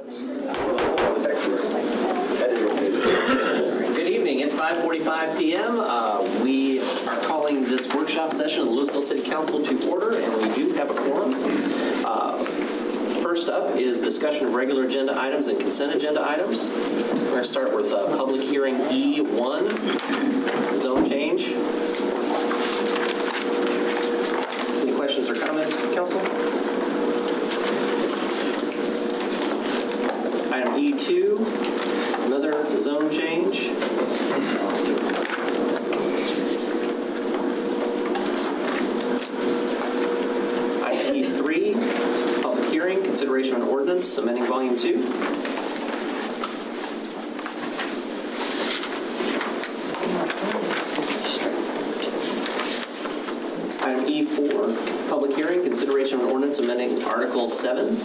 Good evening. It's 5:45 p.m. We are calling this workshop session of the Lewisville City Council to order, and we do have a quorum. First up is discussion of regular agenda items and consent agenda items. We're going to start with public hearing E1, zone change. Any questions or comments, Council? Item E2, another zone change. Item E3, public hearing, consideration of an ordinance, amending volume 2. Item E4, public hearing, consideration of an ordinance, amending Article 7.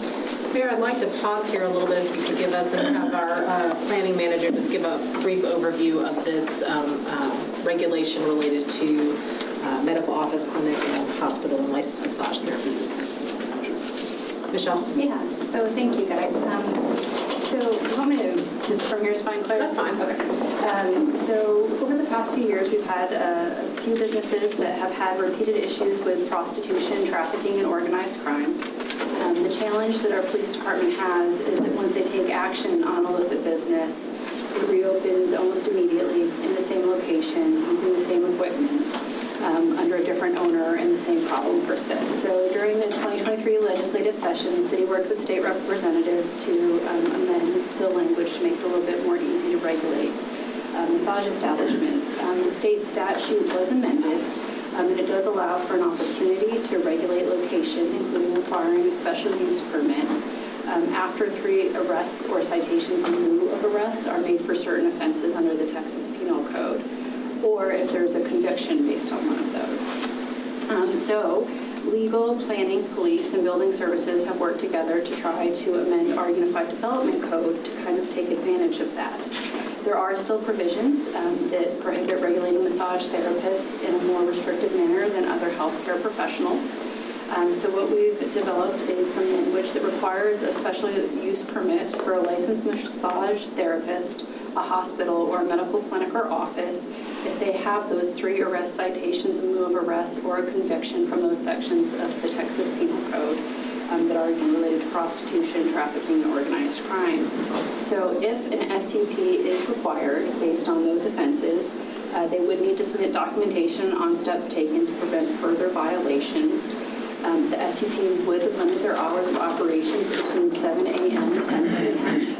Mayor, I'd like to pause here a little bit if you could give us and have our planning manager just give a brief overview of this regulation related to medical office, clinic, and hospital and licensed massage therapy uses. Michelle? Yeah, so thank you guys. So you want me to, just from yours fine, Claire? That's fine. Okay. So over the past few years, we've had a few businesses that have had repeated issues with prostitution, trafficking, and organized crime. The challenge that our police department has is that once they take action on illicit business, it reopens almost immediately in the same location, using the same equipment, under a different owner, and the same problem persists. So during the 2023 legislative session, the city worked with state representatives to amend the language to make it a little bit more easy to regulate massage establishments. The state statute was amended, and it does allow for an opportunity to regulate location, including requiring a special use permit after 3 arrests or citations in lieu of arrests are made for certain offenses under the Texas Penal Code, or if there's a conviction based on one of those. So legal, planning, police, and building services have worked together to try to amend our Unified Development Code to kind of take advantage of that. There are still provisions that prohibit regulating massage therapists in a more restrictive manner than other healthcare professionals. So what we've developed is some language that requires a special use permit for a licensed massage therapist, a hospital, or a medical clinic or office if they have those 3 arrest citations in lieu of arrest or a conviction from those sections of the Texas Penal Code that are related to prostitution, trafficking, and organized crime. So if an SUP is required based on those offenses, they would need to submit documentation on steps taken to prevent further violations. The SUP would limit their hours of operation to between 7 a.m. and 10 p.m.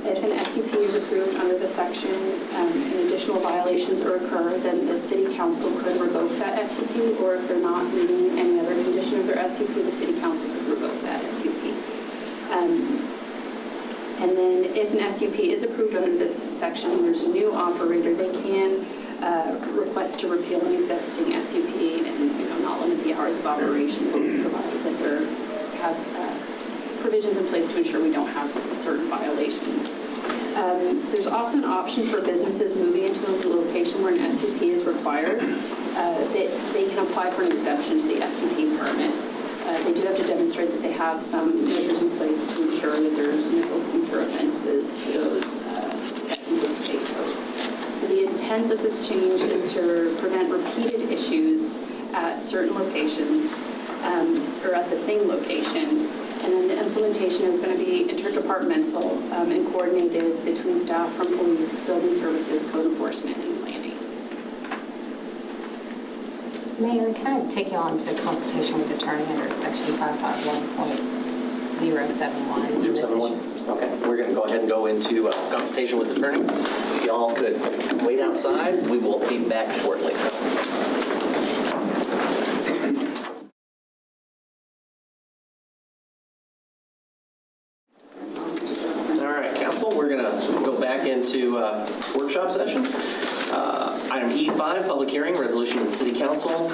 If an SUP is approved under the section and additional violations occur, then the city council could revoke that SUP, or if they're not meeting any other condition of their SUP, the city council could revoke that SUP. And then if an SUP is approved under this section and there's a new operator, they can request to repeal an existing SUP and not limit the hours of operation, provided that there have provisions in place to ensure we don't have certain violations. There's also an option for businesses moving into a location where an SUP is required. They can apply for an exemption to the SUP permit. They do have to demonstrate that they have some measures in place to ensure that there's no future offenses to those sections of the state code. The intent of this change is to prevent repeated issues at certain locations or at the same location. And then the implementation is going to be interdepartmental and coordinated between staff from police, building services, code enforcement, and planning. Mayor, can I take you on to consultation with attorney under section 551.071? 071. Okay, we're going to go ahead and go into consultation with attorney. If y'all could wait outside, we will be back shortly. We're going to go back into workshop session. Item E5, public hearing, resolution of the City Council.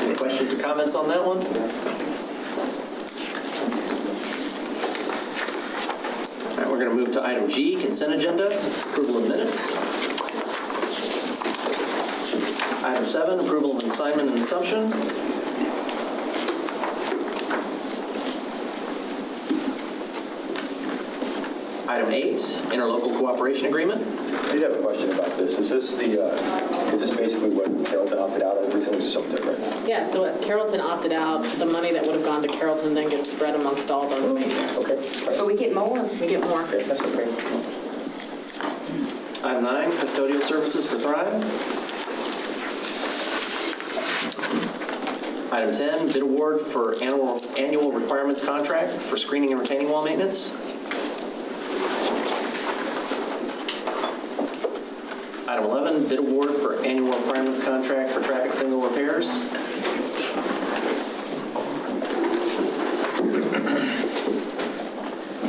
Any questions or comments on that one? All right, we're going to move to item G, consent agenda, approval of minutes. Item 7, approval of assignment and assumption. Item 8, interlocal cooperation agreement. I did have a question about this. Is this basically what Carrollton opted out of recently, or is this something different? Yeah, so as Carrollton opted out, the money that would have gone to Carrollton then gets spread amongst all the remaining. Okay. So we get more. We get more. Okay, that's okay. Item 9, custodial services for Thrive. Item 10, bid award for annual requirements contract for screening and retaining wall maintenance. Item 11, bid award for annual requirements contract for traffic signal repairs.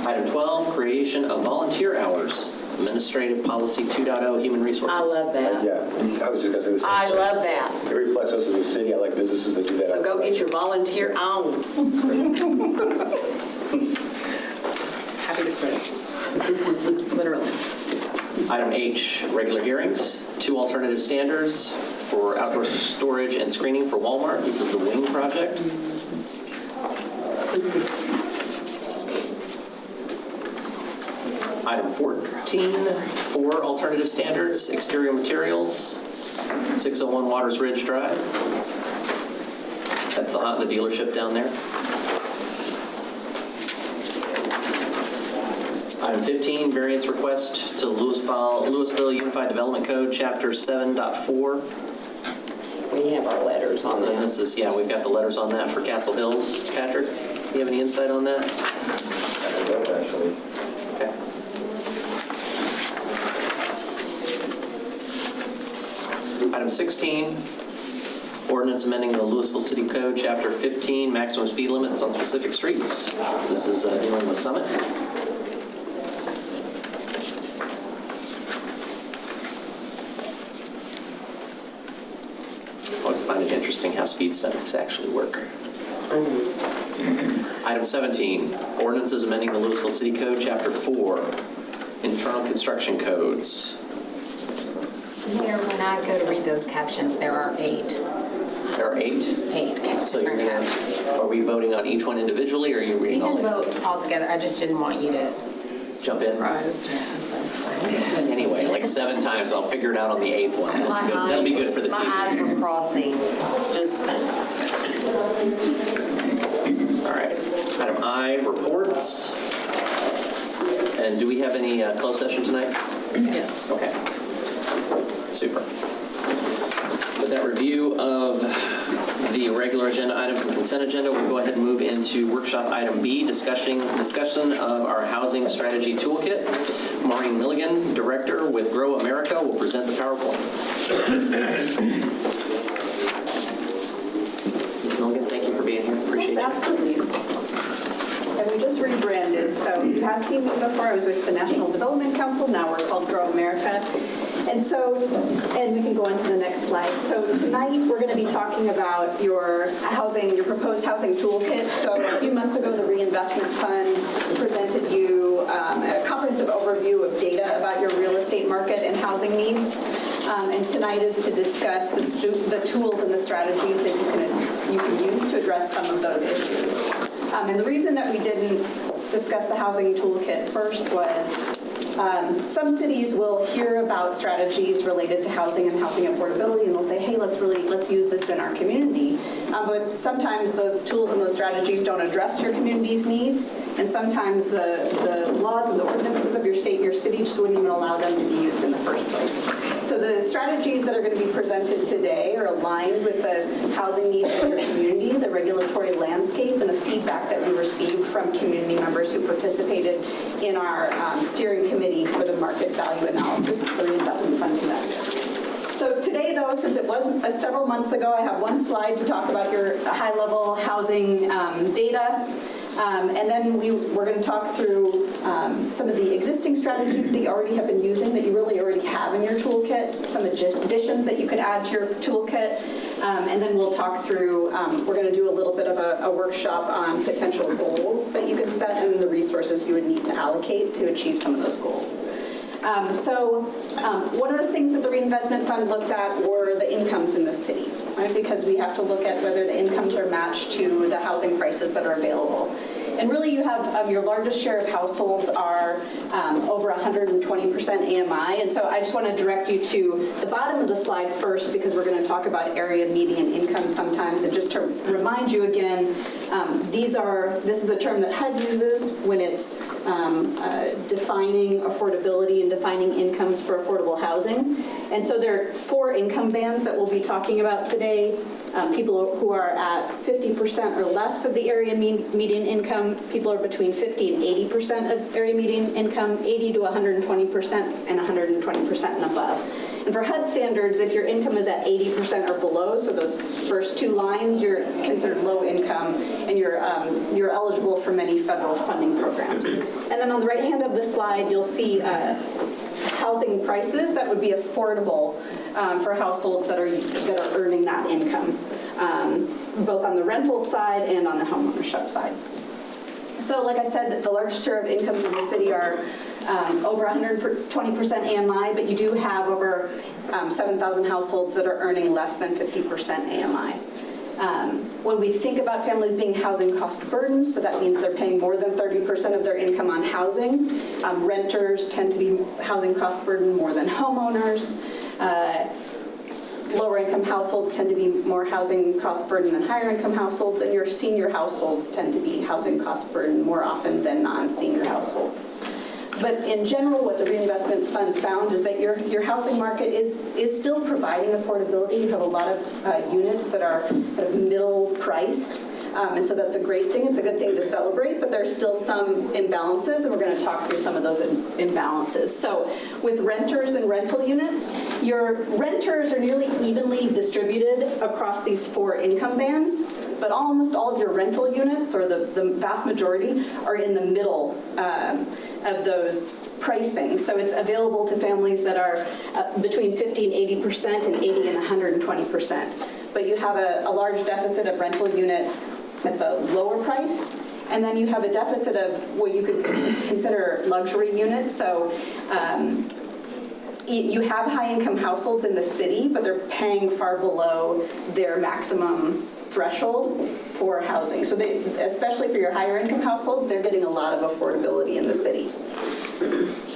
Item 12, creation of volunteer hours, administrative policy 2.0, human resources. I love that. Yeah, I was just going to say the same I thing. love that. It reflects us as a city. I like businesses that do that. So go get your volunteer on. Happy to serve. Literally. Item H, regular hearings, 2 alternative standards for outdoor storage and screening for Walmart. This is the Wing project. Item 14, 4 alternative standards, exterior materials, 601 Waters Ridge Drive. That's the Honda dealership down there. Item 15, variance request to Lewisville Unified Development Code, Chapter 7.4. We have our letters on And that. this is, yeah, we've got the letters on that for Castle Hills. Patrick, do you have any insight on that? I don't actually. Okay. Item 16, ordinance amending the Lewisville City Code, Chapter 15, maximum speed limits on specific streets. This is dealing with Summit. I always find it interesting how speed studies actually work. Item 17, ordinances amending the Lewisville City Code, Chapter 4, internal construction codes. Mayor, when I go to read those captions, there are 8. There are 8. 8 So you're different gonna, captions. are we voting on each one individually, or are you You reading all can of vote all together. I just didn't want you to Jump in? surprised. Anyway, like 7 times, I'll figure it out on the 8th one. That'll be good for the My eyes TV. were crossing. Just All right. Item I, reports. And do we have any closed session tonight? Yes. Okay. Super. With that review of the regular agenda items and consent agenda, we'll go ahead and move into workshop item B, discussion of our housing strategy toolkit. Maureen Milligan, director with Grow America, will present the PowerPoint. Ms. Milligan, thank you for being here. Appreciate you. Yes, absolutely. And we just rebranded, so you have seen me before. I was with the National Development Council. Now we're called Grow America. And we can go on to the next slide. So tonight we're going to be talking about your proposed housing toolkit. So a few months ago, the Reinvestment Fund presented you a comprehensive overview of data about your real estate market and housing needs. And tonight is to discuss the tools and the strategies that you can use to address some of those issues. And the reason that we didn't discuss the housing toolkit first was some cities will hear about strategies related to housing and housing affordability, and they'll say, hey, let's use this in our community. But sometimes those tools and those strategies don't address your community's needs, and sometimes the laws and the ordinances of your state and your city just wouldn't even allow them to be used in the first place. So the strategies that are going to be presented today are aligned with the housing needs of your community, the regulatory landscape, and the feedback that we received from community members who participated in our steering committee for the market value analysis that the Reinvestment Fund conducted. So today, though, since it was several months ago, I have one slide to talk about your high-level housing data. And then we're going to talk through some of the existing strategies that you already have been using, that you really already have in your toolkit, some additions that you could add to your toolkit. And then we'll talk through, we're going to do a little bit of a workshop on potential goals that you could set and the resources you would need to allocate to achieve some of those goals. One of the things that the Reinvestment Fund looked at were the incomes in the city, right? Because we have to look at whether the incomes are matched to the housing prices that are available. And really you have your largest share of households are over 120% AMI. And so I just want to direct you to the bottom of the slide first, because we're going to talk about area median income sometimes. And just to remind you again, this is a term that HUD uses when it's defining affordability and defining incomes for affordable housing. And so there are 4 income bands that we'll be talking about today. People who are at 50% or less of the area median income, people are between 50 and 80% of area median income, 80 to 120%, and 120% and above. And for HUD standards, if your income is at 80% or below, so those first 2 lines, you're considered low income, and you're eligible for many federal funding programs. And then on the right hand of the slide, you'll see housing prices that would be affordable for households that are earning that income, both on the rental side and on the homeownership side. So like I said, the largest share of incomes in the city are over 120% AMI, but you do have over 7,000 households that are earning less than 50% AMI. When we think about families being housing cost burdened, so that means they're paying more than 30% of their income on housing. Renters tend to be housing cost burdened more than homeowners. Lower income households tend to be more housing cost burdened than higher income households, and your senior households tend to be housing cost burdened more often than non-senior households. But in general, what the Reinvestment Fund found is that your housing market is still providing affordability. You have a lot of units that are kind of middle priced. And so that's a great thing. It's a good thing to celebrate, but there's still some imbalances, and we're going to talk through some of those imbalances. So with renters and rental units, your renters are nearly evenly distributed across these 4 income bands, but almost all of your rental units, or the vast majority, are in the middle of those pricing. So it's available to families that are between 50 and 80% and 80 and 120%. But you have a large deficit of rental units at the lower priced, and then you have a deficit of what you could consider luxury units. So you have high-income households in the city, but they're paying far below their maximum threshold for housing. So especially for your higher income households, they're getting a lot of affordability in the city.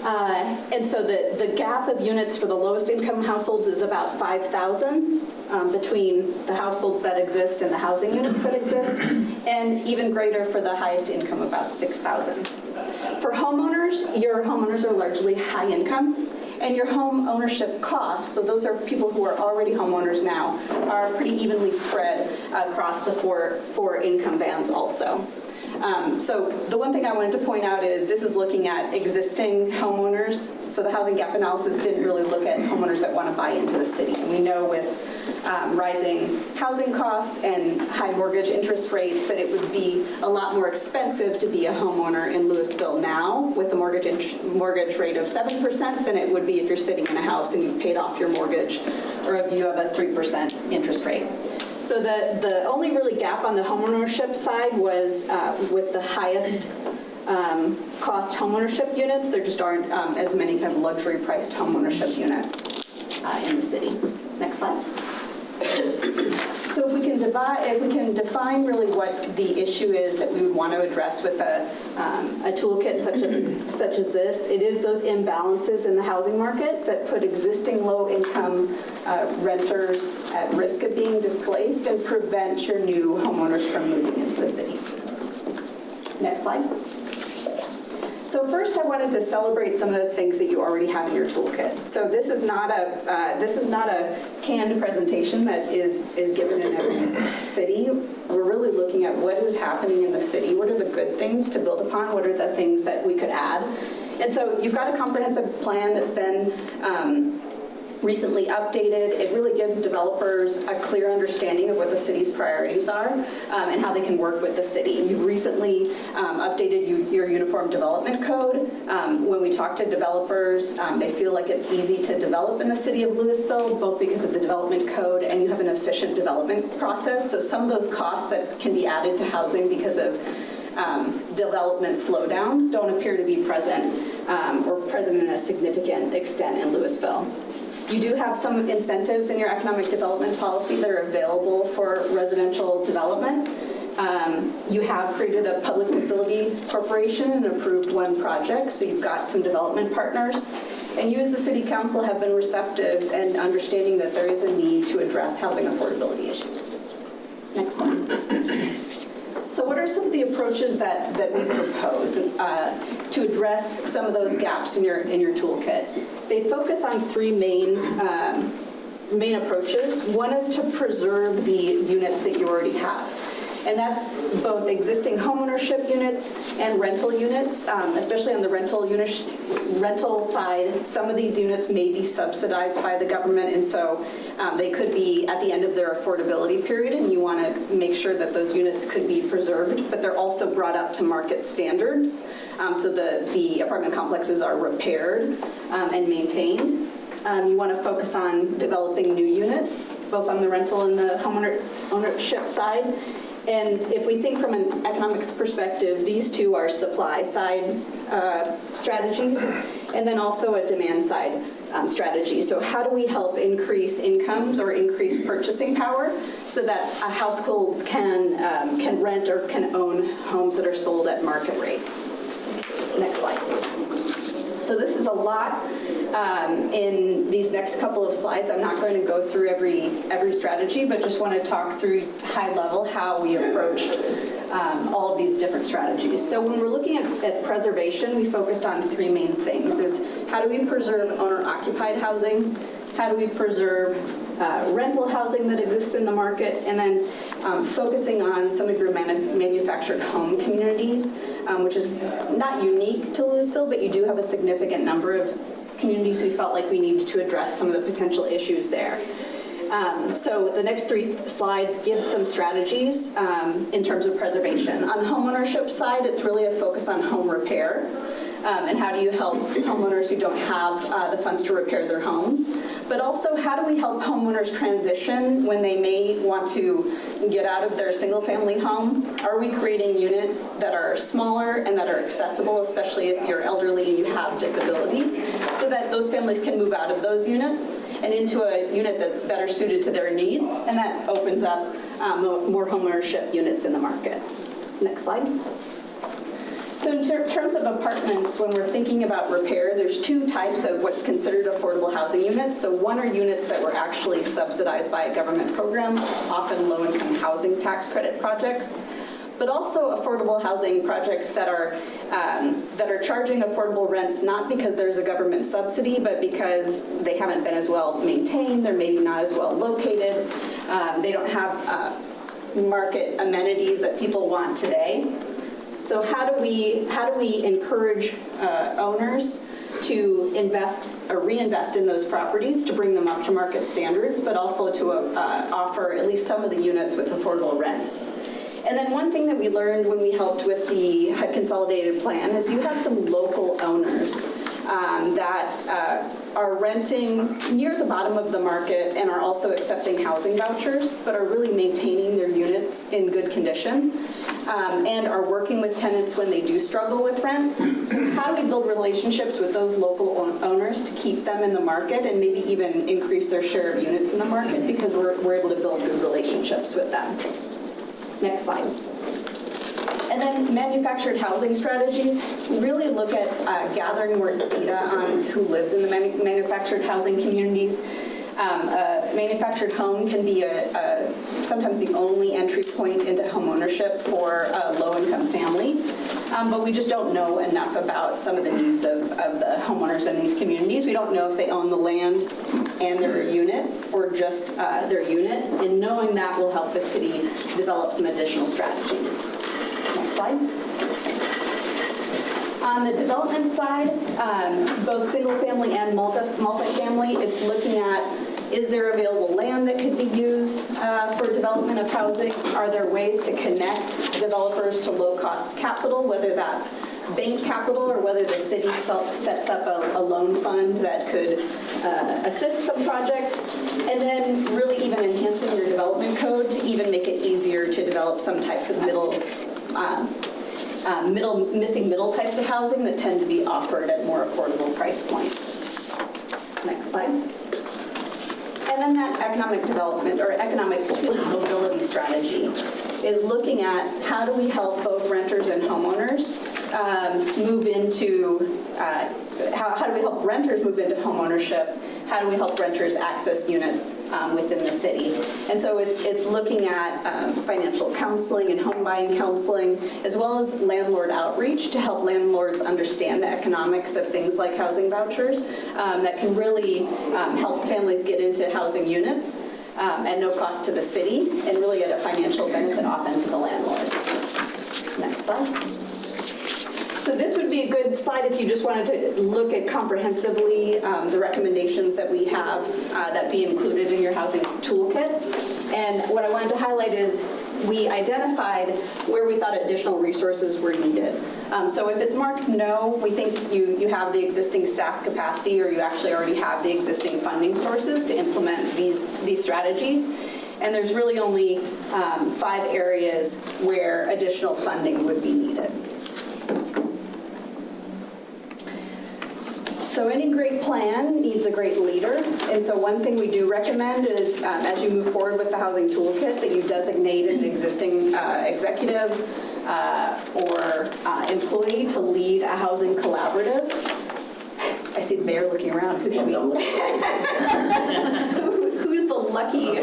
And so the gap of units for the lowest income households is about 5,000 between the households that exist and the housing units that exist, and even greater for the highest income, about 6,000. For homeowners, your homeowners are largely high income, and your home ownership costs, so those are people who are already homeowners now, are pretty evenly spread across the four income bands also. So the one thing I wanted to point out is this is looking at existing homeowners. So the housing gap analysis didn't really look at homeowners that want to buy into the city. And we know with rising housing costs and high mortgage interest rates that it would be a lot more expensive to be a homeowner in Lewisville now with a mortgage rate of 7% than it would be if you're sitting in a house and you've paid off your mortgage, or if you have a 3% interest rate. So the only really gap on the homeownership side was with the highest cost homeownership units. There just aren't as many kind of luxury priced homeownership units in the city. Next slide. So if we can define really what the issue is that we would want to address with a toolkit such as this, it is those imbalances in the housing market that put existing low-income renters at risk of being displaced and prevent your new homeowners from moving into the city. Next slide. So first, I wanted to celebrate some of the things that you already have in your toolkit. So this is not a canned presentation that is given in every city. We're really looking at what is happening in the city. What are the good things to build upon? What are the things that we could add? And so you've got a comprehensive plan that's been recently updated. It really gives developers a clear understanding of what the city's priorities are and how they can work with the city. You've recently updated your Uniform Development Code. When we talk to developers, they feel like it's easy to develop in the city of Lewisville, both because of the development code and you have an efficient development process. So some of those costs that can be added to housing because of development slowdowns don't appear to be present or present in a significant extent in Lewisville. You do have some incentives in your economic development policy that are available for residential development. You have created a public facility corporation and approved one project, so you've got some development partners. And you as the city council have been receptive and understanding that there is a need to address housing affordability issues. Next slide. So what are some of the approaches that we propose to address some of those gaps in your toolkit? They focus on three main approaches. One is to preserve the units that you already have. And that's both existing homeownership units and rental units, especially on the rental side. Some of these units may be subsidized by the government, and so they could be at the end of their affordability period, and you want to make sure that those units could be preserved, but they're also brought up to market standards, so the apartment complexes are repaired and maintained. You want to focus on developing new units, both on the rental and the homeownership side. And if we think from an economics perspective, these two are supply side strategies, and then also a demand side strategy. So how do we help increase incomes or increase purchasing power so that households can rent or can own homes that are sold at market rate? Next slide. So this is a lot in these next couple of slides. I'm not going to go through every strategy, but just want to talk through high level how we approached all of these different strategies. So when we're looking at preservation, we focused on three main things. Is how do we preserve owner-occupied housing? How do we preserve rental housing that exists in the market? And then focusing on some of your manufactured home communities, which is not unique to Lewisville, but you do have a significant number of communities. We felt like we needed to address some of the potential issues there. So the next three slides give some strategies in terms of preservation. On the homeownership side, it's really a focus on home repair. And how do you help homeowners who don't have the funds to repair their homes? But also, how do we help homeowners transition when they may want to get out of their single-family home? Are we creating units that are smaller and that are accessible, especially if you're elderly and you have disabilities, so that those families can move out of those units and into a unit that's better suited to their needs, and that opens up more homeownership units in the market. Next slide. So in terms of apartments, when we're thinking about repair, there's two types of what's considered affordable housing units. So one are units that were actually subsidized by a government program, often low-income housing tax credit projects, but also affordable housing projects that are charging affordable rents, not because there's a government subsidy, but because they haven't been as well maintained, they're maybe not as well located, they don't have market amenities that people want today. So how do we encourage owners to invest or reinvest in those properties to bring them up to market standards, but also to offer at least some of the units with affordable rents? And then one thing that we learned when we helped with the HUD Consolidated Plan is you have some local owners that are renting near the bottom of the market and are also accepting housing vouchers, but are really maintaining their units in good condition and are working with tenants when they do struggle with rent. So how do we build relationships with those local owners to keep them in the market and maybe even increase their share of units in the market, because we're able to build good relationships with them. Next slide. And then manufactured housing strategies really look at gathering more data on who lives in the manufactured housing communities. A manufactured home can be sometimes the only entry point into homeownership for a low-income family, but we just don't know enough about some of the needs of the homeowners in these communities. We don't know if they own the land and their unit or just their unit, and knowing that will help the city develop some additional strategies. Next slide. On the development side, both single-family and multifamily, it's looking at, is there available land that could be used for development of housing? Are there ways to connect developers to low-cost capital, whether that's bank capital or whether the city sets up a loan fund that could assist some projects? And then really even enhancing your development code to even make it easier to develop some types of missing middle types of housing that tend to be offered at more affordable price points. Next slide. And then that economic development or economic mobility strategy. is looking at how do we help both renters and homeowners move into, how do we help renters move into homeownership? How do we help renters access units within the city? And so it's looking at financial counseling and home buying counseling, as well as landlord outreach to help landlords understand the economics of things like housing vouchers that can really help families get into housing units at no cost to the city and really at a financial benefit often to the landlord. Next slide. So this would be a good slide if you just wanted to look at comprehensively the recommendations that we have that be included in your housing toolkit. And what I wanted to highlight is we identified where we thought additional resources were needed. So if it's marked no, we think you have the existing staff capacity or you actually already have the existing funding sources to implement these strategies. And there's really only 5 areas where additional funding would be needed. So any great plan needs a great leader. And so one thing we do recommend is as you move forward with the housing toolkit that you designate an existing executive or employee to lead a housing collaborative. I see the mayor looking around. Who should we? Who's the lucky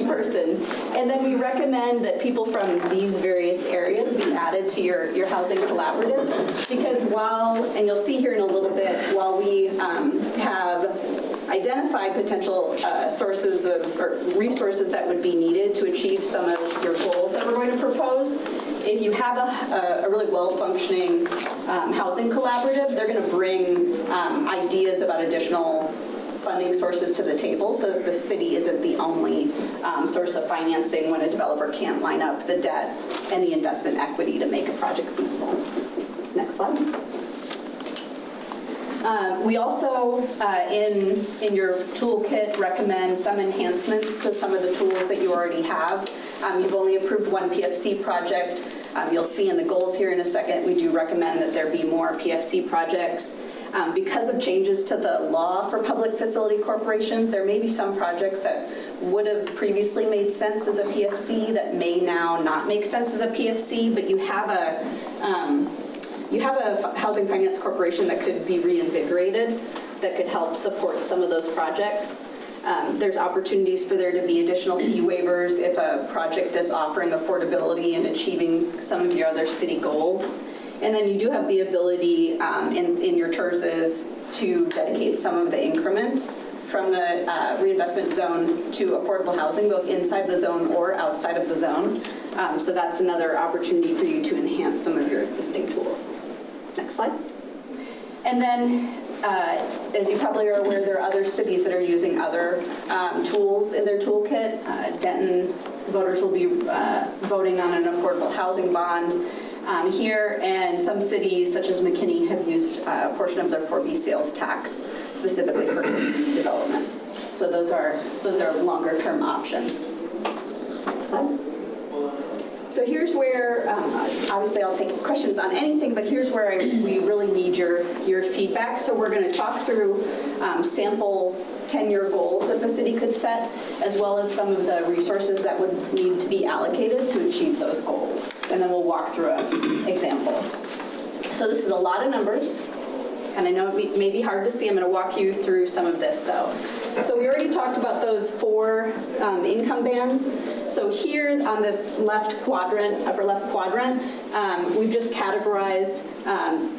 person? And then we recommend that people from these various areas be added to your housing collaborative, because and you'll see here in a little bit, while we have identified potential sources or resources that would be needed to achieve some of your goals that we're going to propose, if you have a really well-functioning housing collaborative, they're going to bring ideas about additional funding sources to the table so that the city isn't the only source of financing when a developer can't line up the debt and the investment equity to make a project feasible. Next slide. We also, in your toolkit, recommend some enhancements to some of the tools that you already have. You've only approved one PFC project. You'll see in the goals here in a second, we do recommend that there be more PFC projects. Because of changes to the law for public facility corporations, there may be some projects that would have previously made sense as a PFC that may now not make sense as a PFC, but you have a housing finance corporation that could be reinvigorated that could help support some of those projects. There's opportunities for there to be additional fee waivers if a project is offering affordability and achieving some of your other city goals. And then you do have the ability in your TERSs to dedicate some of the increment from the reinvestment zone to affordable housing, both inside the zone or outside of the zone. So that's another opportunity for you to enhance some of your existing tools. Next slide. And then, as you probably are aware, there are other cities that are using other tools in their toolkit. Denton voters will be voting on an affordable housing bond here, and some cities, such as McKinney, have used a portion of their 4B sales tax specifically for development. So those are longer-term options. Next slide. So here's where, obviously I'll take questions on anything, but here's where we really need your feedback. So we're going to talk through sample 10-year goals that the city could set, as well as some of the resources that would need to be allocated to achieve those goals. And then we'll walk through an example. So this is a lot of numbers, and I know it may be hard to see. I'm going to walk you through some of this, though. So we already talked about those 4 income bands. So here on this left quadrant, upper left quadrant, we've just categorized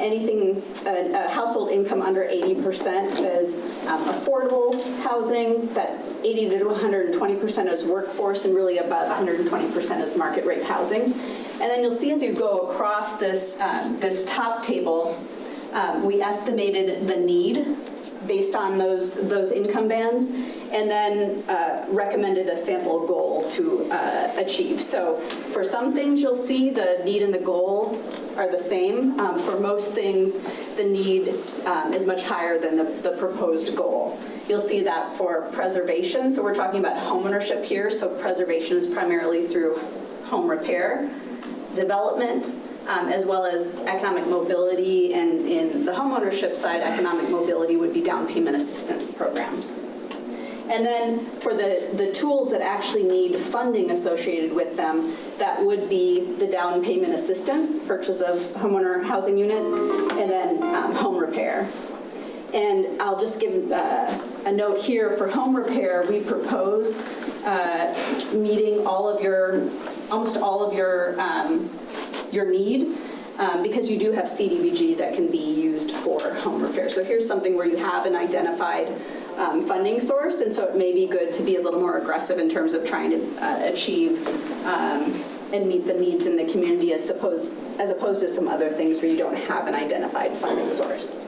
anything, a household income under 80% as affordable housing, that 80 to 120% is workforce, and really about 120% is market rate housing. And then you'll see as you go across this, this top table, we estimated the need based on those income bands, and then recommended a sample goal to achieve. So for some things, you'll see the need and the goal are the same. For most things, the need is much higher than the proposed goal. You'll see that for preservation. So we're talking about homeownership here. So preservation is primarily through home repair, development, as well as economic mobility, and in the homeownership side, economic mobility would be down payment assistance programs. And then for the tools that actually need funding associated with them, that would be the down payment assistance, purchase of homeowner housing units, and then home repair. And I'll just give a note here for home repair. We proposed meeting almost all of your need, because you do have CDBG that can be used for home repair. So here's something where you have an identified funding source, and so it may be good to be a little more aggressive in terms of trying to achieve and meet the needs in the community as opposed to some other things where you don't have an identified funding source.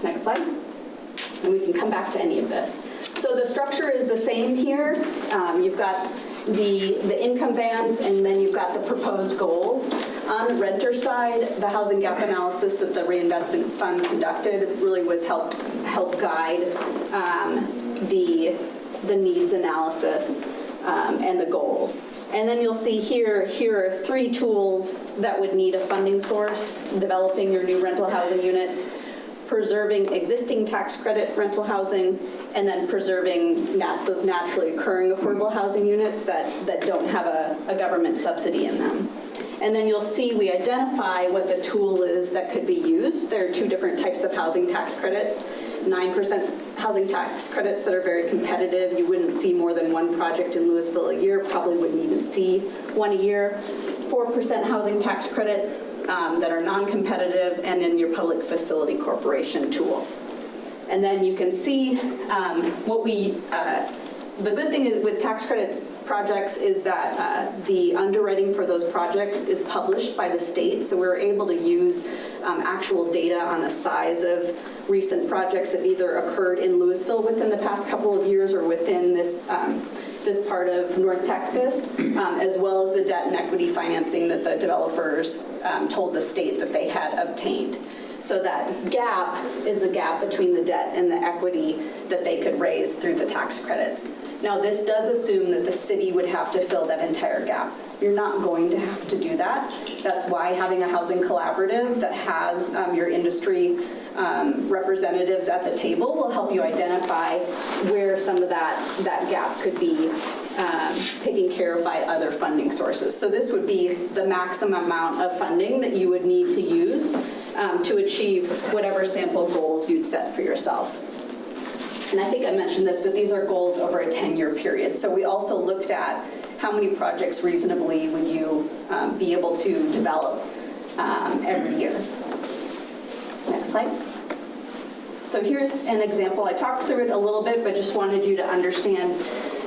Next slide. And we can come back to any of this. So the structure is the same here. You've got the income bands, and then you've got the proposed goals. On the renter side, the housing gap analysis that the reinvestment fund conducted really was help guide the needs analysis and the goals. And then you'll see here are 3 tools that would need a funding source: developing your new rental housing units, preserving existing tax credit rental housing, and then preserving those naturally occurring affordable housing units that don't have a government subsidy in them. And then you'll see we identify what the tool is that could be used. There are 2 different types of housing tax credits. 9% housing tax credits that are very competitive. You wouldn't see more than 1 project in Lewisville a year, probably wouldn't even see 1 a year. 4% housing tax credits that are non-competitive, and then your public facility corporation tool. And then you can see the good thing is with tax credits projects is that the underwriting for those projects is published by the state, so we're able to use actual data on the size of recent projects that either occurred in Lewisville within the past couple of years or within this part of North Texas, as well as the debt and equity financing that the developers told the state that they had obtained. So that gap is the gap between the debt and the equity that they could raise through the tax credits. Now, this does assume that the city would have to fill that entire gap. You're not going to have to do that. That's why having a housing collaborative that has your industry representatives at the table will help you identify where some of that gap could be taken care of by other funding sources. So this would be the maximum amount of funding that you would need to use to achieve whatever sample goals you'd set for yourself. And I think I mentioned this, but these are goals over a 10-year period. So we also looked at how many projects reasonably would you be able to develop every year. Next slide. So here's an example. I talked through it a little bit, but just wanted you to understand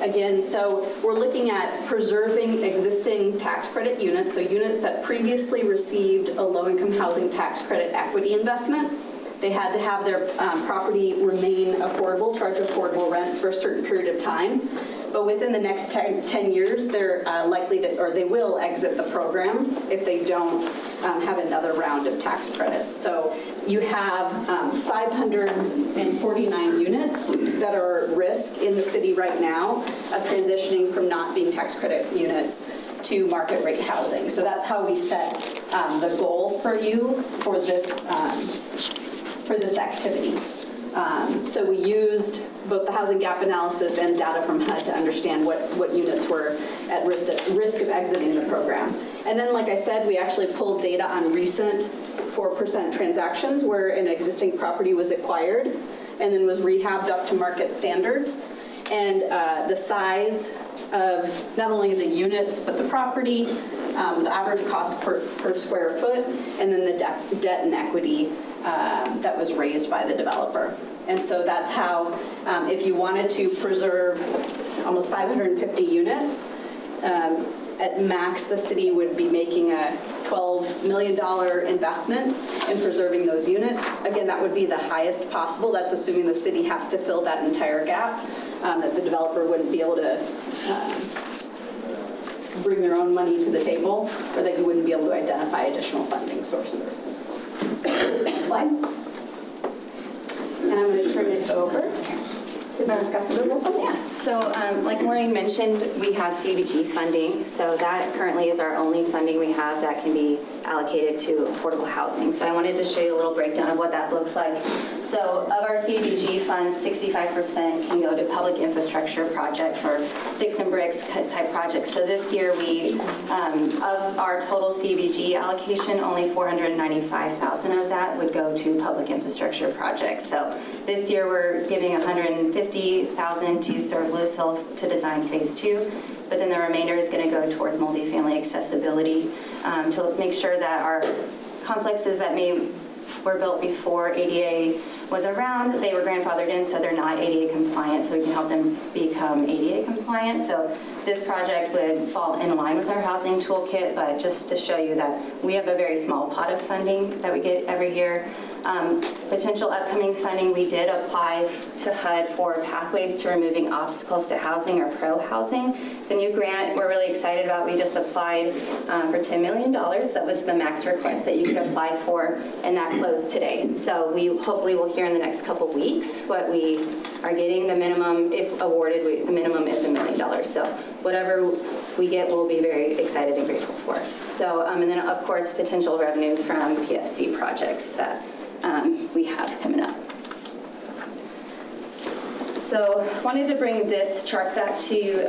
again. So we're looking at preserving existing tax credit units, so units that previously received a low-income housing tax credit equity investment. They had to have their property remain affordable, charge affordable rents for a certain period of time. But within the next 10 years, they're likely to, or they will exit the program if they don't have another round of tax credits. So you have 549 units that are at risk in the city right now of transitioning from not being tax credit units to market rate housing. So that's how we set the goal for you for this activity. So we used both the housing gap analysis and data from HUD to understand what units were at risk of exiting the program. And then, like I said, we actually pulled data on recent 4% transactions where an existing property was acquired and then was rehabbed up to market standards. And the size of not only the units, but the property, the average cost per square foot, and then the debt and equity that was raised by the developer. And so that's how, if you wanted to preserve almost 550 units, at max, the city would be making a $12 million investment in preserving those units. Again, that would be the highest possible. That's assuming the city has to fill that entire gap, that the developer wouldn't be able to bring their own money to the table, or that you wouldn't be able to identify additional funding sources. Next slide. And I'm going to turn it over to discuss a little from there. So like Maureen mentioned, we have CDBG funding. So that currently is our only funding we have that can be allocated to affordable housing. So I wanted to show you a little breakdown of what that looks like. So of our CDBG funds, 65% can go to public infrastructure projects or sticks and bricks type projects. So this year we, of our total CDBG allocation, only 495,000 of that would go to public infrastructure projects. So this year we're giving 150,000 to serve Lewisville to design phase 2. But then the remainder is going to go towards multifamily accessibility to make sure that our complexes that were built before ADA was around, they were grandfathered in, so they're not ADA compliant, so we can help them become ADA compliant. So this project would fall in line with our housing toolkit, but just to show you that we have a very small pot of funding that we get every year. Potential upcoming funding, we did apply to HUD for pathways to removing obstacles to housing or pro-housing. It's a new grant we're really excited about. We just applied for $10 million. That was the max request that you could apply for, and that closed today. So we hopefully will hear in the next couple weeks what we are getting. The minimum, if awarded, the minimum is $1 million. So whatever we get, we'll be very excited and grateful for. So, and then of course, potential revenue from PFC projects that we have coming up. So wanted to bring this chart back to you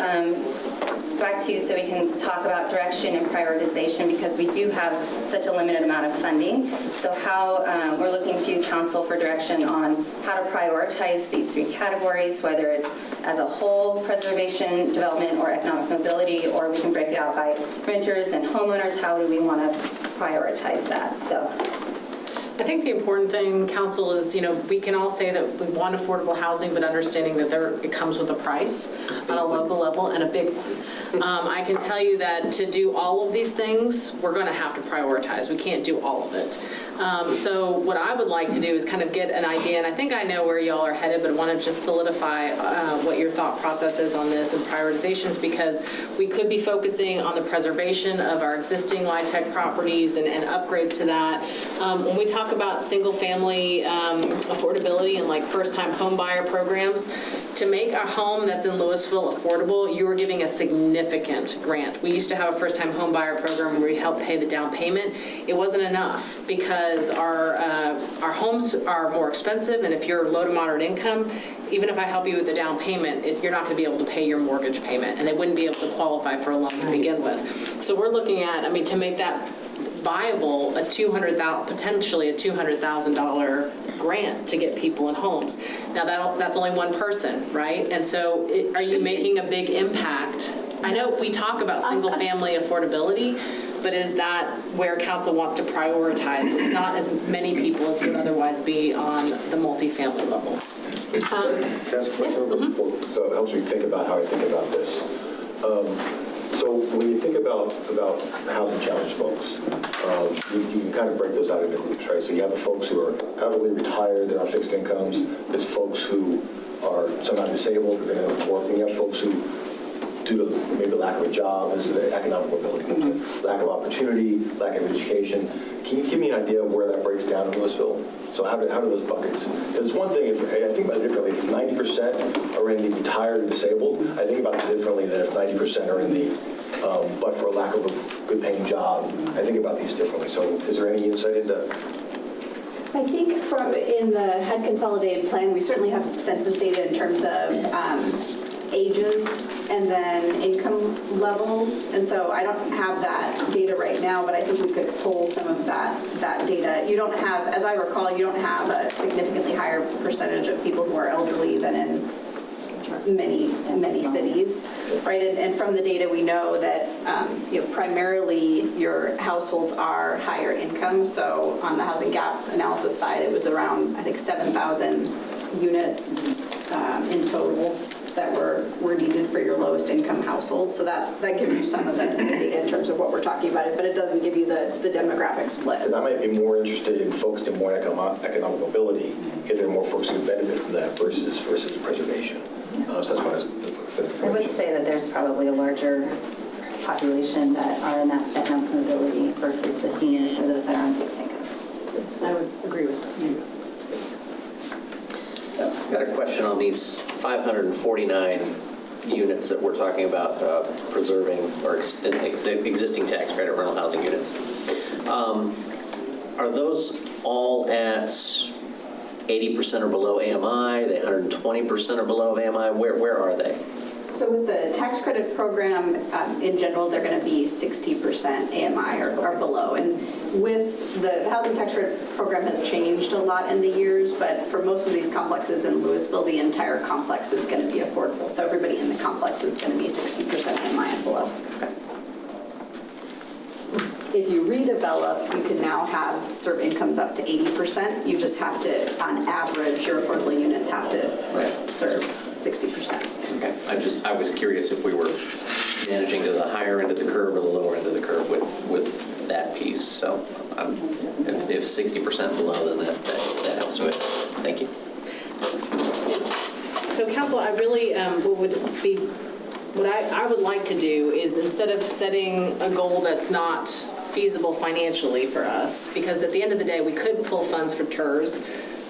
so we can talk about direction and prioritization, because we do have such a limited amount of funding. So how we're looking to council for direction on how to prioritize these 3 categories, whether it's as a whole, preservation, development, or economic mobility, or we can break it out by renters and homeowners. How do we want to prioritize that? So I think the important thing, council, is, we can all say that we want affordable housing, but understanding that it comes with a price on a local level and a big one. I can tell you that to do all of these things, we're going to have to prioritize. We can't do all of it. So what I would like to do is kind of get an idea, and I think I know where y'all are headed, but I want to just solidify what your thought process is on this and prioritizations, because we could be focusing on the preservation of our existing LIHTC properties and upgrades to that. When we talk about single-family affordability and like first-time home buyer programs, to make a home that's in Lewisville affordable, you are giving a significant grant. We used to have a first-time home buyer program where we helped pay the down payment. It wasn't enough because our homes are more expensive, and if you're low to moderate income, even if I help you with the down payment, you're not going to be able to pay your mortgage payment, and they wouldn't be able to qualify for a loan to begin with. So we're looking at, to make that viable, potentially a $200,000 grant to get people in homes. Now that's only one person, right? And so are you making a big impact? I know we talk about single family affordability, but is that where council wants to prioritize? It's not as many people as would otherwise be on the multifamily level. Can I ask a question? So it helps me think about how I think about this. So when you think about housing challenged folks, you can kind of break those out into groups, right? So you have the folks who are heavily retired, they're on fixed incomes. There's folks who are somehow disabled, they're going to work. And you have folks who, due to maybe lack of a job, as the economic mobility comes in, lack of opportunity, lack of education. Can you give me an idea of where that breaks down in Lewisville? So how do those buckets? Because it's one thing, I think about it differently. If 90% are in the retired and disabled, I think about it differently than if 90% are in the, but for lack of a good paying job, I think about these differently. So is there any insight into? I think in the HUD consolidated plan, we certainly have census data in terms of ages and then income levels. And so I don't have that data right now, but I think we could pull some of that data. You don't have, as I recall, you don't have a significantly higher percentage of people who are elderly than in many cities, right? And from the data, we know that primarily your households are higher income. So on the housing gap analysis side, it was around, I think, 7,000 units in total that were needed for your lowest income household. So that gives you some of the data in terms of what we're talking about, but it doesn't give you the demographic split. I might be more interested in focused in more economic mobility if there are more folks who benefit from that versus preservation. So that's why I would say that there's probably a larger population that are in that economic mobility versus the seniors or those that are on fixed incomes. I would agree with you. I've got a question on these 549 units that we're talking about preserving or existing tax credit rental housing units. Are those all at 80% or below AMI? Are they 120% or below AMI? Where are they? So with the tax credit program, in general, they're going to be 60% AMI or below. And with the housing tax credit program has changed a lot in the years, but for most of these complexes in Lewisville, the entire complex is going to be affordable. So everybody in the complex is going to be 60% AMI and below. Okay. If you redevelop, you can now have serve incomes up to 80%. You just have to, on average, your affordable units have to serve 60%. Okay. I was curious if we were managing to the higher end of the curve or the lower end of the curve with that piece. So if 60% below, then that helps with. Thank you. So council, I really what I would like to do is, instead of setting a goal that's not feasible financially for us, because at the end of the day, we could pull funds for TERS,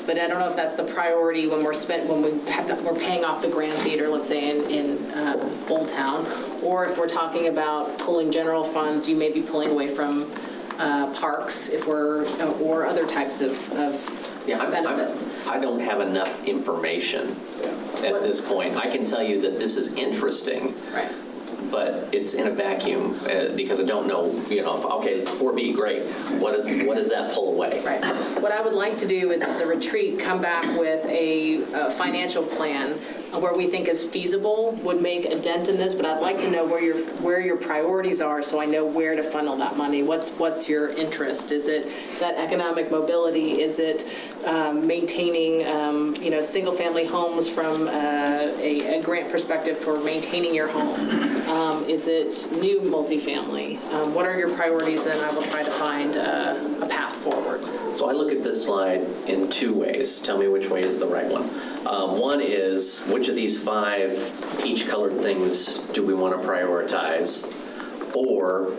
but I don't know if that's the priority when we're paying off the Grand Theater, let's say in Old Town, or if we're talking about pulling general funds, you may be pulling away from parks or other types of benefits. I don't have enough information at this point. I can tell you that this is interesting. Right. But it's in a vacuum because I don't know, okay, 4B, great. What does that pull away? Right. What I would like to do is at the retreat come back with a financial plan where we think is feasible, would make a dent in this, but I'd like to know where your priorities are so I know where to funnel that money. What's your interest? Is it that economic mobility? Is it maintaining single-family homes from a grant perspective for maintaining your home? Is it new multifamily? What are your priorities? Then I will try to find a path forward. So I look at this slide in two ways. Tell me which way is the right one. One is, which of these 5 peach-colored things do we want to prioritize? Or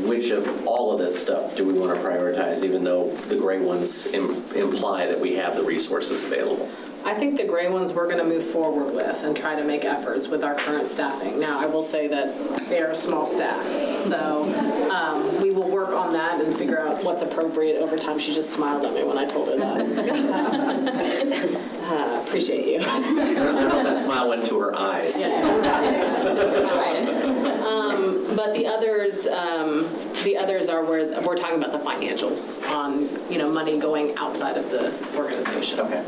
which of all of this stuff do we want to prioritize, even though the gray ones imply that we have the resources available? I think the gray ones we're going to move forward with and try to make efforts with our current staffing. Now, I will say that they are a small staff, so we will work on that and figure out what's appropriate over time. She just smiled at me when I told her that. Appreciate you. I don't know, that smile went to her eyes. Yeah. But the others are where we're talking about the financials on money going outside of the organization. Okay.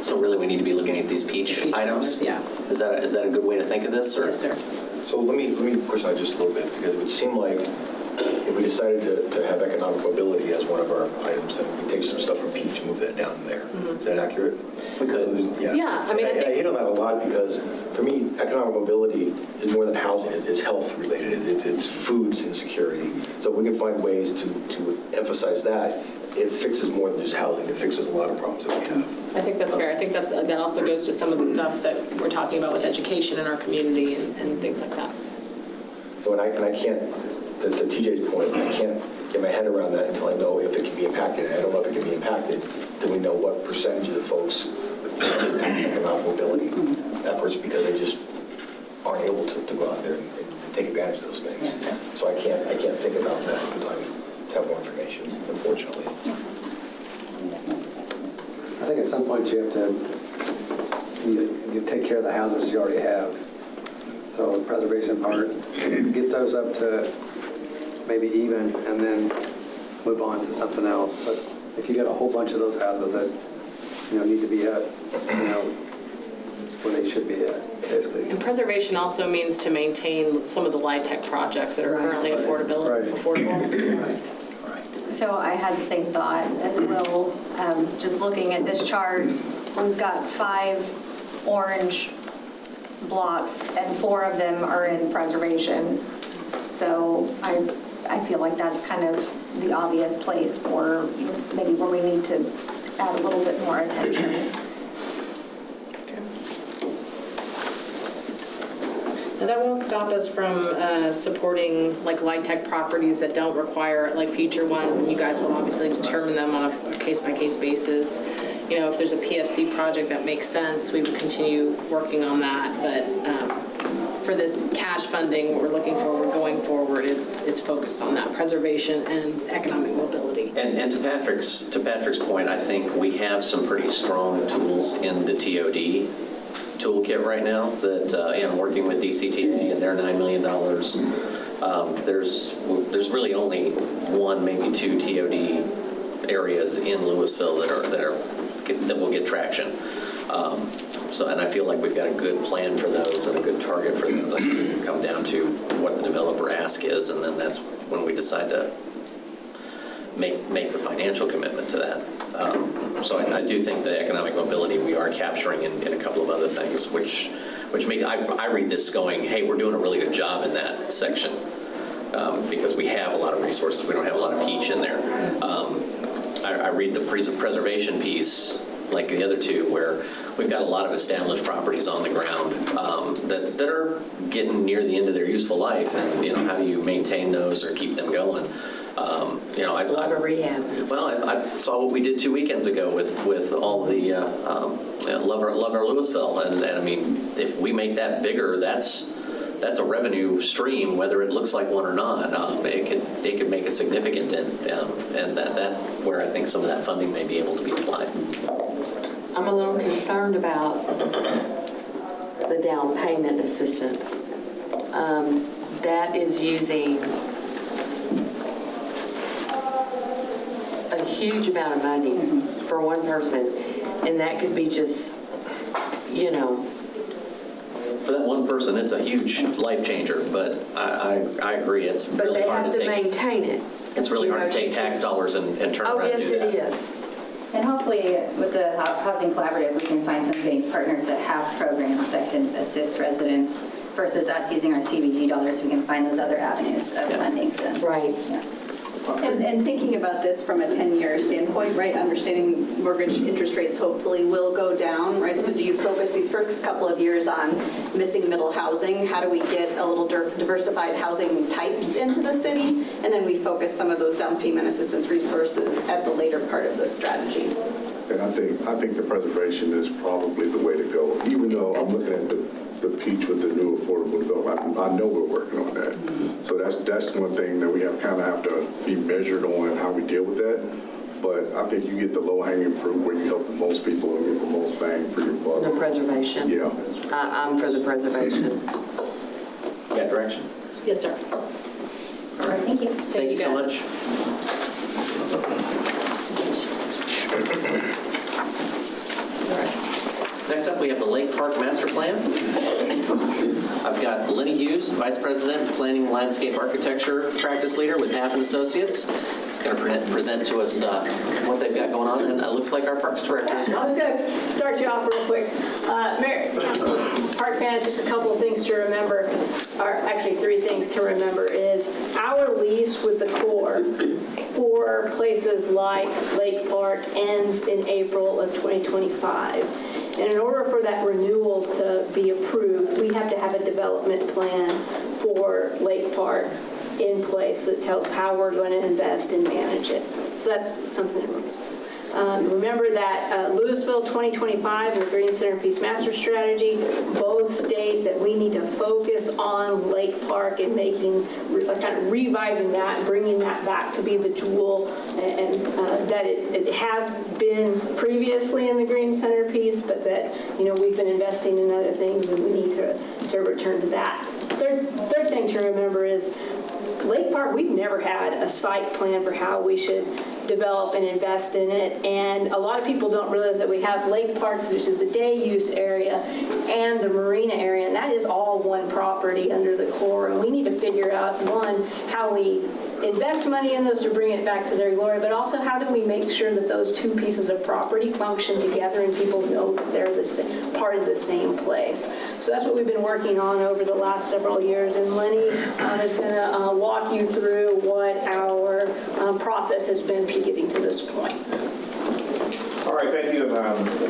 So really, we need to be looking at these peach items? Yeah. Is that a good way to think of this? Or? Yes, sir. So let me push on it just a little bit, because it would seem like if we decided to have economic mobility as one of our items, then we could take some stuff from peach and move that down there. Mm-hmm. Is that accurate? We could. Yeah, I mean, I hit on that a lot because, for me, economic mobility is more than housing. It's health related. It's foods insecurity. So we can find ways to emphasize that. It fixes more than just housing. It fixes a lot of problems that we have. I think that's fair. I think that also goes to some of the stuff that we're talking about with education in our community and things like that. So, and I can't, to TJ's point, I can't get my head around that until I know if it can be impacted. And I don't know if it can be impacted until we know what percentage of the folks impact economic mobility efforts, because they just aren't able to go out there and take advantage of those things. So I can't think about that until I have more information, unfortunately. I think at some point you have to you take care of the houses you already have. So the preservation part, get those up to maybe even, and then move on to something else. But if you got a whole bunch of those houses that need to be at where they should be at, basically. And preservation also means to maintain some of the LIHTC projects that are currently affordable. Right. So I had the same thought as well. Just looking at this chart, we've got 5 orange blocks and 4 of them are in preservation. So I feel like that's kind of the obvious place for maybe where we need to add a little bit more attention. Now, that won't stop us from supporting like LIHTC properties that don't require like future ones, and you guys will obviously determine them on a case-by-case basis. if there's a PFC project that makes sense, we would continue working on that. But for this cash funding, what we're looking for, we're going forward, it's focused on that preservation and economic mobility. And to Patrick's point, I think we have some pretty strong tools in the TOD toolkit right now that, working with DCTA and their $9 million, there's really only one, maybe two TOD areas in Lewisville that will get traction. And I feel like we've got a good plan for those and a good target for those. I think it will come down to what the developer ask is, and then that's when we decide to make the financial commitment to that. So I do think the economic mobility we are capturing in a couple of other things, which makes I read this going, hey, we're doing a really good job in that section because we have a lot of resources. We don't have a lot of peach in there. I read the preservation piece like the other two, where we've got a lot of established properties on the ground that are getting near the end of their useful life, and how do you maintain those or keep them going? A lot of rehab. Well, I saw what we did 2 weekends ago with all the Love Our Lewisville, and I mean, if we make that bigger, that's a revenue stream, whether it looks like one or not. It could make a significant dent, and that where I think some of that funding may be able to be applied. I'm a little concerned about the down payment assistance. That is using a huge amount of money for one person, and that could be just, For that one person, it's a huge life changer, but I agree, it's really hard to take. But they have to maintain it. It's really hard to take tax dollars and turn around and do that. Oh, yes, it is. And hopefully, with the Housing Collaborative, we can find some bank partners that have programs that can assist residents versus us using our CBG dollars. We can find those other avenues of funding for them. Right. Yeah. And thinking about this from a 10-year standpoint, right, understanding mortgage interest rates hopefully will go down, right? So do you focus these first couple of years on missing middle housing? How do we get a little diversified housing types into the city? And then we focus some of those down payment assistance resources at the later part of the strategy. And I think the preservation is probably the way to go. Even though I'm looking at the peach with the new affordable development, I know we're working on that. So that's one thing that we have to be measured on how we deal with that. But I think you get the low-hanging fruit where you help the most people and get the most bang for your buck. The preservation. Yeah. I'm for the preservation. Got direction? Yes, sir. All right, thank you. Thank you so much. Next up, we have the Lake Park Master Plan. I've got Lenny Hughes, Vice President, Planning and Landscape Architecture Practice Leader with Half & Associates. He's going to present to us what they've got going on, and it looks like our Parks Director as well. I'm going to start you off real quick. Mayor, Council, Park fans, just a couple of things to remember, or actually 3 things to remember, is our lease with the Corps for places like Lake Park ends in April of 2025. And in order for that renewal to be approved, we have to have a development plan for Lake Park in place that tells how we're going to invest and manage it. So that's something to remember. Remember that Lewisville 2025 and the Green Centerpiece Master Strategy both state that we need to focus on Lake Park and kind of reviving that and bringing that back to be the jewel and that it has been previously in the Green Centerpiece, but that we've been investing in other things and we need to return to that. Third thing to remember is Lake Park, we've never had a site plan for how we should develop and invest in it, and a lot of people don't realize that we have Lake Park, which is the day use area, and the marina area, and that is all one property under the Corps, and we need to figure out, one, how we invest money in those to bring it back to their glory, but also how do we make sure that those two pieces of property function together and people know that they're the same, part of the same place. So that's what we've been working on over the last several years, and Lenny is going to walk you through what our process has been for getting to this point. All right, thank you.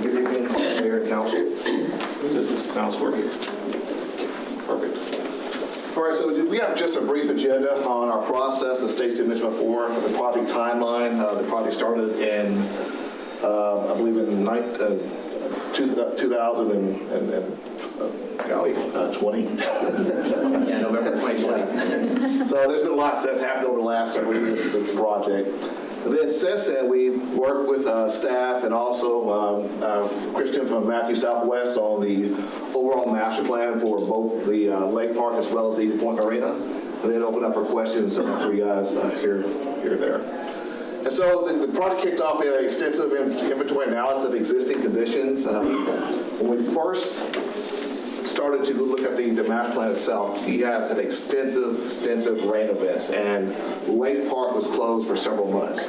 Good evening, Mayor and Council. Is this mouse working? Perfect. All right, so we have just a brief agenda on our process, as Stacy mentioned before, the project timeline. The project started in I believe in 2020. Yeah, November 2020. So there's been a lot that's happened over the last several years with the project. And then since then, we've worked with staff and also Christian from Matthew Southwest on the overall master plan for both the Lake Park as well as the Eagle Point Marina. And then open up for questions for you guys here there. And so the project kicked off with an extensive inventory analysis of existing conditions. When we first started to look at the master plan itself, he has had extensive rain events, and Lake Park was closed for several months.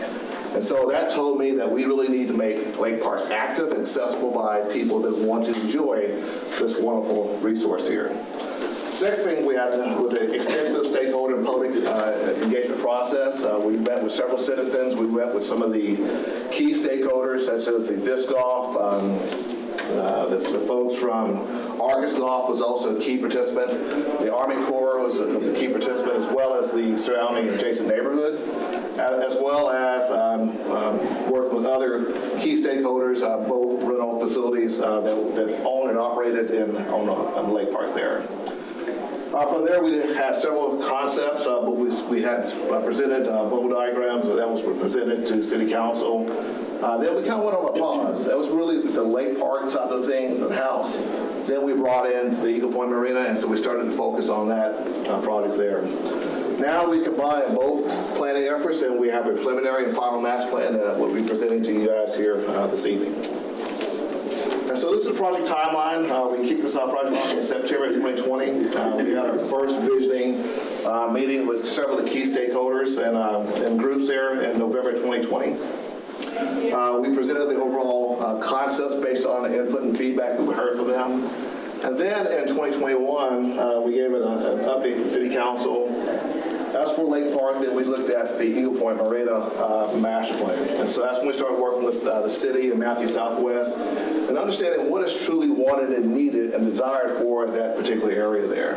And so that told me that we really need to make Lake Park active and accessible by people that want to enjoy this wonderful resource here. Next thing we had was an extensive stakeholder and public engagement process. We met with several citizens. We met with some of the key stakeholders, such as the disc golf. The folks from Argus Golf was also a key participant. The Army Corps was a key participant, as well as the surrounding adjacent neighborhood, as well as work with other key stakeholders, boat rental facilities that own and operated on Lake Park there. From there, we had several concepts, but we had presented boat diagrams that was presented to City Council. Then we kind of went on a pause. That was really the Lake Park side of things, the house. Then we brought in the Eagle Point Marina, and so we started to focus on that project there. Now we combine both planning efforts, and we have a preliminary and final master plan that we'll be presenting to you guys here this evening. And so this is the project timeline. We kicked this project off in September 2020. We had our first visioning meeting with several of the key stakeholders and groups there in November 2020. We presented the overall concepts based on the input and feedback that we heard from them. And then in 2021, we gave an update to City Council. As for Lake Park, then we looked at the Eagle Point Marina master plan. And so that's when we started working with the city and Matthew Southwest and understanding what is truly wanted and needed and desired for that particular area there.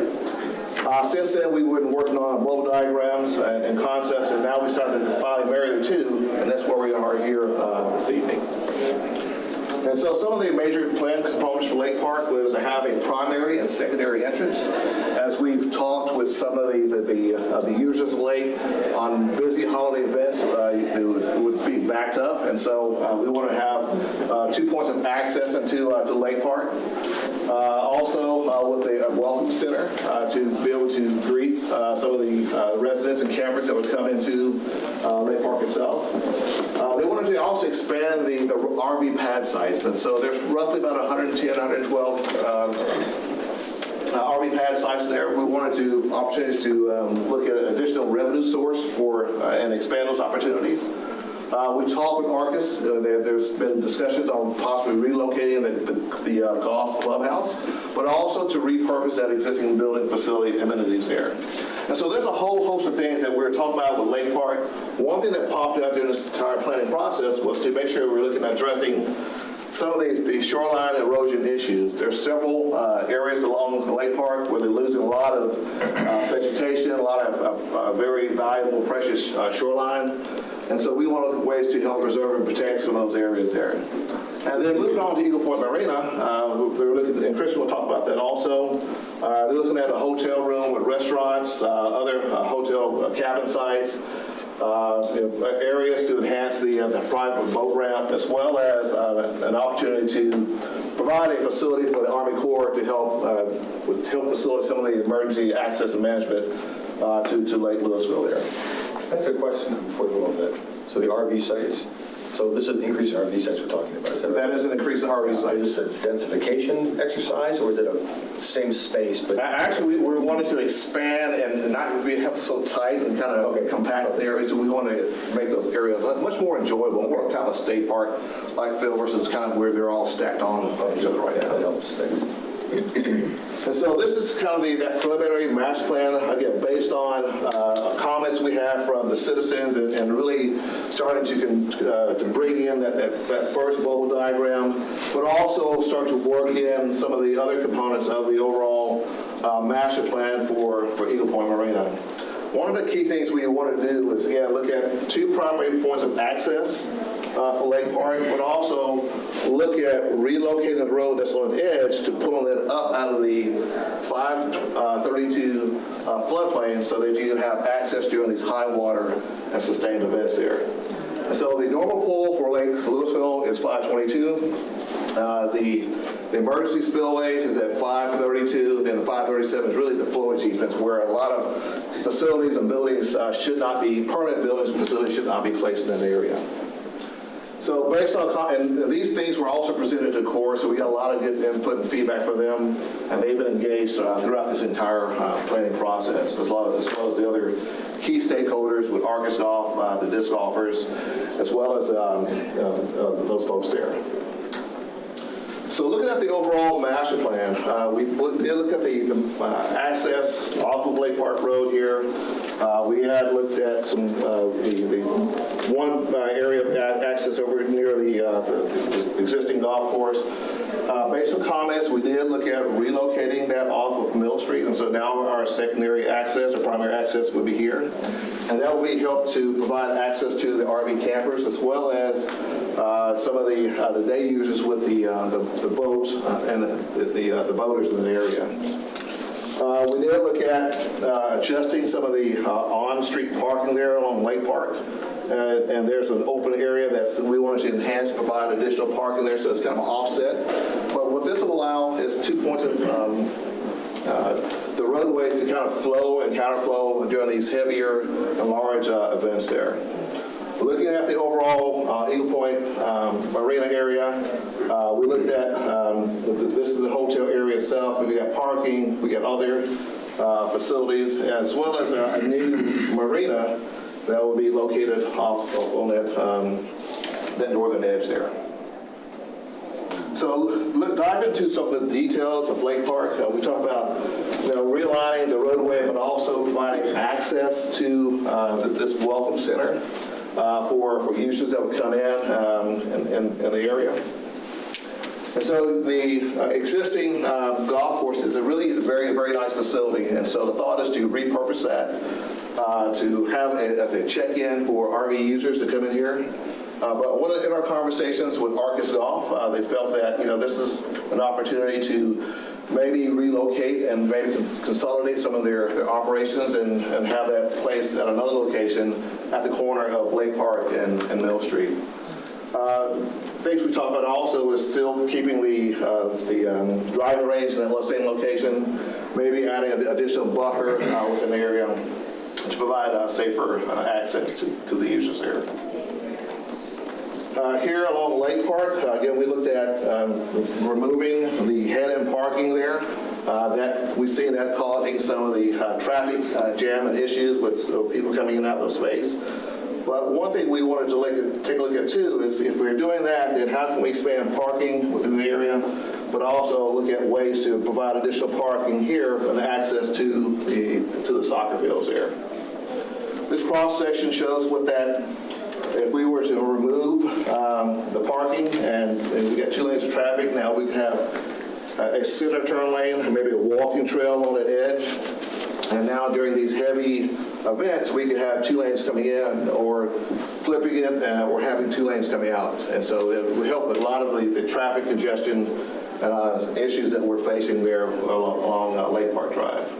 Since then, we've been working on blow diagrams and concepts, and now we started to finally marry the two, and that's where we are here this evening. And so some of the major plan components for Lake Park was to have a primary and secondary entrance. As we've talked with some of the users of the lake on busy holiday events, it would be backed up. And so we want to have 2 points of access into Lake Park. Also with a welcome center to be able to greet some of the residents and campers that would come into Lake Park itself. They wanted to also expand the RV pad sites, and so there's roughly about 110, 112 RV pad sites there. We wanted opportunities to look at an additional revenue source for and expand those opportunities. We talked with Arcus. There's been discussions on possibly relocating the golf clubhouse, but also to repurpose that existing building facility amenities there. And so there's a whole host of things that we're talking about with Lake Park. One thing that popped out during this entire planning process was to make sure we're looking at addressing some of the shoreline erosion issues. There's several areas along the Lake Park where they're losing a lot of vegetation, a lot of very valuable, precious shoreline. And so we want to look at ways to help preserve and protect some of those areas there. And then moving on to Eagle Point Marina, we're looking, and Christian will talk about that also. They're looking at a hotel room with restaurants, other hotel cabin sites, areas to enhance the private boat ramp, as well as an opportunity to provide a facility for the Army Corps to help facilitate some of the emergency access and management to Lake Lewisville there. That's a question before we go on that. So the RV sites, so this is an increase in RV sites we're talking about, is that right? That is an increase in RV sites. Is this a densification exercise, or is it a same space? But actually, we wanted to expand and not be so tight and kind of compact areas. So we want to make those areas much more enjoyable, more kind of a state park like feel versus kind of where they're all stacked on each other right now. That helps. Thanks. And so this is kind of that preliminary master plan, again, based on comments we had from the citizens and really starting to bring in that first bubble diagram, but also start to work in some of the other components of the overall master plan for Eagle Point Marina. one of the key things we want to do is, again, look at 2 primary points of access for Lake Park, but also look at relocating the road that's on the edge to pulling it up out of the 532 floodplain so that you can have access during these high water and sustained events there. And so the normal pull for Lake Lewisville is 522. The emergency spillway is at 532. Then the 537 is really the flow achievements where a lot of facilities and buildings should not be, permanent buildings and facilities should not be placed in an area. So based on, and these things were also presented to CORE, so we got a lot of good input and feedback from them, and they've been engaged throughout this entire planning process, as well as the other key stakeholders with Arcus Golf, the disc golfers, as well as those folks there. So looking at the overall master plan, we did look at the access off of Lake Park Road here. We had looked at some the one area of access over near the existing golf course. Based on comments, we did look at relocating that off of Mill Street, and so now our secondary access or primary access would be here. And that will be help to provide access to the RV campers as well as some of the day users with the boats and the boaters in the area. We did look at adjusting some of the on-street parking there along Lake Park. And there's an open area that we wanted to enhance and provide additional parking there, so it's kind of an offset. But what this will allow is 2 points of the roadway to kind of flow and counterflow during these heavier and large events there. Looking at the overall Eagle Point Marina area, we looked at, this is the hotel area itself. We've got parking, we got other facilities, as well as a new marina that will be located off on that northern edge there. So dive into some of the details of Lake Park. We talk about realigning the roadway, but also providing access to this welcome center for users that would come in the area. And so the existing golf course is a really very, very nice facility. And so the thought is to repurpose that to have it as a check-in for RV users to come in here. But in our conversations with Arcus Golf, they felt that this is an opportunity to maybe relocate and maybe consolidate some of their operations and have that placed at another location at the corner of Lake Park and Mill Street. Things we talked about also is still keeping the driving range in that same location, maybe adding an additional buffer within the area to provide safer access to the users there. Here along Lake Park, again, we looked at removing the head-end parking there. That we see that causing some of the traffic jam and issues with people coming in and out of the space. But one thing we wanted to take a look at too is if we're doing that, then how can we expand parking within the area, but also look at ways to provide additional parking here and access to the soccer fields there. This cross section shows what that. If we were to remove the parking and we got 2 lanes of traffic, now we could have a center turn lane, maybe a walking trail on the edge. And now during these heavy events, we could have 2 lanes coming in or flipping it or having 2 lanes coming out. And so it would help with a lot of the traffic congestion and issues that we're facing there along Lake Park Drive.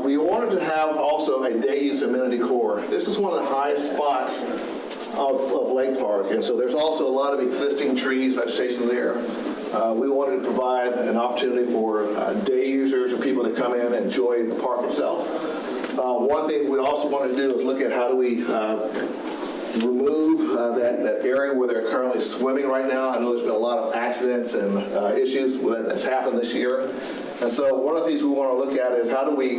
We wanted to have also a day use amenity core. This is one of the highest spots of Lake Park, and so there's also a lot of existing trees, vegetation there. We wanted to provide an opportunity for day users or people to come in and enjoy the park itself. One thing we also want to do is look at how do we remove that area where they're currently swimming right now. I know there's been a lot of accidents and issues that's happened this year. And so one of the things we want to look at is how do we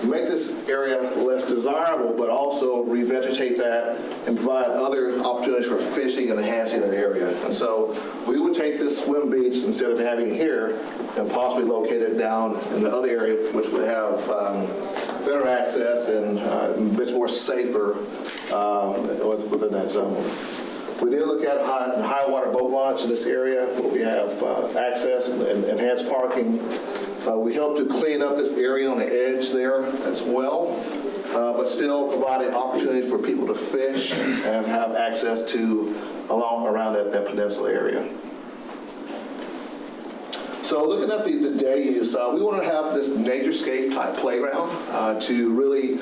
make this area less desirable, but also revegetate that and provide other opportunities for fishing and enhancing that area. And so we would take this swim beach instead of having it here and possibly locate it down in the other area, which would have better access and a bit more safer within that zone. We did look at high water boat launch in this area where we have access and enhanced parking. We helped to clean up this area on the edge there as well, but still providing opportunities for people to fish and have access to around that peninsula area. So looking at the day use, we want to have this naturescape type playground to really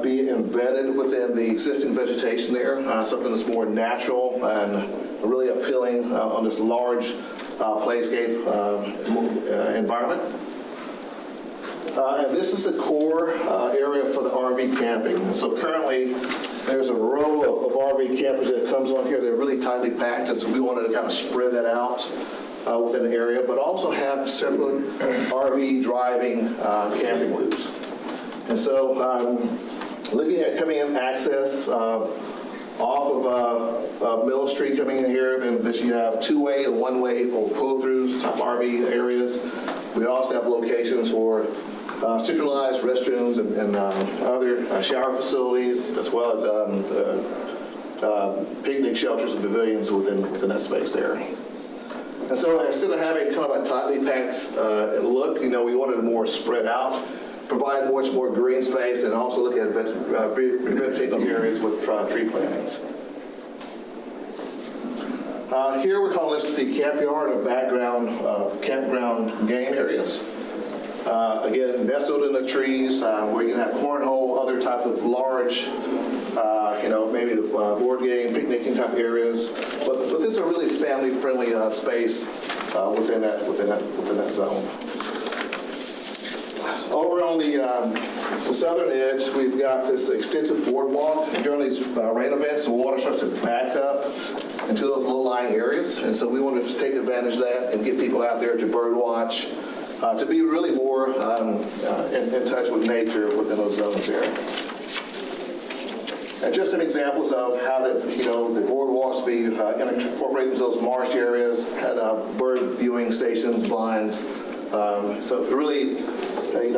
be embedded within the existing vegetation there, something that's more natural and really appealing on this large playscape environment. And this is the core area for the RV camping. And so currently, there's a row of RV campers that comes on here. They're really tightly packed, and so we wanted to kind of spread that out within the area, but also have separate RV driving camping loops. And so looking at coming in access off of Mill Street coming in here, then you have two-way and one-way pull-throughs, type RV areas. We also have locations for centralized restrooms and other shower facilities, as well as picnic shelters and pavilions within that space there. And so instead of having kind of a tightly packed look, we wanted it more spread out, provide much more green space, and also look at revegetating areas with tree plantings. Here we're calling this the camp yard or campground game areas. Again, nestled in the trees, where you can have cornhole, other types of large, maybe board game, picnicking type areas. But this is a really family-friendly space within that zone. Over on the southern edge, we've got this extensive boardwalk. During these rain events, the water starts to back up into those low-lying areas. And so we want to just take advantage of that and get people out there to bird watch, to be really more in touch with nature within those zones there. And just some examples of how the boardwalks be incorporated into those marsh areas, had bird viewing stations, blinds. So really,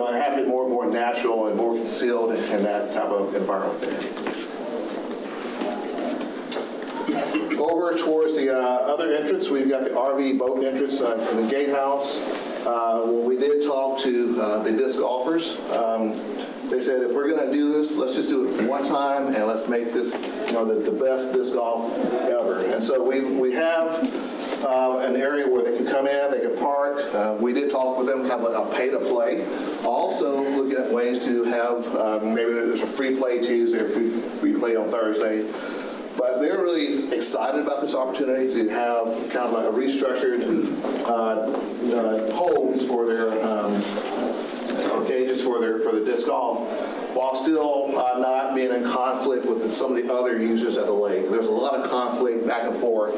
have it more natural and more concealed in that type of environment there. Over towards the other entrance, we've got the RV boat entrance in the gatehouse. When we did talk to the disc golfers, they said, if we're going to do this, let's just do it one time and let's make this, the best disc golf ever. And so we have an area where they can come in, they can park. We did talk with them, kind of a pay to play. Also looking at ways to have, maybe there's a free play Tuesday or free play on Thursday. But they're really excited about this opportunity to have kind of like a restructured homes for their cages for the disc golf, while still not being in conflict with some of the other users at the lake. There's a lot of conflict back and forth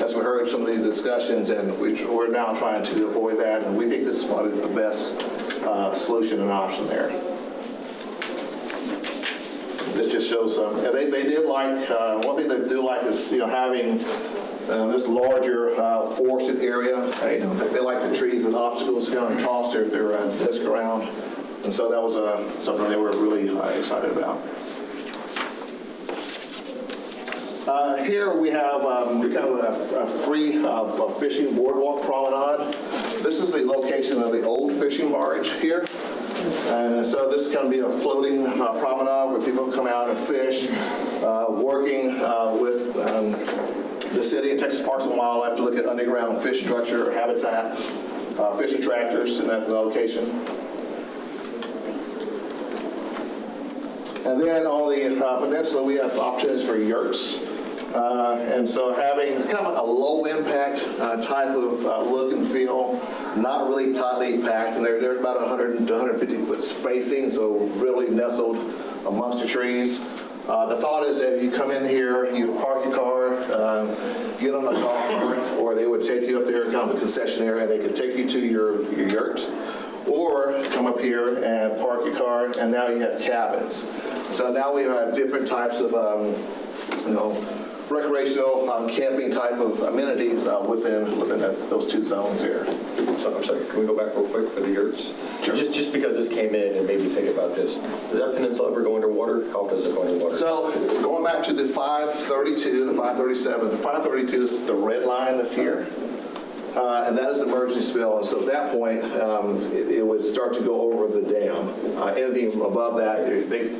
as we heard some of these discussions, and we're now trying to avoid that, and we think this is probably the best solution and option there. This just shows some, and they did like, one thing they do like is, having this larger forested area. They like the trees and obstacles to kind of toss their disc around. And so that was something they were really excited about. Here we have kind of a free fishing boardwalk promenade. This is the location of the old fishing barge here. And so this is going to be a floating promenade where people come out and fish, working with the city and Texas Parks and Wildlife to look at underground fish structure or habitat, fish attractors in that location. And then on the peninsula, we have opportunities for yurts. And so having kind of a low impact type of look and feel, not really tightly packed, and they're about 100 to 150 foot spacing, so really nestled amongst the trees. The thought is that you come in here, you park your car, get on a golf cart, or they would take you up there, kind of a concession area, they could take you to your yurt, or come up here and park your car, and now you have cabins. So now we have different types of, recreational camping type of amenities within those two zones here. I'm sorry, can we go back real quick for the yurts? Sure. Just because this came in and made me think about this, does that peninsula ever go underwater? How does it go underwater? So going back to the 532 and the 537, the 532 is the red line that's here. And that is the emergency spill. And so at that point, it would start to go over the dam. Anything above that,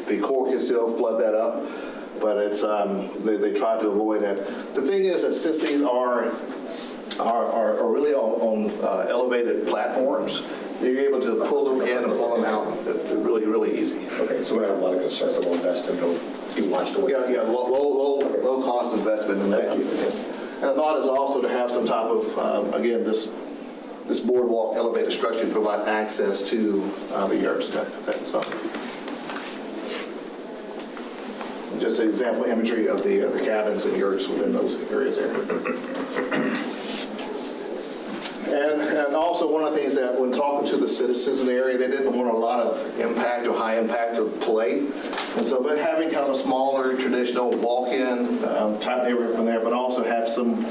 the Corps can still flood that up, but it's they try to avoid that. The thing is that since these are really on elevated platforms, you're able to pull them in and pull them out. It's really, really easy. Okay, so we have a lot of concerns that we'll invest in, don't be watched away. Yeah, low cost investment in that. Thank you. And the thought is also to have some type of, again, this boardwalk elevated structure to provide access to the yurts. So, just an example imagery of the cabins and yurts within those areas there. And also one of the things that when talking to the citizens in the area, they didn't want a lot of impact or high impact of play. And so, but having kind of a smaller traditional walk-in type neighborhood from there, but also have some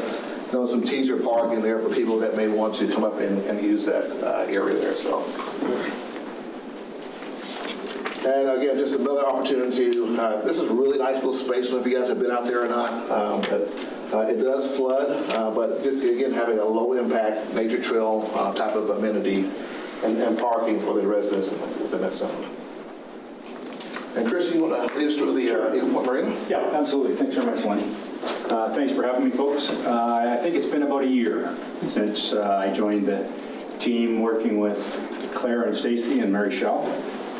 teaser parking there for people that may want to come up and use that area there. So, and again, just another opportunity. This is a really nice little space. I don't know if you guys have been out there or not. It does flood, but just again having a low impact nature trail type of amenity and parking for the residents within that zone. And Chris, you want to lead us through the Eagle Point Marina? Yeah, absolutely. Thanks very much, Lenny. Thanks for having me, folks. I think it's been about a year since I joined the team working with Claire and Stacy and Mary Shell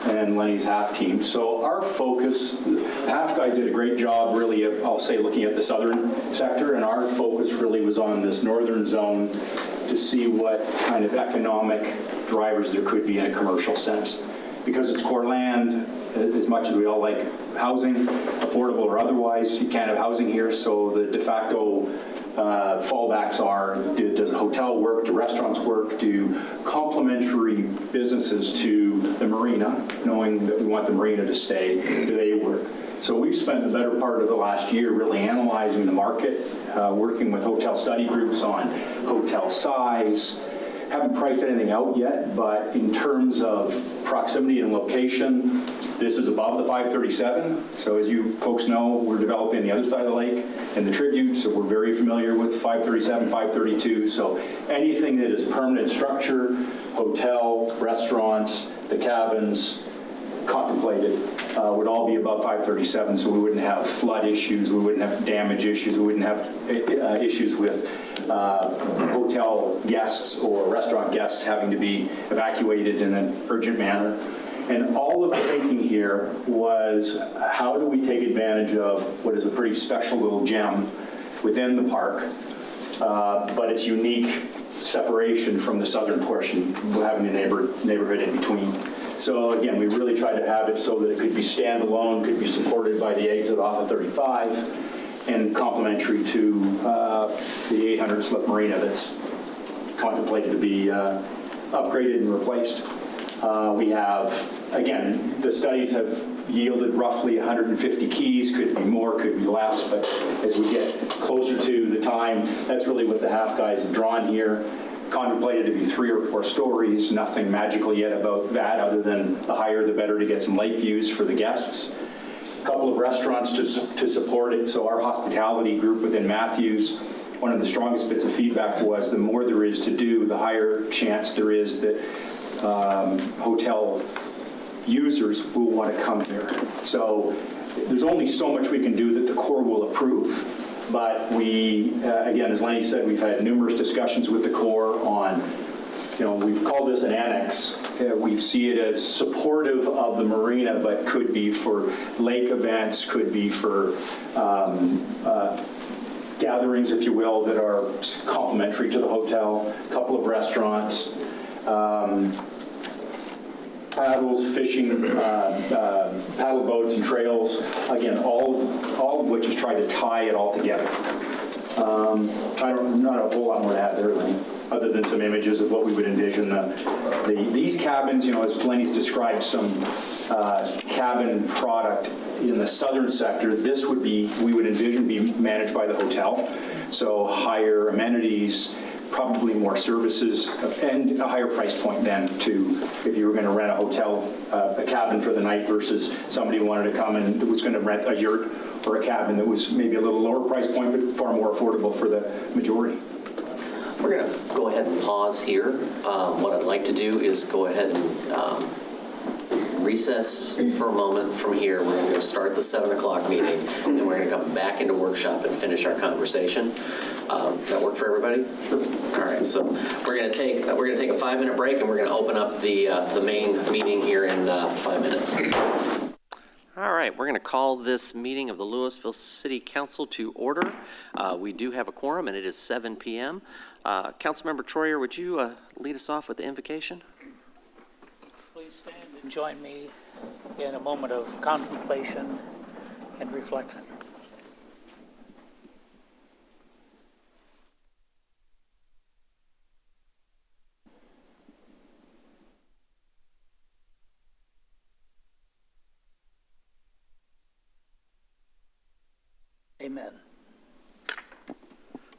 and Lenny's half team. So our focus, half guys did a great job really, I'll say, looking at the southern sector, and our focus really was on this northern zone to see what kind of economic drivers there could be in a commercial sense. Because it's core land, as much as we all like housing, affordable or otherwise, you can't have housing here, so the de facto fallbacks are, does a hotel work, do restaurants work, do complementary businesses to the marina, knowing that we want the marina to stay, do they work? So we've spent the better part of the last year really analyzing the market, working with hotel study groups on hotel size. Haven't priced anything out yet, but in terms of proximity and location, this is above the 537. So as you folks know, we're developing the other side of the lake and the tribute, so we're very familiar with 537, 532. So anything that is permanent structure, hotel, restaurants, the cabins, contemplated would all be above 537, so we wouldn't have flood issues, we wouldn't have damage issues, we wouldn't have issues with hotel guests or restaurant guests having to be evacuated in an urgent manner. And all of the thinking here was, how do we take advantage of what is a pretty special little gem within the park, but its unique separation from the southern portion, having a neighborhood in between. So again, we really tried to have it so that it could be standalone, could be supported by the exit off of 35, and complementary to the 800 slip marina that's contemplated to be upgraded and replaced. We have, again, the studies have yielded roughly 150 keys, could be more, could be less, but as we get closer to the time, that's really what the half guys have drawn here. Contemplated to be 3 or 4 stories, nothing magical yet about that other than the higher the better to get some lake views for the guests. A couple of restaurants to support it, so our hospitality group within Matthews, one of the strongest bits of feedback was the more there is to do, the higher chance there is that hotel users will want to come here. So there's only so much we can do that the Corps will approve. But we, again, as Lenny said, we've had numerous discussions with the Corps on, we've called this an annex. We see it as supportive of the marina, but could be for lake events, could be for gatherings, if you will, that are complementary to the hotel, a couple of restaurants, paddles, fishing, paddle boats and trails. Again, all of which is trying to tie it all together. Not a whole lot more to add there, Lenny. other than some images of what we would envision. These cabins, you know, as Lenny's described some cabin product in the southern sector, this would be, we would envision be managed by the hotel. So higher amenities, probably more services, and a higher price point then to if you were going to rent a hotel, a cabin for the night versus somebody who wanted to come and was going to rent a yurt or a cabin that was maybe a little lower price point but far more affordable for the majority. We're going to go ahead and pause here. What I'd like to do is go ahead and recess for a moment from here. We're going to go start the 7 o'clock meeting, and then we're going to come back into workshop and finish our conversation. That work for everybody? Sure. All right. So we're going to take a 5-minute break, and we're going to open up the main meeting here in 5 minutes. All right, we're going to call this meeting of the Lewisville City Council to order. We do have a quorum, and it is 7 p.m. Councilmember Troyer, would you lead us off with the invocation? Please stand and join me in a moment of contemplation and reflection. Amen.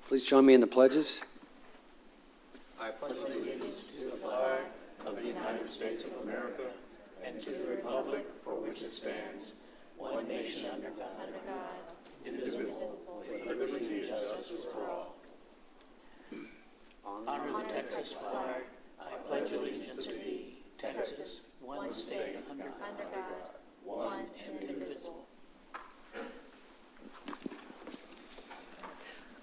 Please join me in the pledges. I pledge allegiance to the flag of the United States of America and to the republic for which it stands, one nation under God, indivisible, with liberty and justice for all. Honor the Texas flag. I pledge allegiance to thee, Texas, one state under God, one and indivisible.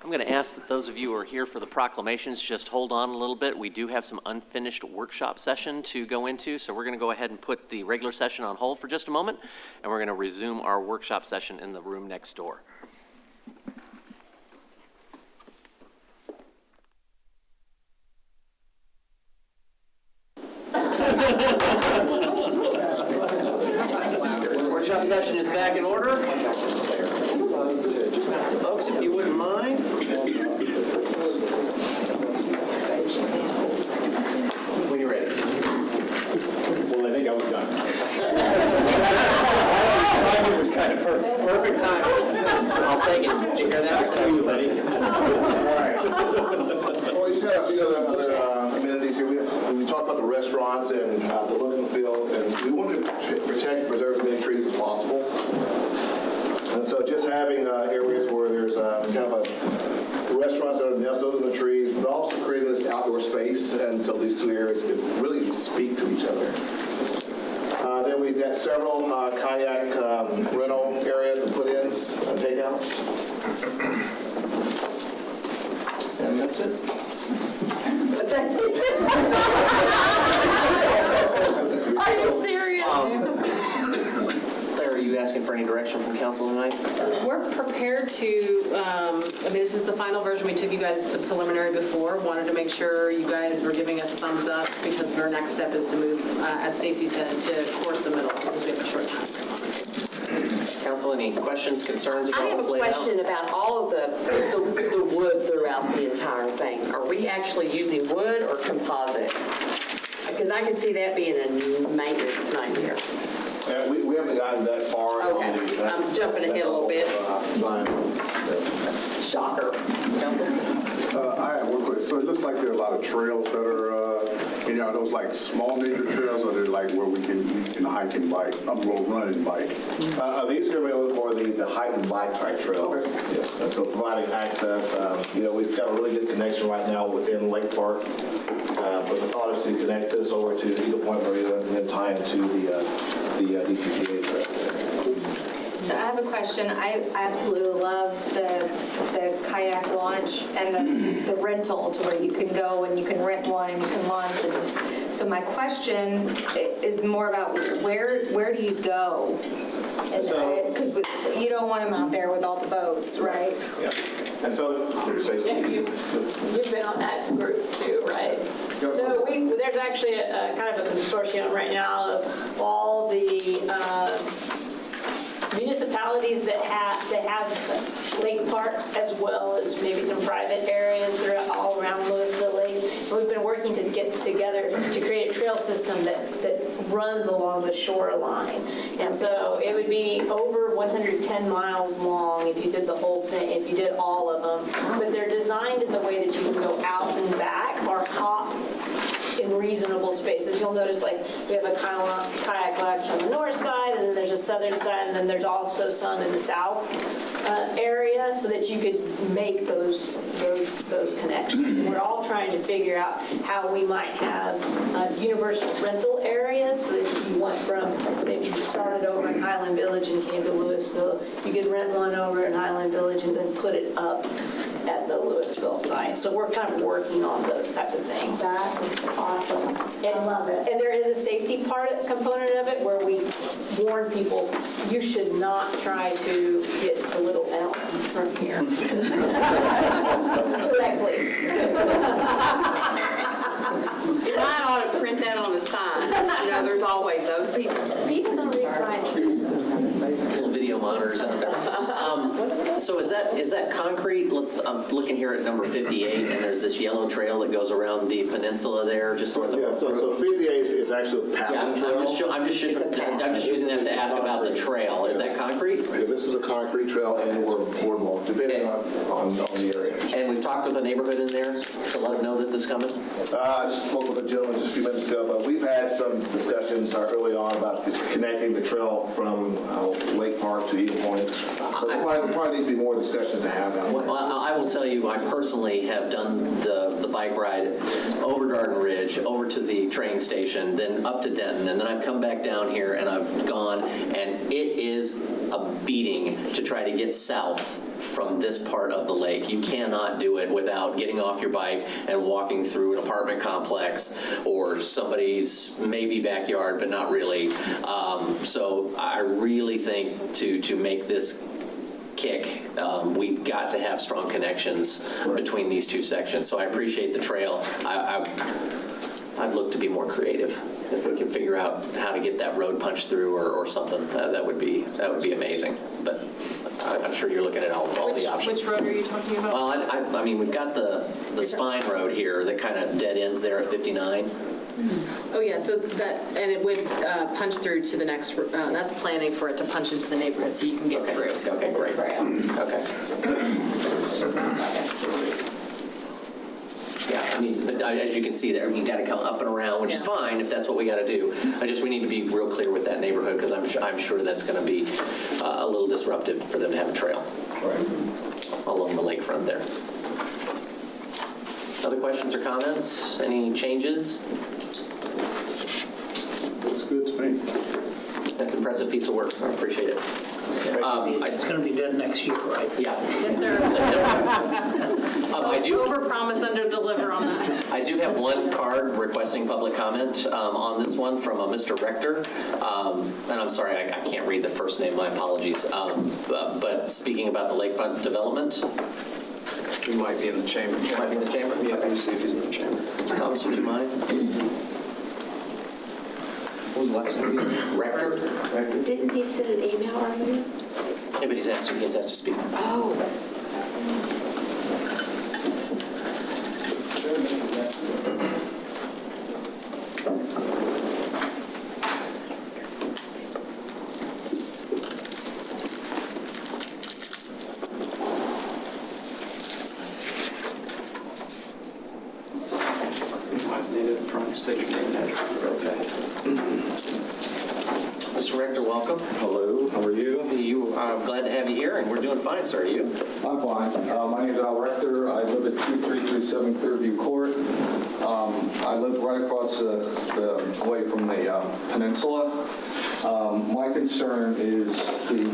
I'm going to ask that those of you who are here for the proclamations just hold on a little bit. We do have some unfinished workshop session to go into, so we're going to go ahead and put the regular session on hold for just a moment, and we're going to resume our workshop session in the room next door. Workshop session is back in order. Folks, if you wouldn't mind. When you're ready. Well, I think I was done. It was kind of Perfect time. I'll take it. Did you hear that? Thank you, Lenny. All right. Well, you just have a few other amenities here. We talked about the restaurants and the look and feel, and we want to protect and preserve as many trees as possible. And so just having areas where there's kind of a restaurants that are nestled in the trees, but also creating this outdoor space, and so these two areas can really speak to each other. Then we've got several kayak rental areas and put-ins and takeouts. And that's it. Are you serious? Claire, are you asking for any direction from council tonight? We're prepared to, this is the final version. We took you guys the preliminary before. Wanted to make sure you guys were giving us thumbs up because our next step is to move, as Stacy said, to course submittal because we have a short time frame on it. Council, any questions, concerns about what's laid out? I have a question about all of the wood throughout the entire thing. Are we actually using wood or composite? Because I can see that being a maintenance nightmare. We haven't gotten that far. Okay, I'm jumping ahead a little bit. Shocker. Council? I have one question. So it looks like there are a lot of trails that are, are those like small nature trails, or they're like where we can hike and bike, run and bike? These are really more the hike and bike type trail. Okay. Yes. And so providing access, we've got a really good connection right now within Lake Park. But the thought is to connect this over to Eagle Point Marina and then tie into the DCTA trail. So I have a question. I absolutely love the kayak launch and the rental to where you can go and you can rent one and you can launch. So my question is more about where do you go? Because you don't want them out there with all the boats, right? Yeah. And so, You've been on that group too, right? So there's actually a kind of a consortium right now of all the municipalities that have lake parks as well as maybe some private areas throughout all around Lewisville Lake. we've been working to get together to create a trail system that runs along the shoreline. And so it would be over 110 miles long if you did the whole thing, if you did all of them. But they're designed in the way that you can go out and back or hop in reasonable spaces. You'll notice, like, we have a kayak launch on the north side, and then there's a southern side, and then there's also some in the south area, so that you could make those connections. We're all trying to figure out how we might have universal rental areas, so that if you went from, if you started over in Highland Village and came to Lewisville, you could rent one over in Highland Village and then put it up at the Lewisville site. So we're kind of working on those types of things. That is awesome. I love it. And there is a safety component of it where we warn people, you should not try to get the little elm from here. Directly. You might ought to print that on the sign. You know, there's always those people. People don't read signs. Little video monitors out there. So is that concrete? I'm looking here at number 58, and there's this yellow trail that goes around the peninsula there, just north of. Yeah, so 58 is actually a paddling trail. I'm just using that to ask about the trail. Is that concrete? Yeah, this is a concrete trail and or boardwalk, depending on the area. And we've talked with the neighborhood in there to let them know that this is coming? I just spoke with a gentleman just a few minutes ago, but we've had some discussions early on about connecting the trail from Lake Park to Eagle Point. But probably needs to be more discussion to have. Well, I will tell you, I personally have done the bike ride over Garden Ridge, over to the train station, then up to Denton, and then I've come back down here and I've gone, and it is a beating to try to get south from this part of the lake. You cannot do it without getting off your bike and walking through an apartment complex or somebody's maybe backyard, but not really. So I really think to make this kick, we've got to have strong connections between these two sections. So I appreciate the trail. I'd look to be more creative. If we can figure out how to get that road punched through or something, that would be amazing. But I'm sure you're looking at all the options. Which road are you talking about? Well, I mean, we've got the spine road here that kind of dead ends there at 59. Oh, yeah, so that, and it would punch through to the next, that's planning for it to punch into the neighborhood so you can get through. Okay, great. Okay. Yeah, I mean, but as you can see there, we got to come up and around, which is fine if that's what we got to do. We need to be real clear with that neighborhood because I'm sure that's going to be a little disruptive for them to have a trail along the lakefront there. Other questions or comments? Any changes? Looks good to me. That's an impressive piece of work. I appreciate it. It's going to be done next year, right? Yeah. Yes, sir. I do Overpromise, underdeliver on that. I do have one card requesting public comment on this one from Mr. Rector. And I'm sorry, I can't read the first name. My apologies. But speaking about the lakefront development. He might be in the chamber. Might be in the chamber? Yeah, let me see if he's in the chamber. Thomas, would you mind? What was the last name? Rector? Didn't he send an email already? Yeah, but he's asked to speak. Oh. Mr. Rector, welcome. Hello, how are you? I'm glad to have you here, and we're doing fine, sir. Are you? I'm fine. My name is Al Rector. I live at 2337 Clearview Court. I live right across the way from the peninsula. My concern is the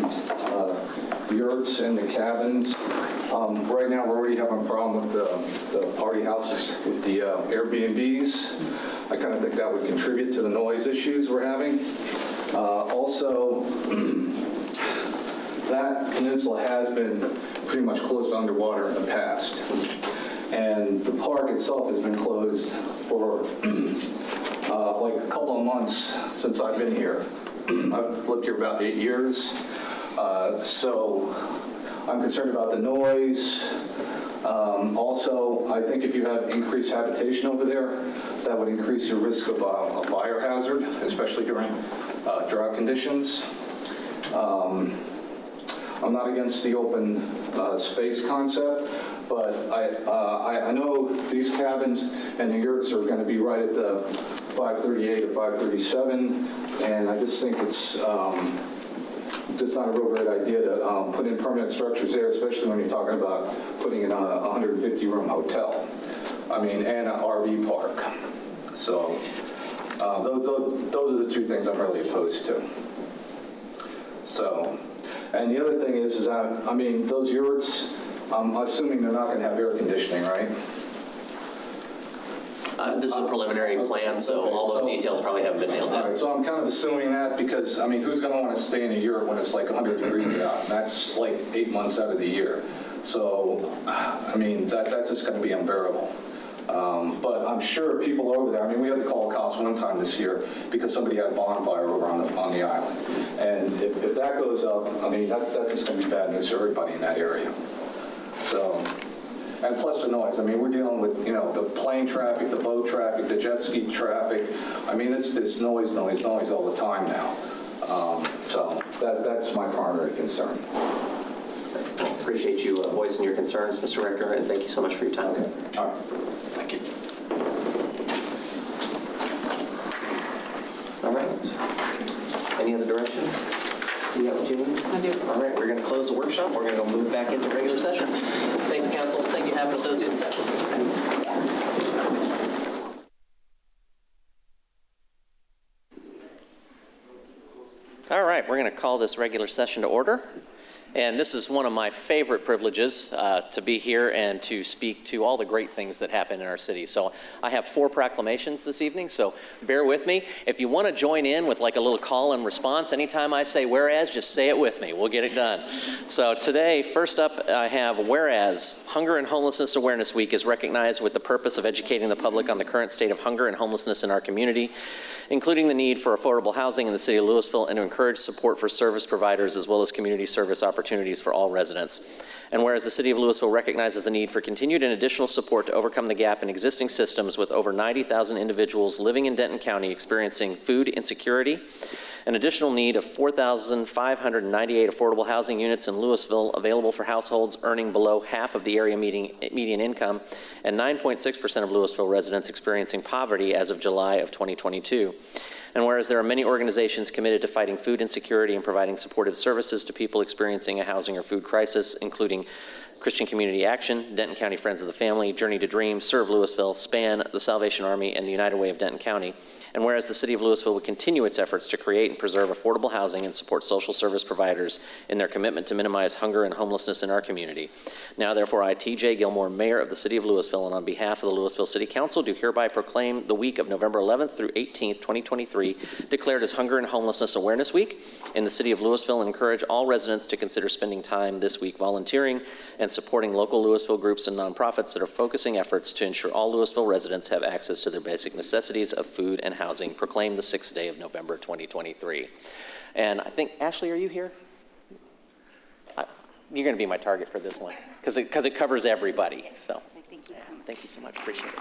yurts and the cabins. Right now, we're already having a problem with the party houses with the Airbnbs. I kind of think that would contribute to the noise issues we're having. Also, that peninsula has been pretty much closed underwater in the past. And the park itself has been closed for like a couple of months since I've been here. I've lived here about 8 years. So I'm concerned about the noise. Also, I think if you have increased habitation over there, that would increase your risk of a fire hazard, especially during drought conditions. I'm not against the open space concept, but I know these cabins and the yurts are going to be right at the 538 or 537, and I just think it's just not a real great idea to put in permanent structures there, especially when you're talking about putting in a 150-room hotel. I mean, and an RV park. So those are the two things I'm really opposed to. So, and the other thing is that, I mean, those yurts, I'm assuming they're not going to have air conditioning, right? This is a preliminary plan, so all those details probably haven't been nailed down. All right, so I'm kind of assuming that because, I mean, who's going to want to stay in a yurt when it's like 100 degrees out? And that's like 8 months out of the year. So, I mean, that's just going to be unbearable. But I'm sure people over there, I mean, we had to call the cops one time this year because somebody had a bonfire over on the island. And if that goes up, I mean, that's just going to be bad news for everybody in that area. So, and plus the noise. I mean, we're dealing with, you know, the plane traffic, the boat traffic, the jet ski traffic. I mean, it's noise all the time now. So that's my primary concern. Appreciate you voicing your concerns, Mr. Rector, and thank you so much for your time. Okay. All right. Thank you. All right. Any other direction? Do you have what you need? I do. All right, we're going to close the workshop. We're going to go move back into regular session. Thank you, council. Thank you, Happy Associates. All right, we're going to call this regular session to order. And this is one of my favorite privileges to be here and to speak to all the great things that happen in our city. So I have 4 proclamations this evening, so bear with me. If you want to join in with like a little call and response, anytime I say whereas, just say it with me. We'll get it done. So today, first up, I have whereas Hunger and Homelessness Awareness Week is recognized with the purpose of educating the public on the current state of hunger and homelessness in our community, including the need for affordable housing in the city of Lewisville, and to encourage support for service providers as well as community service opportunities for all residents. And whereas the city of Lewisville recognizes the need for continued and additional support to overcome the gap in existing systems with over 90,000 individuals living in Denton County experiencing food insecurity, an additional need of 4,598 affordable housing units in Lewisville available for households earning below half of the area median income, and 9.6% of Lewisville residents experiencing poverty as of July of 2022. And whereas there are many organizations committed to fighting food insecurity and providing supportive services to people experiencing a housing or food crisis, including Christian Community Action, Denton County Friends of the Family, Journey to Dream, Serve Lewisville, SPAN, the Salvation Army, and the United Way of Denton County. And whereas the city of Lewisville will continue its efforts to create and preserve affordable housing and support social service providers in their commitment to minimize hunger and homelessness in our community. Now, therefore, I, T.J. Gilmore, Mayor of the City of Lewisville, and on behalf of the Lewisville City Council, do hereby proclaim the week of November 11th through 18th, 2023, declared as Hunger and Homelessness Awareness Week in the City of Lewisville, and encourage all residents to consider spending time this week volunteering and supporting local Lewisville groups and nonprofits that are focusing efforts to ensure all Lewisville residents have access to their basic necessities of food and housing, proclaimed the 6th day of November 2023. And I think, Ashley, are you here? You're going to be my target for this one because it covers everybody. So thank you so much. Thank you so much. Appreciate it.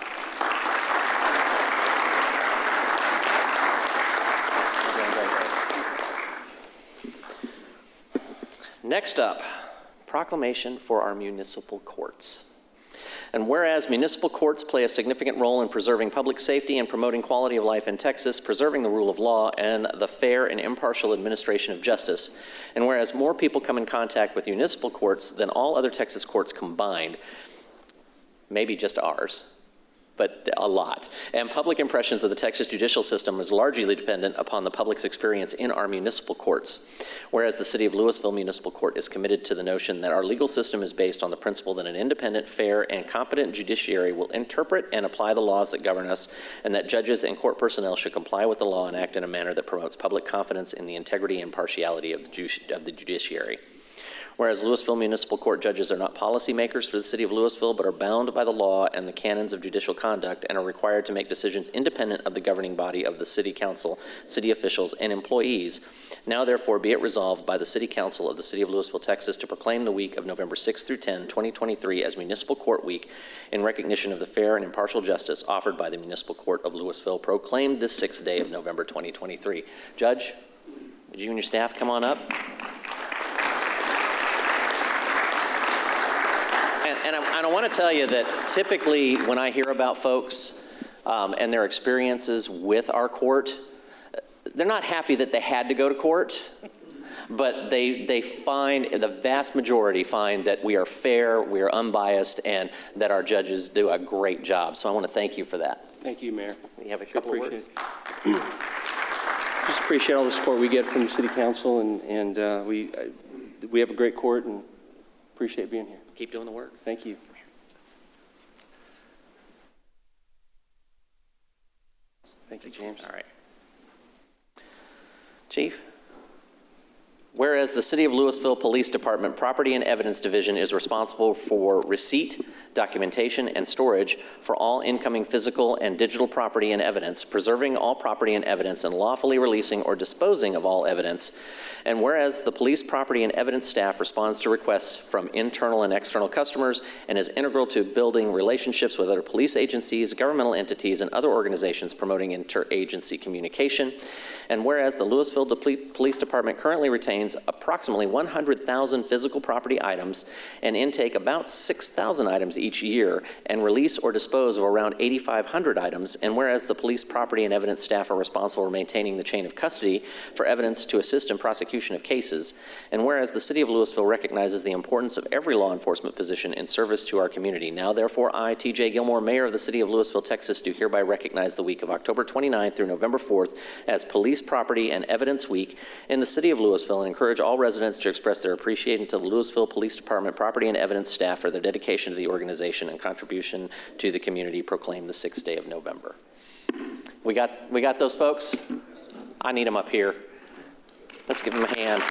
Next up, proclamation for our municipal courts. And whereas municipal courts play a significant role in preserving public safety and promoting quality of life in Texas, preserving the rule of law and the fair and impartial administration of justice, and whereas more people come in contact with municipal courts than all other Texas courts combined, maybe just ours, but a lot. And public impressions of the Texas judicial system is largely dependent upon the public's experience in our municipal courts. Whereas the City of Lewisville Municipal Court is committed to the notion that our legal system is based on the principle that an independent, fair, and competent judiciary will interpret and apply the laws that govern us, and that judges and court personnel should comply with the law and act in a manner that promotes public confidence in the integrity and impartiality of the judiciary. Whereas Lewisville Municipal Court judges are not policymakers for the city of Lewisville, but are bound by the law and the canons of judicial conduct and are required to make decisions independent of the governing body of the city council, city officials, and employees. Now therefore be it resolved by the City Council of the City of Lewisville, Texas, to proclaim the week of November 6 through 10, 2023 as Municipal Court Week in recognition of the fair and impartial justice offered by the Municipal Court of Lewisville, proclaimed this 6th day of November 2023. Judge, would you and your staff come on up? And I want to tell you that typically when I hear about folks and their experiences with our court, they're not happy that they had to go to court, but they find, the vast majority find that we are fair, we are unbiased, and that our judges do a great job. So I want to thank you for that. Thank you, Mayor. You have a couple of words? Just appreciate all the support we get from the City Council, and we have a great court, and appreciate being here. Keep doing the work. Thank you. Thank you, James. All right. Chief? Whereas the City of Lewisville Police Department Property and Evidence Division is responsible for receipt, documentation, and storage for all incoming physical and digital property and evidence, preserving all property and evidence, and lawfully releasing or disposing of all evidence. And whereas the police property and evidence staff responds to requests from internal and external customers and is integral to building relationships with other police agencies, governmental entities, and other organizations promoting interagency communication. And whereas the Lewisville Police Department currently retains approximately 100,000 physical property items and intake about 6,000 items each year and release or dispose of around 8,500 items, and whereas the police property and evidence staff are responsible for maintaining the chain of custody for evidence to assist in prosecution of cases, and whereas the City of Lewisville recognizes the importance of every law enforcement position in service to our community, now therefore I, T.J. Gilmore, Mayor of the City of Lewisville, Texas, do hereby recognize the week of October 29th through November 4th as Police Property and Evidence Week in the City of Lewisville, and encourage all residents to express their appreciation to the Lewisville Police Department Property and Evidence staff for their dedication to the organization and contribution to the community, proclaimed the 6th day of November. We got those folks? I need them up here. Let's give them a hand.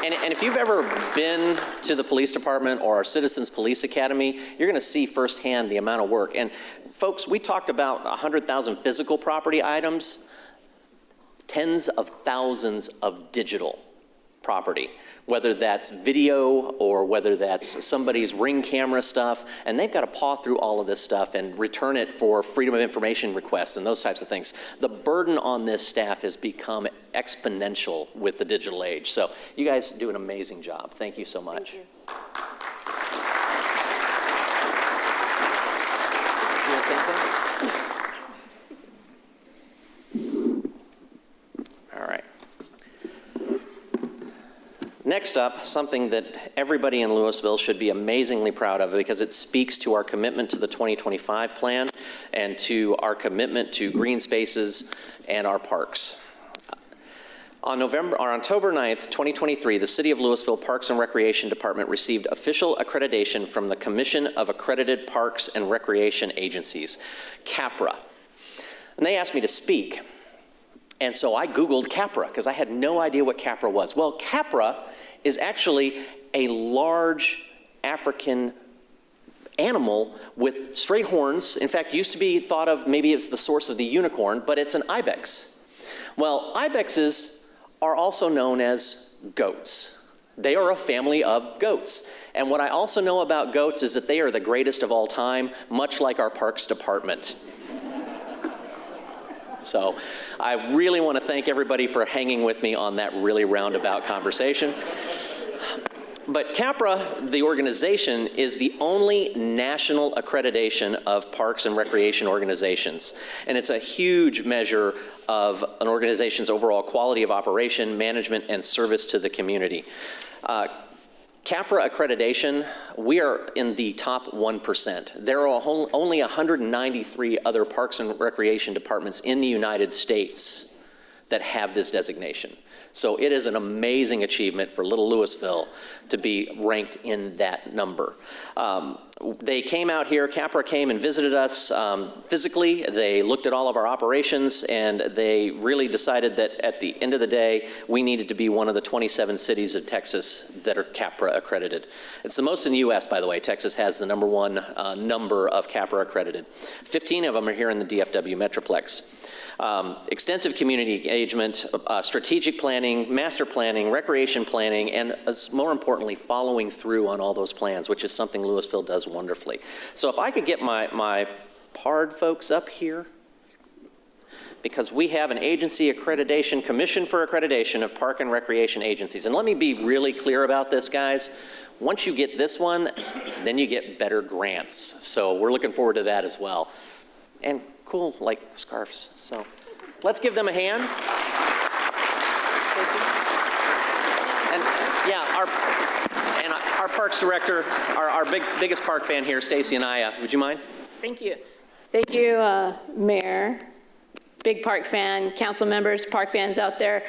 And if you've ever been to the police department or our Citizens Police Academy, you're going to see firsthand the amount of work. And folks, we talked about 100,000 physical property items, tens of thousands of digital property, whether that's video or whether that's somebody's Ring camera stuff, and they've got to paw through all of this stuff and return it for Freedom of Information requests and those types of things. The burden on this staff has become exponential with the digital age. So you guys do an amazing job. Thank you so much. Thank you. You want to say anything? All right. Next up, something that everybody in Lewisville should be amazingly proud of because it speaks to our commitment to the 2025 plan and to our commitment to green spaces and our parks. On October 9th, 2023, the City of Lewisville Parks and Recreation Department received official accreditation from the Commission of Accredited Parks and Recreation Agencies, CAPRA. And they asked me to speak. And so I Googled CAPRA because I had no idea what CAPRA was. Well, CAPRA is actually a large African animal with straight horns. In fact, used to be thought of maybe it's the source of the unicorn, but it's an ibex. Well, ibexes are also known as goats. They are a family of goats. And what I also know about goats is that they are the greatest of all time, much like our Parks Department. So I really want to thank everybody for hanging with me on that really roundabout conversation. But CAPRA, the organization, is the only national accreditation of parks and recreation organizations. And it's a huge measure of an organization's overall quality of operation, management, and service to the community. CAPRA accreditation, we are in the top 1%. There are only 193 other parks and recreation departments in the United States that have this designation. So it is an amazing achievement for little Lewisville to be ranked in that number. They came out here, Capra came and visited us physically. They looked at all of our operations, and they really decided that at the end of the day, we needed to be one of the 27 cities of Texas that are Capra accredited. It's the most in the U.S., by the way. Texas has the #1 number of Capra accredited. 15 of them are here in the DFW Metroplex. Extensive community engagement, strategic planning, master planning, recreation planning, and more importantly, following through on all those plans, which is something Lewisville does wonderfully. So if I could get my PARD folks up here, because we have an agency accreditation, Commission for Accreditation of Park and Recreation Agencies. And let me be really clear about this, guys. Once you get this one, then you get better grants. So we're looking forward to that as well. And cool, like scarves. So let's give them a hand. And yeah, our parks director, our biggest park fan here, Stacy Anaya. Would you mind? Thank you. Thank you, Mayor. Big park fan, council members, park fans out there.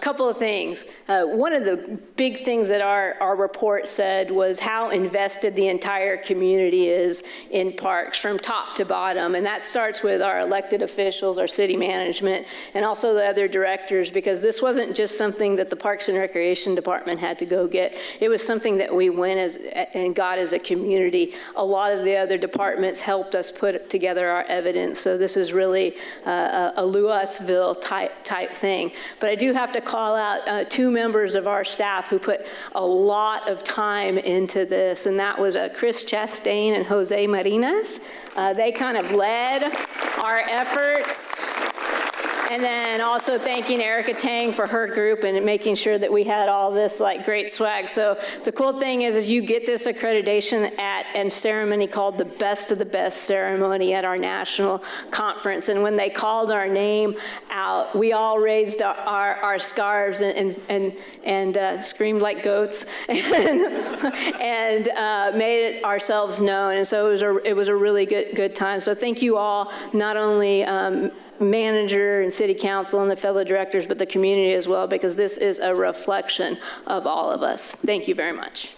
Couple of things. One of the big things that our report said was how invested the entire community is in parks from top to bottom. And that starts with our elected officials, our city management, and also the other directors, because this wasn't just something that the Parks and Recreation Department had to go get. It was something that we went and got as a community. A lot of the other departments helped us put together our evidence. So this is really a Lewisville type thing. But I do have to call out 2 members of our staff who put a lot of time into this, and that was Chris Chastain and Jose Marinas. They kind of led our efforts. And then also thanking Erica Tang for her group and making sure that we had all this like great swag. So the cool thing is you get this accreditation at a ceremony called the Best of the Best ceremony at our national conference. And when they called our name out, we all raised our scarves and screamed like goats and made it ourselves known. And so it was a really good time. So thank you all, not only manager and city council and the fellow directors, but the community as well, because this is a reflection of all of us. Thank you very much.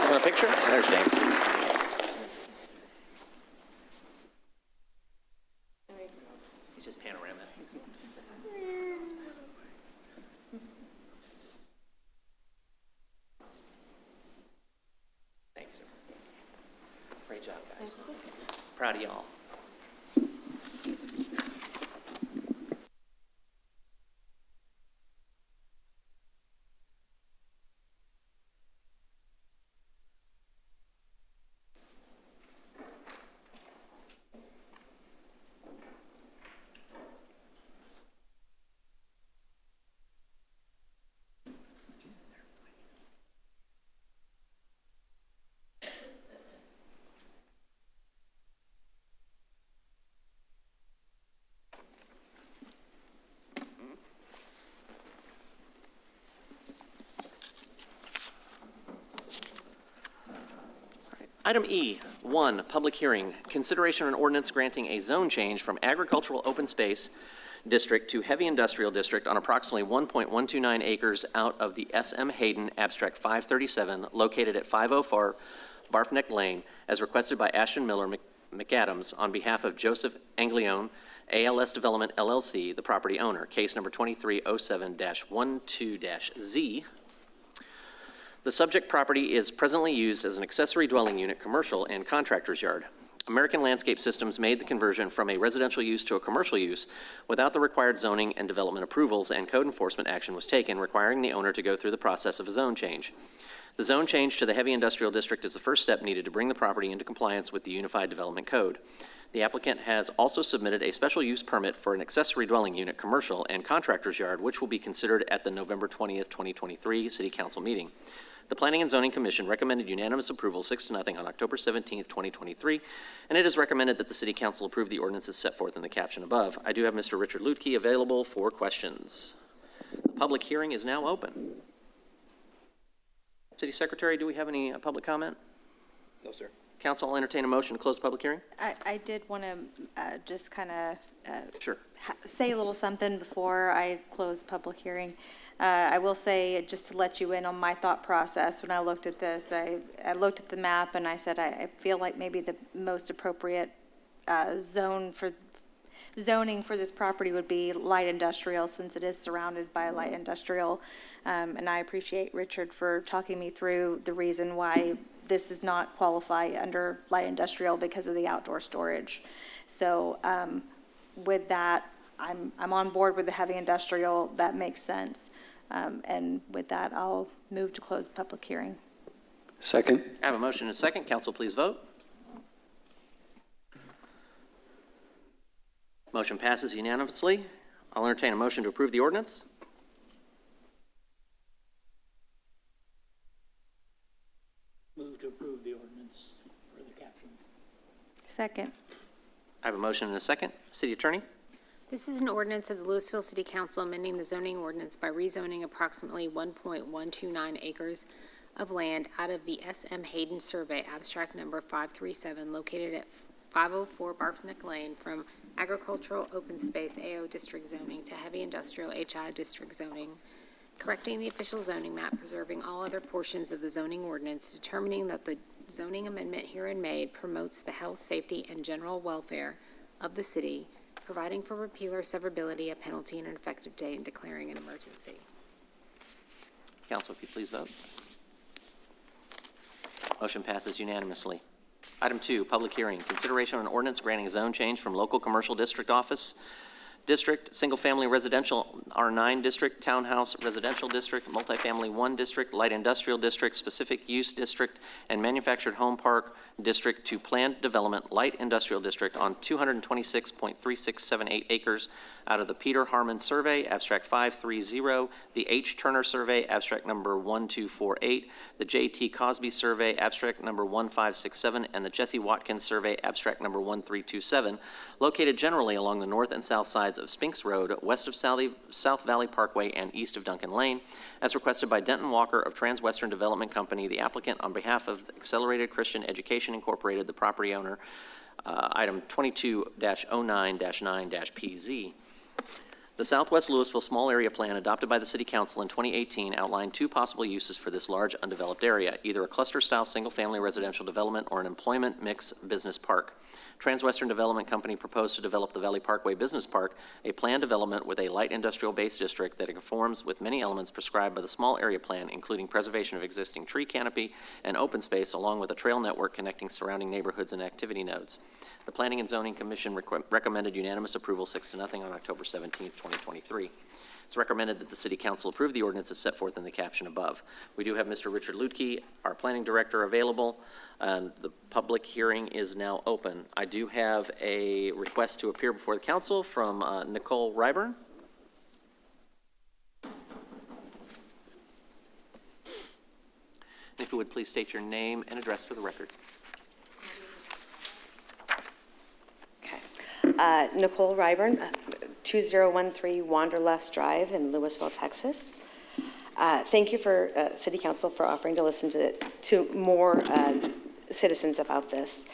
Want a picture? There's James. He's just panoramic. Thanks. Great job, guys. Proud of y'all. Item E, 1, public hearing. Consideration of an ordinance granting a zone change from agricultural open space district to heavy industrial district on approximately 1.129 acres out of the S.M. Hayden Abstract 537 located at 504 Barfneck Lane as requested by Ashton Miller McAdams on behalf of Joseph Anglione, ALS Development LLC, the property owner. Case number 2307-12-Z. The subject property is presently used as an accessory dwelling unit, commercial, and contractor's yard. American Landscape Systems made the conversion from a residential use to a commercial use without the required zoning and development approvals, and code enforcement action was taken, requiring the owner to go through the process of a zone change. The zone change to the heavy industrial district is the first step needed to bring the property into compliance with the Unified Development Code. The applicant has also submitted a special use permit for an accessory dwelling unit, commercial, and contractor's yard, which will be considered at the November 20th, 2023 City Council meeting. The Planning and Zoning Commission recommended unanimous approval 6-0 on October 17th, 2023, and it is recommended that the City Council approve the ordinances set forth in the caption above. I do have Mr. Richard Lutke available for questions. The public hearing is now open. City Secretary, do we have any public comment? No, sir. Council, I'll entertain a motion to close the public hearing. I did want to just kind of say a little something before I close the public hearing. I will say, just to let you in on my thought process, when I looked at this, I looked at the map and I said, I feel like maybe the most appropriate zoning for this property would be light industrial, since it is surrounded by light industrial. And I appreciate Richard for talking me through the reason why this does not qualify under light industrial because of the outdoor storage. So with that, I'm on board with the heavy industrial. That makes sense. And with that, I'll move to close the public hearing. Second. I have a motion and a second. Council, please vote. Motion passes unanimously. I'll entertain a motion to approve the ordinance. Move to approve the ordinance for the caption. Second. I have a motion and a second. City Attorney? This is an ordinance of the Lewisville City Council amending the zoning ordinance by rezoning approximately 1.129 acres of land out of the S.M. Hayden Survey, abstract number 537, located at 504 Barfnick Lane, from agricultural open space AO district zoning to heavy industrial HI district zoning, correcting the official zoning map, preserving all other portions of the zoning ordinance, determining that the zoning amendment herein made promotes the health, safety, and general welfare of the city, providing for repeal or severability, a penalty, and an effective date, and declaring an emergency. Council, if you please vote. Motion passes unanimously. Item 2, public hearing. Consideration on an ordinance granting a zone change from local commercial district office district, single-family residential R9 district, townhouse residential district, multifamily 1 district, light industrial district, specific use district, and manufactured home park district to planned development light industrial district on 226.3678 acres out of the Peter Harmon Survey, abstract 530, the H. Turner Survey, abstract number 1248, the J.T. Cosby Survey, abstract number 1567, and the Jesse Watkins Survey, abstract number 1327, located generally along the north and south sides of Spinks Road, west of South Valley Parkway, and east of Duncan Lane, as requested by Denton Walker of Transwestern Development Company, the applicant, on behalf of Accelerated Christian Education Incorporated, the property owner, item 22-09-9-PZ. The Southwest Lewisville Small Area Plan adopted by the City Council in 2018 outlined 2 possible uses for this large undeveloped area, either a cluster-style single-family residential development or an employment mix business park. Transwestern Development Company proposed to develop the Valley Parkway Business Park, a planned development with a light industrial-based district that conforms with many elements prescribed by the Small Area Plan, including preservation of existing tree canopy and open space, along with a trail network connecting surrounding neighborhoods and activity nodes. The Planning and Zoning Commission recommended unanimous approval 6-0 on October 17, 2023. It's recommended that the City Council approve the ordinance as set forth in the caption above. We do have Mr. Richard Lutke, our Planning Director, available. The public hearing is now open. I do have a request to appear before the Council from Nicole Ryburn. If you would please state your name and address for the record. Nicole Ryburn, 2013 Wanderlust Drive in Lewisville, Texas. Thank you for City Council for offering to listen to more citizens about this.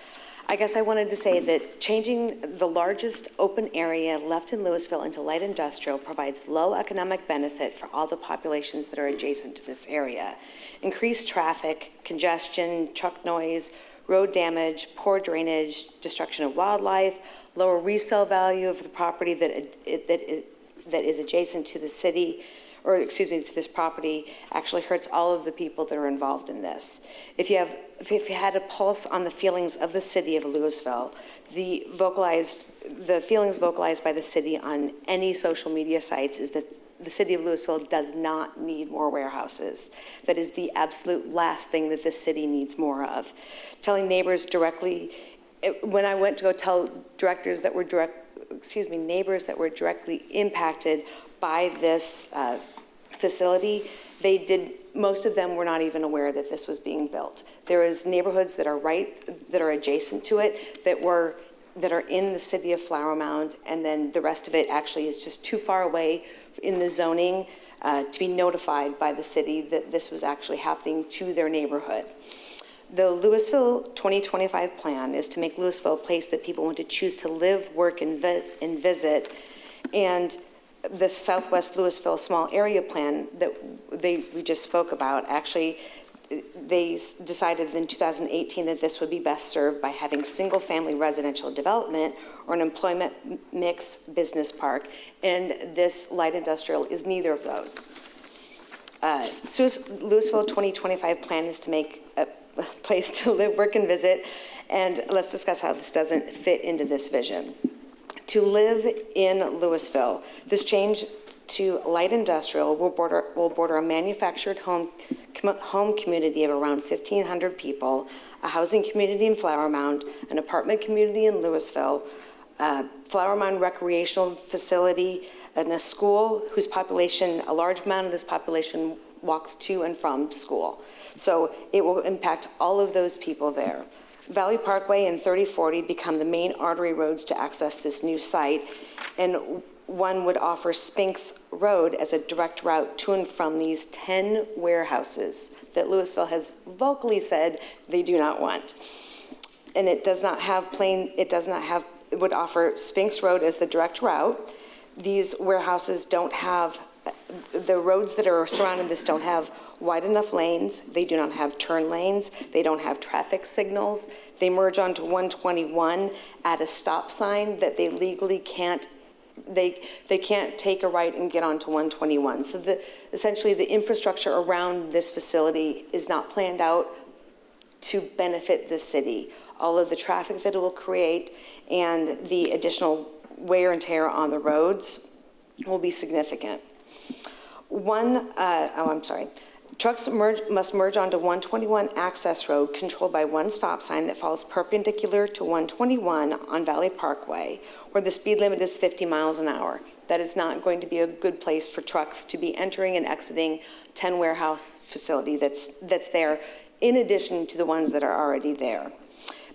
I guess I wanted to say that changing the largest open area left in Lewisville into light industrial provides low economic benefit for all the populations that are adjacent to this area. Increased traffic, congestion, truck noise, road damage, poor drainage, destruction of wildlife, lower resale value of the property that is adjacent to the city, or excuse me, to this property, actually hurts all of the people that are involved in this. If you had a pulse on the feelings of the city of Lewisville, the feelings vocalized by the city on any social media sites is that the city of Lewisville does not need more warehouses. That is the absolute last thing that the city needs more of. Telling neighbors directly, when I went to go tell neighbors that were directly impacted by this facility, most of them were not even aware that this was being built. There is neighborhoods that are adjacent to it that are in the city of Flower Mound, and then the rest of it actually is just too far away in the zoning to be notified by the city that this was actually happening to their neighborhood. The Lewisville 2025 plan is to make Lewisville a place that people want to choose to live, work, and visit. And the Southwest Lewisville Small Area Plan that we just spoke about, actually, they decided in 2018 that this would be best served by having single-family residential development or an employment mix business park, and this light industrial is neither of those. Lewisville 2025 plan is to make a place to live, work, and visit, and let's discuss how this doesn't fit into this vision. To live in Lewisville, this change to light industrial will border a manufactured home community of around 1,500 people, a housing community in Flower Mound, an apartment community in Lewisville, Flower Mound recreational facility, and a school whose population, a large amount of this population walks to and from school. So it will impact all of those people there. Valley Parkway and 3040 become the main artery roads to access this new site, and one would offer Spinks Road as a direct route to and from these 10 warehouses that Lewisville has vocally said they do not want. And it does not have it would offer Spinks Road as the direct route. These warehouses don't have, the roads that are surrounding this don't have wide enough lanes. They do not have turn lanes. They don't have traffic signals. They merge onto 121 at a stop sign that they legally can't, they can't take a right and get onto 121. So essentially the infrastructure around this facility is not planned out to benefit the city. All of the traffic that it will create and the additional wear and tear on the roads will be significant. Trucks must merge onto 121 access road controlled by one stop sign that follows perpendicular to 121 on Valley Parkway, where the speed limit is 50 miles an hour. That is not going to be a good place for trucks to be entering and exiting 10 warehouse facility that's there, in addition to the ones that are already there.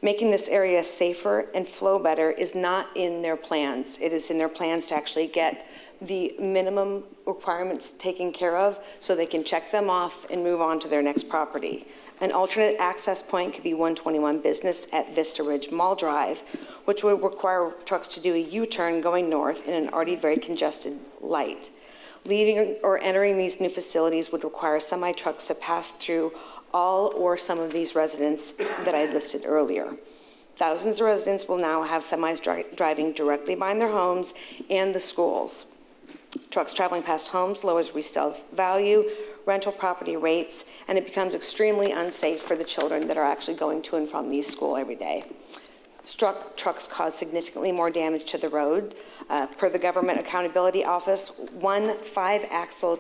Making this area safer and flow better is not in their plans. It is in their plans to actually get the minimum requirements taken care of so they can check them off and move on to their next property. An alternate access point could be 121 Business at Vista Ridge Mall Drive, which would require trucks to do a U-turn going north in an already very congested light. Leaving or entering these new facilities would require semi-trucks to pass through all or some of these residents that I listed earlier. Thousands of residents will now have semis driving directly behind their homes and the schools. Trucks traveling past homes lowers resale value, rental property rates, and it becomes extremely unsafe for the children that are actually going to and from these schools every day. Trucks cause significantly more damage to the road. Per the Government Accountability Office, one 5-axle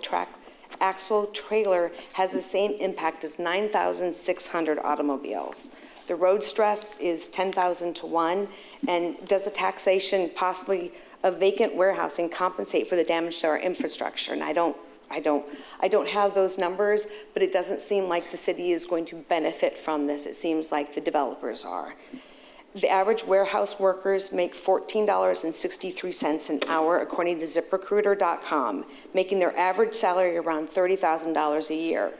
trailer has the same impact as 9,600 automobiles. The road stress is 10,000 to 1, and does the taxation possibly of vacant warehousing compensate for the damage to our infrastructure? And I don't have those numbers, but it doesn't seem like the city is going to benefit from this. It seems like the developers are. The average warehouse workers make $14.63 an hour, according to ZipRecruiter.com, making their average salary around $30,000 a year.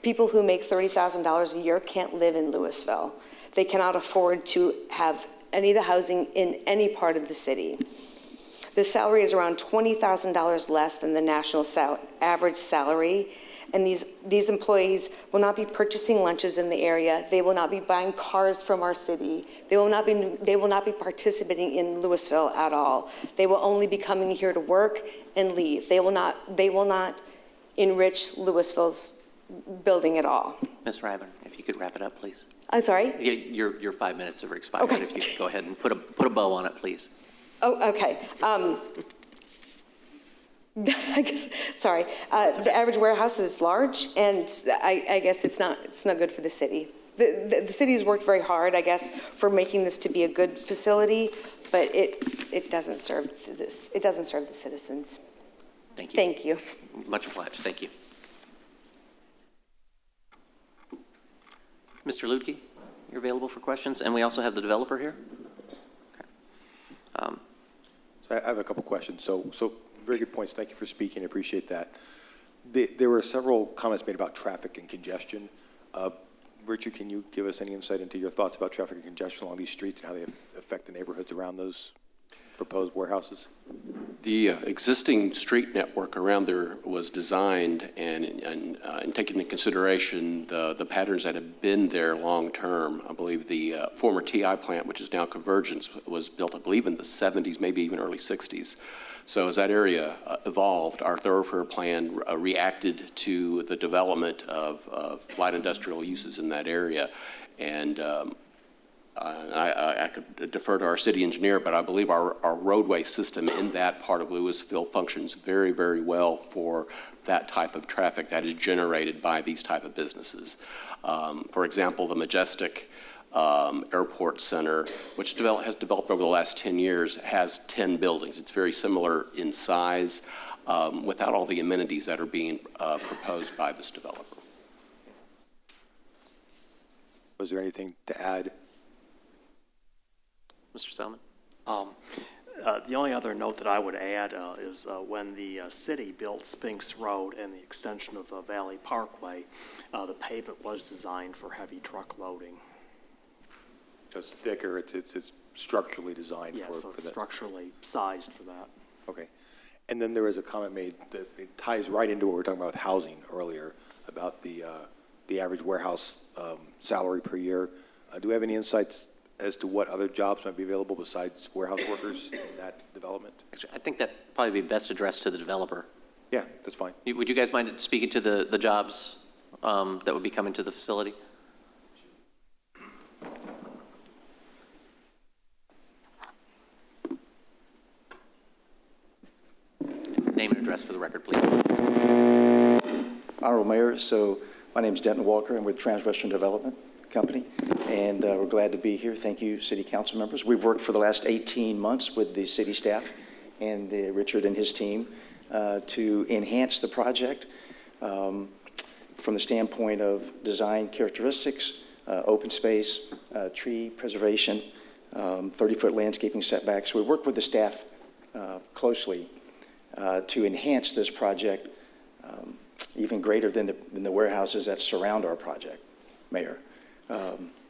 People who make $30,000 a year can't live in Lewisville. They cannot afford to have any of the housing in any part of the city. The salary is around $20,000 less than the national average salary, and these employees will not be purchasing lunches in the area. They will not be buying cars from our city. They will not be participating in Lewisville at all. They will only be coming here to work and leave. They will not enrich Lewisville's building at all. Ms. Ryburn, if you could wrap it up, please. I'm sorry? Your 5 minutes have expired. Okay. If you could go ahead and put a bow on it, please. Oh, okay. I guess, sorry. The average warehouse is large, and I guess it's not good for the city. The city has worked very hard, I guess, for making this to be a good facility, but it doesn't serve this. It doesn't serve the citizens. Thank you. Thank you. Much obliged. Thank you. Mr. Ludke, you're available for questions, and we also have the developer here. Okay. So I have a couple questions. So very good points. Thank you for speaking. I appreciate that. There were several comments made about traffic and congestion. Richard, can you give us any insight into your thoughts about traffic and congestion along these streets and how they affect the neighborhoods around those proposed warehouses? The existing street network around there was designed and taking into consideration the patterns that have been there long term. I believe the former TI plant, which is now Convergence, was built, I believe, in the 70s, maybe even early 60s. So as that area evolved, our thoroughfare plan reacted to the development of light industrial uses in that area. And I could defer to our city engineer, but I believe our roadway system in that part of Lewisville functions very, very well for that type of traffic that is generated by these type of businesses. For example, the Majestic Airport Center, which has developed over the last 10 years, has 10 buildings. It's very similar in size without all the amenities that are being proposed by this developer. Was there anything to add? Mr. Selman? The only other note that I would add is when the city built Spinks Road and the extension of the Valley Parkway, the pavement was designed for heavy truck loading. So it's thicker, it's structurally designed Yeah, for so it's that. structurally sized for that. Okay. And then there was a comment made that it ties right into what we were talking about with housing earlier, about the average warehouse salary per year. Do we have any insights as to what other jobs might be available besides warehouse workers in that development? Actually, I think that'd probably be best addressed to the developer. Yeah, that's fine. Would you guys mind speaking to the jobs that would be coming to the facility? Name and address for the record, please. Honorable Mayor, so my name is Denton Walker. I'm with Transwestern Development Company, and we're glad to be here. Thank you, City Council members. We've worked for the last 18 months with the city staff and Richard and his team to enhance the project from the standpoint of design characteristics, open space, tree preservation, 30-foot landscaping setbacks. We worked with the staff closely to enhance this project even greater than the warehouses that surround our project, Mayor.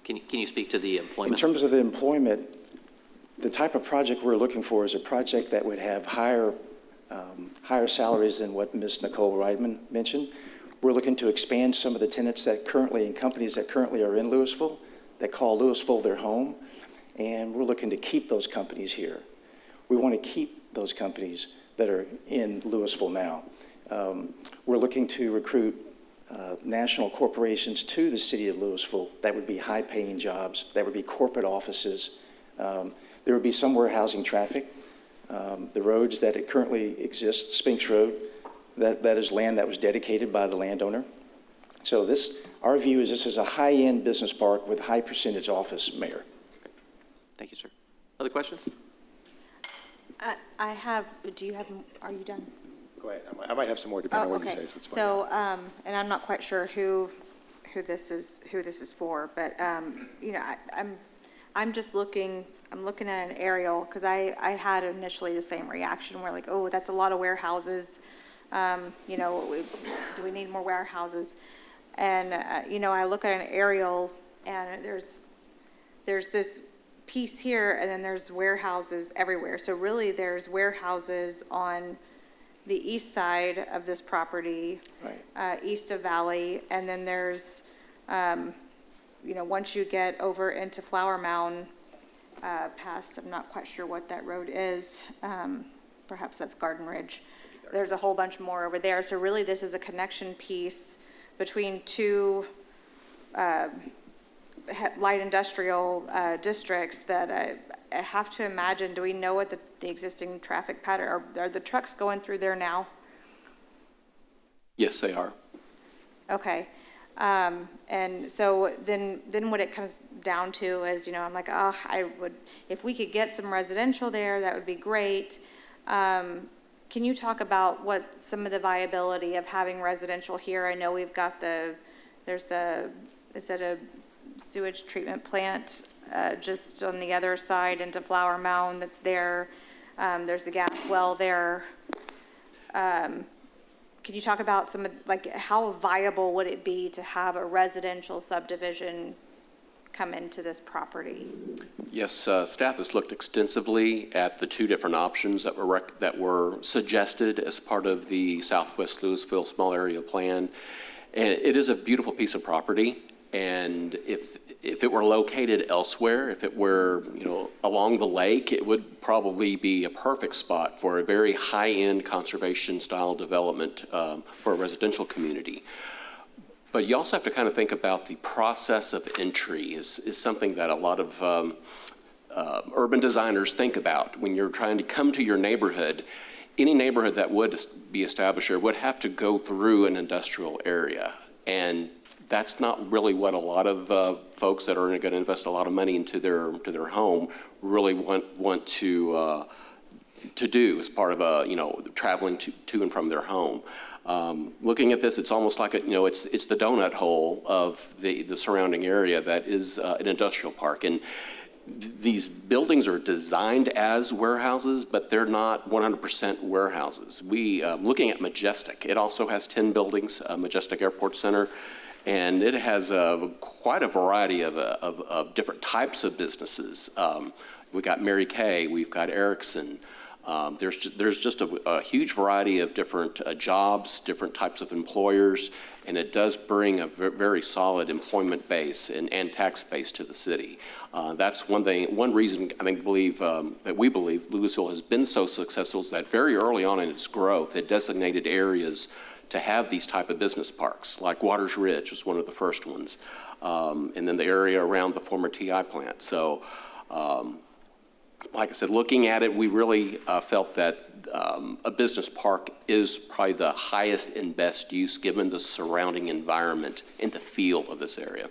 Can you speak to the employment? In terms of the employment, the type of project we're looking for is a project that would have higher salaries than what Ms. Nicole Reitman mentioned. We're looking to expand some of the tenants that currently and companies that currently are in Lewisville that call Lewisville their home, and we're looking to keep those companies here. We want to keep those companies that are in Lewisville now. We're looking to recruit national corporations to the city of Lewisville. That would be high-paying jobs. That would be corporate offices. There would be some warehousing traffic. The roads that it currently exists, Spinks Road, that is land that was dedicated by the landowner. So our view is this is a high-end business park with high percentage office, Mayor. Thank you, sir. Other questions? I have, are you done? Go ahead. I might have some more depending on what okay. you say. So, it's fine. So and I'm not quite sure who this is for, but you know, I'm just looking. I'm looking at an aerial because I had initially the same reaction. We're like, oh, that's a lot of warehouses. You know, do we need more warehouses? And you know, I look at an aerial, and there's this piece here, and then there's warehouses everywhere. So really, there's warehouses on the east side of this property, right. East of Valley, and then there's, you know, once you get over into Flower Mound, past, I'm not quite sure what that road is, perhaps that's Garden Ridge. There's a whole bunch more over there. So really, this is a connection piece between two light industrial districts that I have to imagine. Do we know what the existing traffic pattern are the trucks going through there now? Yes, they are. Okay. And so then what it comes down to is, you know, I'm like, oh, if we could get some residential there, that would be great. Can you talk about what some of the viability of having residential here? I know we've got is it a sewage treatment plant just on the other side into Flower Mound that's there. There's the gas well there. Can you talk about some, like, how viable would it be to have a residential subdivision come into this property? Yes, staff has looked extensively at the two different options that were suggested as part of the Southwest Lewisville Small Area Plan. And it is a beautiful piece of property. And if it were located elsewhere, if it were, along the lake, it would probably be a perfect spot for a very high-end conservation-style development for a residential community. But you also have to kind of think about the process of entry is something that a lot of urban designers think about when you're trying to come to your neighborhood. Any neighborhood that would be established here would have to go through an industrial area. And that's not really what a lot of folks that are going to invest a lot of money into their home really want to do as part of traveling to and from their home. Looking at this, it's almost like it's the donut hole of the surrounding area that is an industrial park. And these buildings are designed as warehouses, but they're not 100% warehouses. Looking at Majestic, it also has 10 buildings, Majestic Airport Center, and it has quite a variety of different types of businesses. We've got Mary Kay, we've got Erickson. There's just a huge variety of different jobs, different types of employers, and it does bring a very solid employment base and tax base to the city. That's one reason that we believe Lewisville has been so successful is that very early on in its growth, it designated areas to have these type of business parks, like Waters Ridge was one of the first ones, and then the area around the former TI plant. So, like I said, looking at it, we really felt that a business park is probably the highest and best use given the surrounding environment and the feel of this area.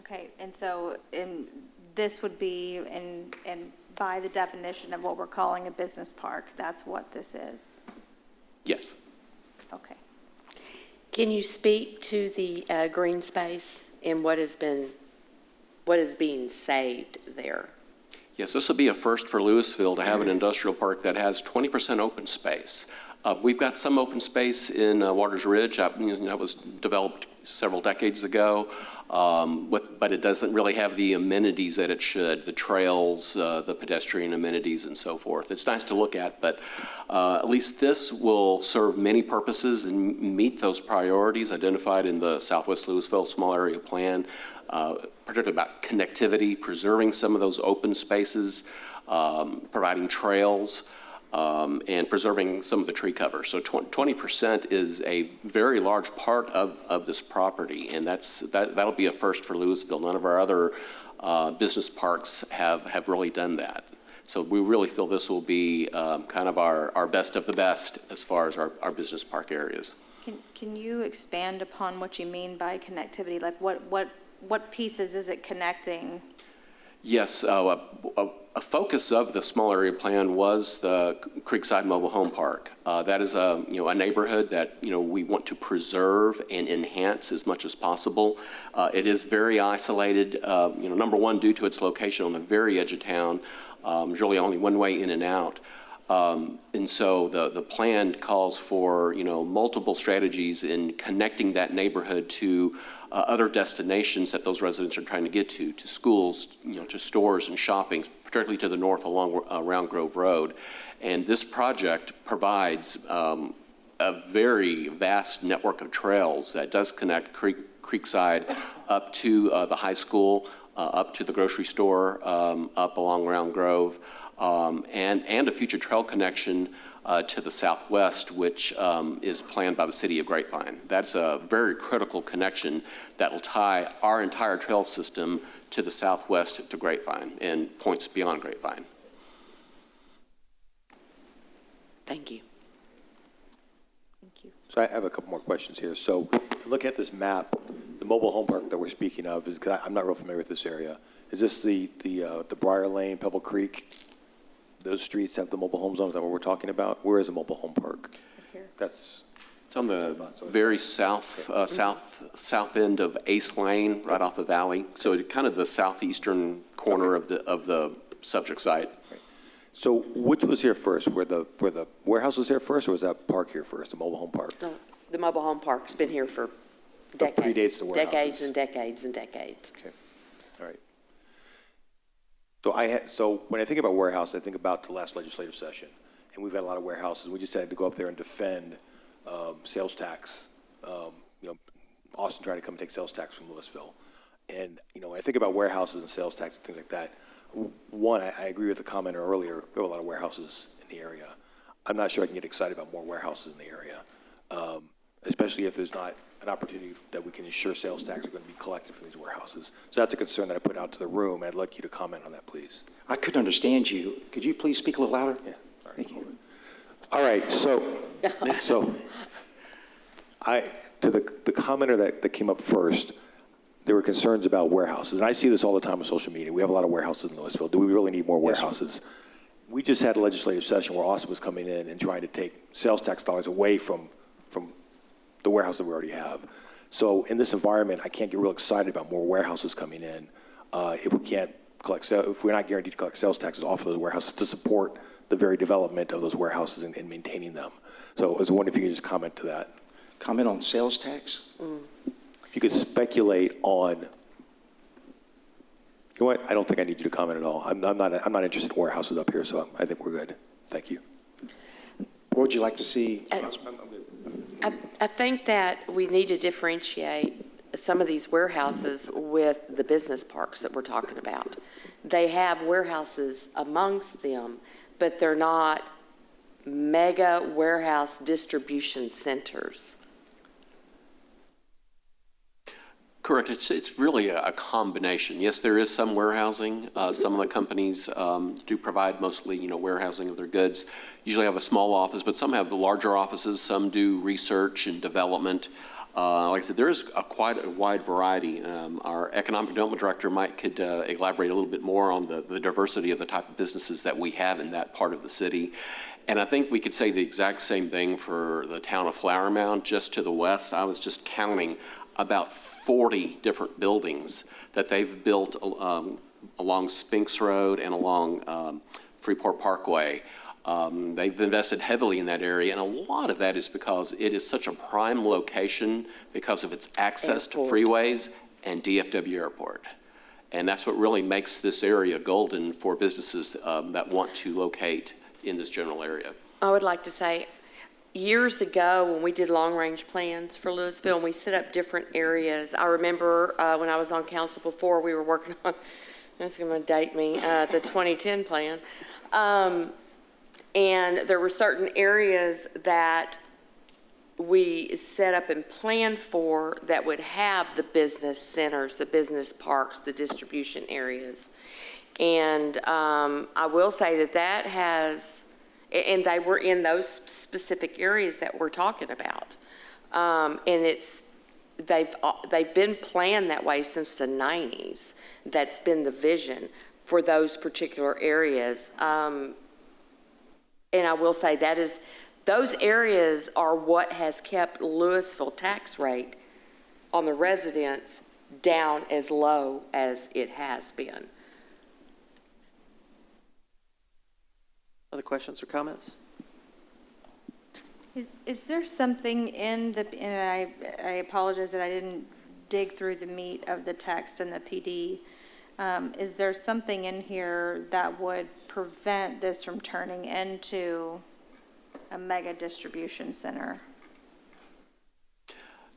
Okay, and so this would be, and by the definition of what we're calling a business park, that's what this is? Yes. Okay. Can you speak to the green space and what is being saved there? Yes, this will be a first for Lewisville to have an industrial park that has 20% open space. We've got some open space in Waters Ridge that was developed several decades ago, but it doesn't really have the amenities that it should, the trails, the pedestrian amenities, and so forth. It's nice to look at, but at least this will serve many purposes and meet those priorities identified in the Southwest Lewisville Small Area Plan, particularly about connectivity, preserving some of those open spaces, providing trails, and preserving some of the tree cover. So 20% is a very large part of this property, and that'll be a first for Lewisville. None of our other business parks have really done that. So we really feel this will be kind of our best of the best as far as our business park areas. Can you expand upon what you mean by connectivity? Like what pieces is it connecting? Yes, a focus of the small area plan was the Creekside Mobile Home Park. That is a neighborhood that we want to preserve and enhance as much as possible. It is very isolated. Number one, due to its location on the very edge of town, there's really only one way in and out. And so the plan calls for multiple strategies in connecting that neighborhood to other destinations that those residents are trying to get to schools, to stores and shopping, particularly to the north along Round Grove Road. And this project provides a very vast network of trails that does connect Creekside up to the high school, up to the grocery store, up along Round Grove, and a future trail connection to the southwest, which is planned by the city of Grapevine. That's a very critical connection that will tie our entire trail system to the southwest to Grapevine and points beyond Grapevine. Thank you. Thank you. So I have a couple more questions here. So looking at this map, the mobile home park that we're speaking of, I'm not real familiar with this area. Is this the Briar Lane, Pebble Creek? Those streets have the mobile home zones that we're talking about? Where is a mobile home park? Here. It's on the very south end of Ace Lane, right off the valley. So kind of the southeastern corner of the subject site. Right. So which was here first? Were the warehouse was here first, or was that park here first, the mobile home park? No, the mobile home park's been here for decades. Predates the warehouses. Decades and decades and decades. Okay, all right. So when I think about warehouse, I think about the last legislative session, and we've had a lot of warehouses. We just had to go up there and defend sales tax. Austin tried to come and take sales tax from Lewisville. And, when I think about warehouses and sales tax and things like that, one, I agree with the commenter earlier. We have a lot of warehouses in the area. I'm not sure I can get excited about more warehouses in the area, especially if there's not an opportunity that we can ensure sales tax are going to be collected from these warehouses. So that's a concern that I put out to the room. I'd like you to comment on that, please. I couldn't understand you. Could you please speak a little louder? Yeah. All right. Thank you. All right. So to the commenter that came up first, there were concerns about warehouses. And I see this all the time on social media. We have a lot of warehouses in Lewisville. Do we really need more warehouses? Yes, we just had a legislative session where Austin was coming in and trying to take sales tax dollars away from the warehouse that we already have. So in this environment, I can't get real excited about more warehouses coming in if we're not guaranteed to collect sales taxes off of those warehouses to support the very development of those warehouses and maintaining them. So I was wondering if you could just comment to that. Comment on sales tax? If you could speculate on, you know what, I don't think I need you to comment at all. I'm not interested in warehouses up here, so I think we're good. Thank you. What would you like to see? I think that we need to differentiate some of these warehouses with the business parks that we're talking about. They have warehouses amongst them, but they're not mega warehouse distribution centers. Correct. It's really a combination. Yes, there is some warehousing. Some of the companies do provide mostly, warehousing of their goods. Usually have a small office, but some have the larger offices. Some do research and development. Like I said, there is quite a wide variety. Our economic development director, Mike, could elaborate a little bit more on the diversity of the type of businesses that we have in that part of the city. And I think we could say the exact same thing for the town of Flower Mound, just to the west. I was just counting about 40 different buildings that they've built along Spinks Road and along Freeport Parkway. They've invested heavily in that area, and a lot of that is because it is such a prime location because of its access to freeways and DFW Airport. And that's what really makes this area golden for businesses that want to locate in this general area. I would like to say, years ago when we did long-range plans for Lewisville and we set up different areas, I remember when I was on council before, we were working on, this is going to date me, the 2010 plan. And there were certain areas that we set up and planned for that would have the business centers, the business parks, the distribution areas. And I will say that has, and they were in those specific areas that we're talking about. And they've been planned that way since the 90s. That's been the vision for those particular areas. And I will say those areas are what has kept Lewisville tax rate on the residents down as low as it has been. Other questions or comments? Is there something in and I apologize that I didn't dig through the meat of the text and the PD. Is there something in here that would prevent this from turning into a mega distribution center?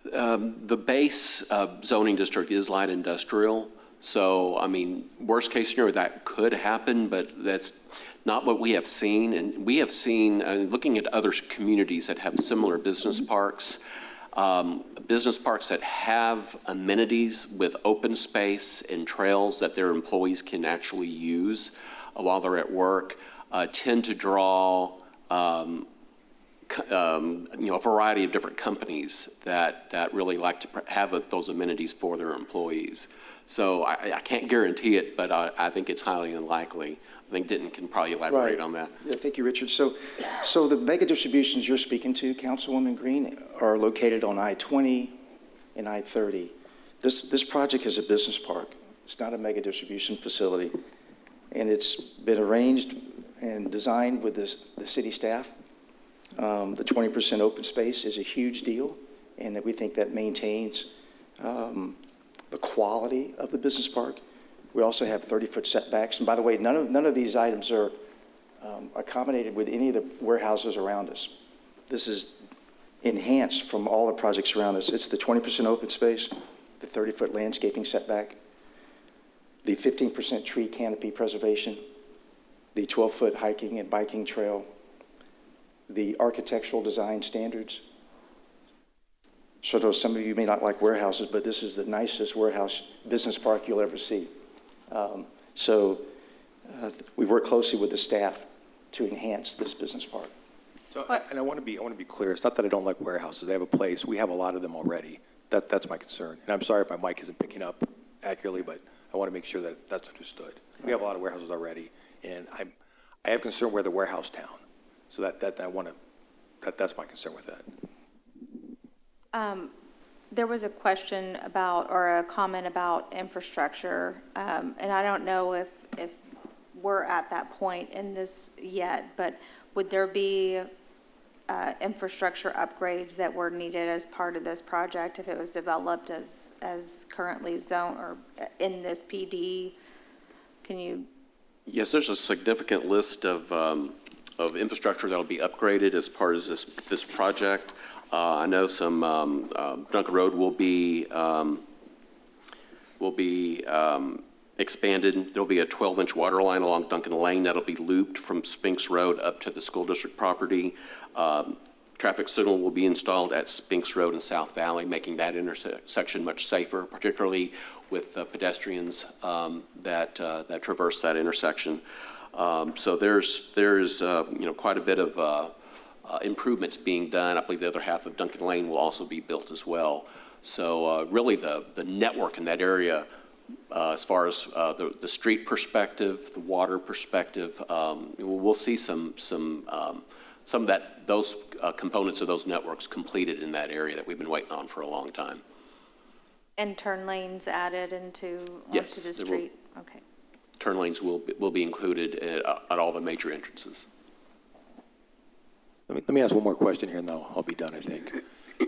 The base zoning district is light industrial. So, I mean, worst case scenario, that could happen, but that's not what we have seen. And we have seen, looking at other communities that have similar business parks that have amenities with open space and trails that their employees can actually use while they're at work, tend to draw a variety of different companies that really like to have those amenities for their employees. So I can't guarantee it, but I think it's highly unlikely. I think Denton can probably elaborate on that. Yeah, thank you, Richard. So the mega distributions you're speaking to, Councilwoman Green, are located on I-20 and I-30. This project is a business park. It's not a mega distribution facility. And it's been arranged and designed with the city staff. The 20% open space is a huge deal, and that we think that maintains the quality of the business park. We also have 30-foot setbacks. And by the way, none of these items are accommodated with any of the warehouses around us. This is enhanced from all the projects around us. It's the 20% open space, the 30-foot landscaping setback, the 15% tree canopy preservation, the 12-foot hiking and biking trail, the architectural design standards. So though some of you may not like warehouses, but this is the nicest warehouse business park you'll ever see. We work closely with the staff to enhance this business park. So, and I want to be clear. It's not that I don't like warehouses. They have a place. We have a lot of them already. That's my concern. And I'm sorry if my mic isn't picking up accurately, but I want to make sure that that's understood. We have a lot of warehouses already, and I have concern we're the warehouse town. So that's my concern with that. There was a question about, or a comment about infrastructure, and I don't know if we're at that point in this yet, but would there be infrastructure upgrades that were needed as part of this project if it was developed as currently zoned or in this PD? Can you? Yes, there's a significant list of infrastructure that will be upgraded as part of this project. I know some Duncan Road will be expanded. There'll be a 12-inch water line along Duncan Lane that'll be looped from Spinks Road up to the school district property. Traffic signal will be installed at Spinks Road and South Valley, making that intersection much safer, particularly with pedestrians that traverse that intersection. So there's quite a bit of improvements being done. I believe the other half of Duncan Lane will also be built as well. So really the network in that area, as far as the street perspective, the water perspective, we'll see some of those components of those networks completed in that area that we've been waiting on for a long time. And turn lanes added onto the street? Okay. Turn lanes will be included at all the major entrances. Let me ask one more question here, and then I'll be done, I think.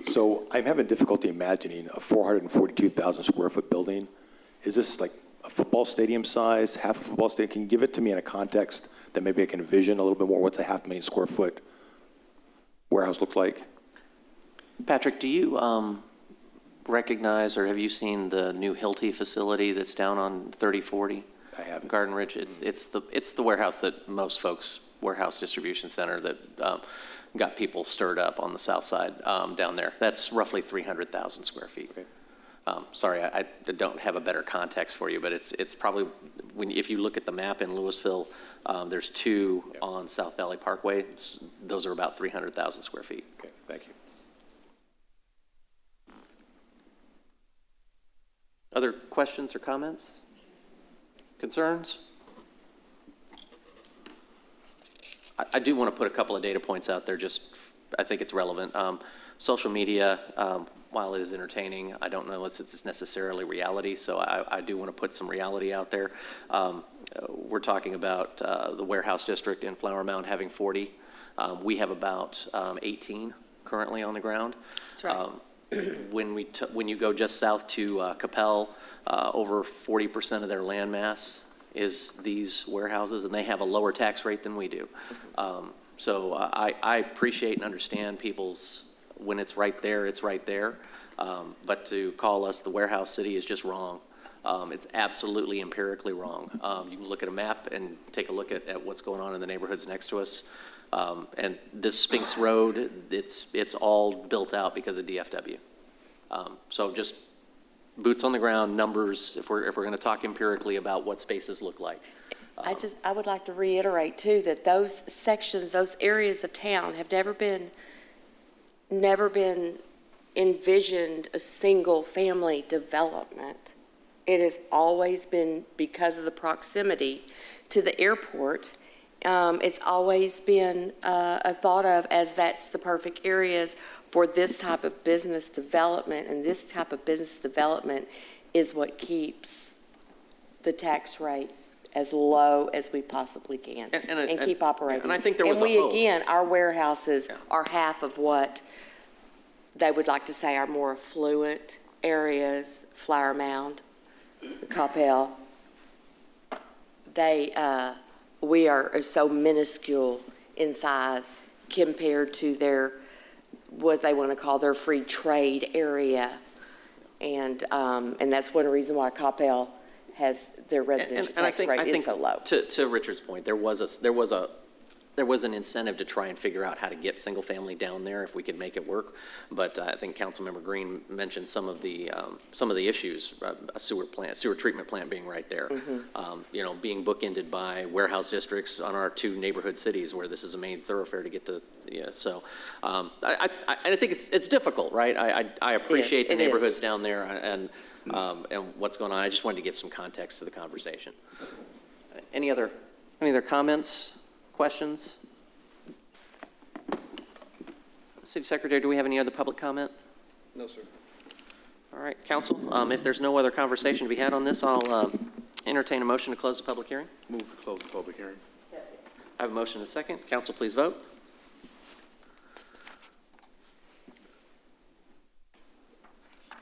So I'm having difficulty imagining a 442,000 square foot building. Is this like a football stadium size, half a football stadium? Can you give it to me in a context that maybe I can envision a little bit more? What's a 500,000 square foot warehouse look like? Patrick, do you recognize or have you seen the new Hilti facility that's down on 3040? I haven't. Garden Ridge. It's the warehouse that most folks, warehouse distribution center that got people stirred up on the south side down there. That's roughly 300,000 square feet. Okay. Sorry, I don't have a better context for you, but it's probably, if you look at the map in Lewisville, there's two on South Valley Parkway. Those are about 300,000 square feet. Okay, thank you. Other questions or comments? Concerns? I do want to put a couple of data points out there, I think it's relevant. Social media, while it is entertaining, I don't know if it's necessarily reality, so I do want to put some reality out there. We're talking about the warehouse district in Flower Mound having 40. We have about 18 currently on the ground. That's right. When you go just south to Capel, over 40% of their land mass is these warehouses, and they have a lower tax rate than we do. So I appreciate and understand people's, when it's right there, it's right there. But to call us the warehouse city is just wrong. It's absolutely empirically wrong. You can look at a map and take a look at what's going on in the neighborhoods next to us. And this Spinks Road, it's all built out because of DFW. So just boots on the ground, numbers, if we're going to talk empirically about what spaces look like. I would like to reiterate too that those sections, those areas of town have never been envisioned a single family development. It has always been because of the proximity to the airport. It's always been thought of as that's the perfect areas for this type of business development, and this type of business development is what keeps the tax rate as low as we possibly can and keep operating. And I think there was and we, a hope. again, our warehouses are half of what they would like to say are more affluent areas, Flower Mound, Coppell. We are so minuscule in size compared to their, what they want to call their free trade area. And that's one reason why Coppell has their residential tax rate is so low. To Richard's point, there was an incentive to try and figure out how to get single family down there if we could make it work. But I think Councilmember Green mentioned some of the issues, a sewer treatment plant being right there, being bookended by warehouse districts on our two neighborhood cities where this is a main thoroughfare to get to. Yeah, so I think it's difficult, right? I appreciate the neighborhoods down there and what's going on. I just wanted to give some context to the conversation. Any other comments? Questions? City Secretary, do we have any other public comment? No, sir. All right, Council, if there's no other conversation to be had on this, I'll entertain a motion to close the public hearing. Move to close the public hearing. I have a motion and a second. Council, please vote.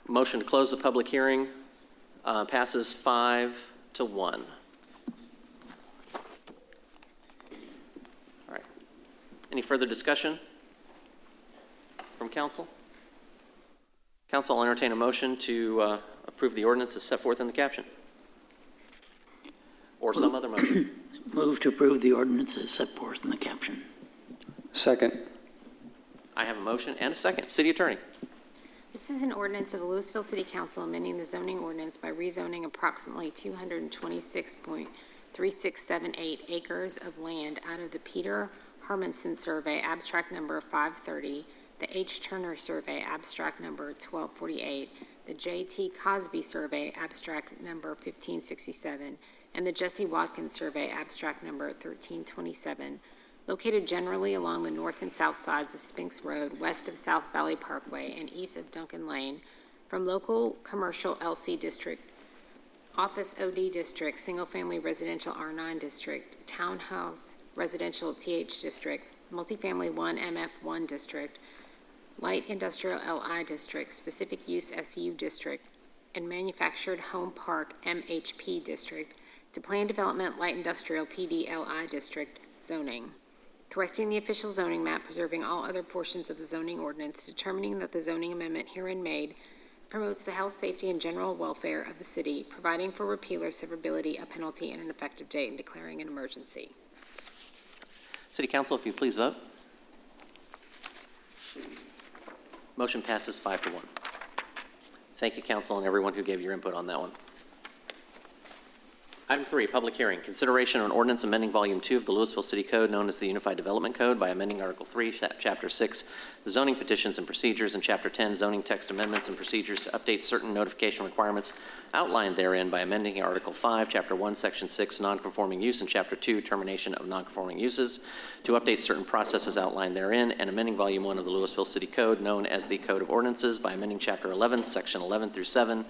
Motion to close the public hearing passes 5-1. Any further discussion from council? Council, I'll entertain a motion to approve the ordinance as set forth in the caption. Or some other motion. Move to approve the ordinance as set forth in the caption. Second. I have a motion and a second. City Attorney. This is an ordinance of the Lewisville City Council amending the zoning ordinance by rezoning approximately 226.3678 acres of land out of the Peter Hermanson Survey, abstract number 530, the H. Turner Survey, abstract number 1248, the J.T. Cosby Survey, abstract number 1567, and the Jesse Watkins Survey, abstract number 1327, located generally along the north and south sides of Spinks Road, west of South Valley Parkway, and east of Duncan Lane, from local commercial LC district, office OD district, single-family residential R9 district, townhouse residential TH district, multifamily 1 MF1 district, light industrial LI district, specific use SU district, and manufactured home park MHP district to planned development light industrial PDLI district zoning, correcting the official zoning map, preserving all other portions of the zoning ordinance, determining that the zoning amendment herein made promotes the health, safety, and general welfare of the city, providing for repeal or severability, a penalty, and an effective date, and declaring an emergency. City Council, if you please vote. Motion passes 5-1. Thank you, Council, and everyone who gave your input on that one. Item 3, public hearing. Consideration on ordinance amending Volume 2 of the Lewisville City Code, known as the Unified Development Code, by amending Article 3, Chapter 6, Zoning Petitions and Procedures, and Chapter 10, Zoning Text Amendments and Procedures to update certain notification requirements outlined therein by amending Article 5, Chapter 1, Section 6, Nonconforming Use, and Chapter 2, Termination of Nonconforming Uses, to update certain processes outlined therein, and amending Volume 1 of the Lewisville City Code, known as the Code of Ordinances, by amending Chapter 11, Section 11 through 7,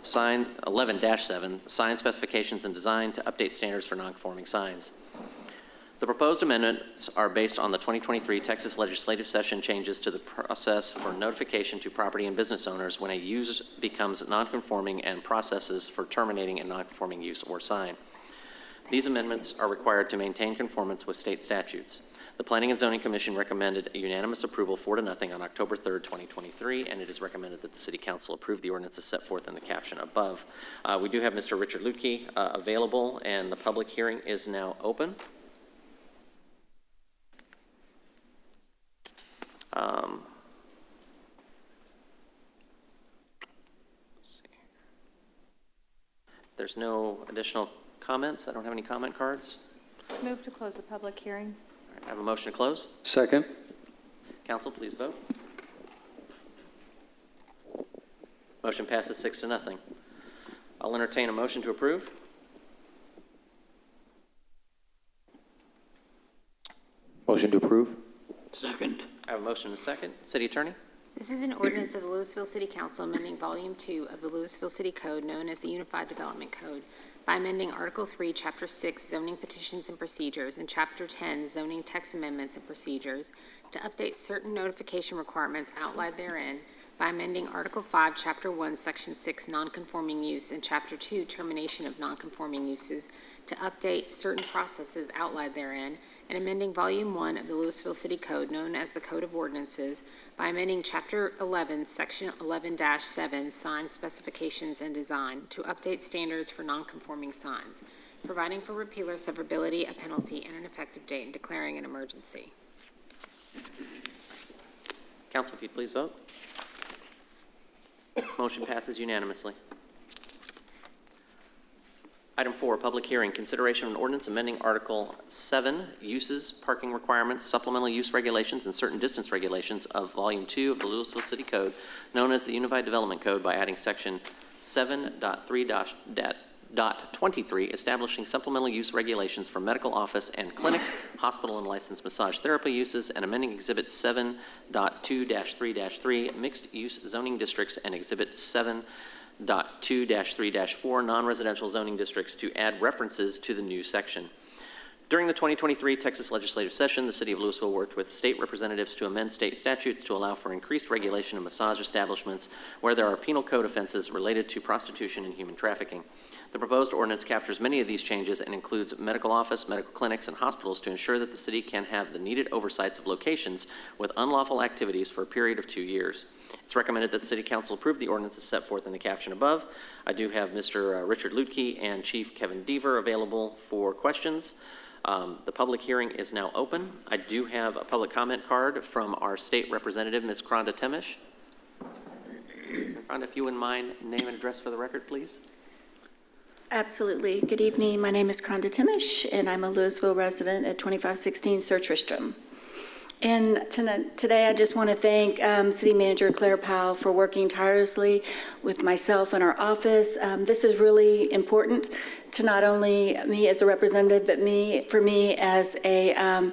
Sign 11-7, sign specifications and design to update standards for nonconforming signs. The proposed amendments are based on the 2023 Texas legislative session changes to the process for notification to property and business owners when a use becomes nonconforming and processes for terminating a nonconforming use or sign. These amendments are required to maintain conformance with state statutes. The Planning and Zoning Commission recommended a unanimous approval 4-0 on October 3rd, 2023, and it is recommended that the City Council approve the ordinances set forth in the caption above. We do have Mr. Richard Lutke available, and the public hearing is now open. There's no additional comments. I don't have any comment cards. Move to close the public hearing. I have a motion to close. Second. Council, please vote. Motion passes 6-0. I'll entertain a motion to approve. Motion to approve. Second. I have a motion and a second. City Attorney? This is an ordinance of the Lewisville City Council amending Volume 2 of the Lewisville City Code, known as the Unified Development Code, by amending Article 3, Chapter 6, Zoning Petitions and Procedures, and Chapter 10, Zoning Text Amendments and Procedures, to update certain notification requirements outlined therein, by amending Article 5, Chapter 1, Section 6, Nonconforming Use, and Chapter 2, Termination of Nonconforming Uses, to update certain processes outlined therein, and amending Volume 1 of the Lewisville City Code, known as the Code of Ordinances, by amending Chapter 11, Section 11-7, Sign Specifications and Design, to update standards for nonconforming signs, providing for repeal or severability, a penalty, and an effective date, and declaring an emergency. Council, if you'd please vote. Motion passes unanimously. Item 4, public hearing, consideration of an ordinance amending Article 7, uses, parking requirements, supplemental use regulations, and certain distance regulations of Volume 2 of the Lewisville City Code, known as the Unified Development Code, by adding Section 7.3.23, establishing supplemental use regulations for medical office and clinic, hospital and licensed massage therapy uses, and amending Exhibit 7.2-3-3, mixed-use zoning districts, and Exhibit 7.2-3-4, non-residential zoning districts, to add references to the new section. During the 2023 Texas legislative session, the City of Lewisville worked with state representatives to amend state statutes to allow for increased regulation of massage establishments where there are penal code offenses related to prostitution and human trafficking. The proposed ordinance captures many of these changes and includes medical office, medical clinics, and hospitals to ensure that the city can have the needed oversights of locations with unlawful activities for a period of 2 years. It's recommended that the City Council approve the ordinance as set forth in the caption above. I do have Mr. Richard Lutke and Chief Kevin Deaver available for questions. The public hearing is now open. I do have a public comment card from our state representative, Ms. Kronda Temish. Kronda, if you wouldn't mind, name and address for the record, please. Absolutely. Good evening. My name is Kronda Timish, and I'm a Lewisville resident at 2516 Sir Tristram. And today I just want to thank City Manager Claire Powell for working tirelessly with myself and our office. This is really important to not only me as a representative, but for me as a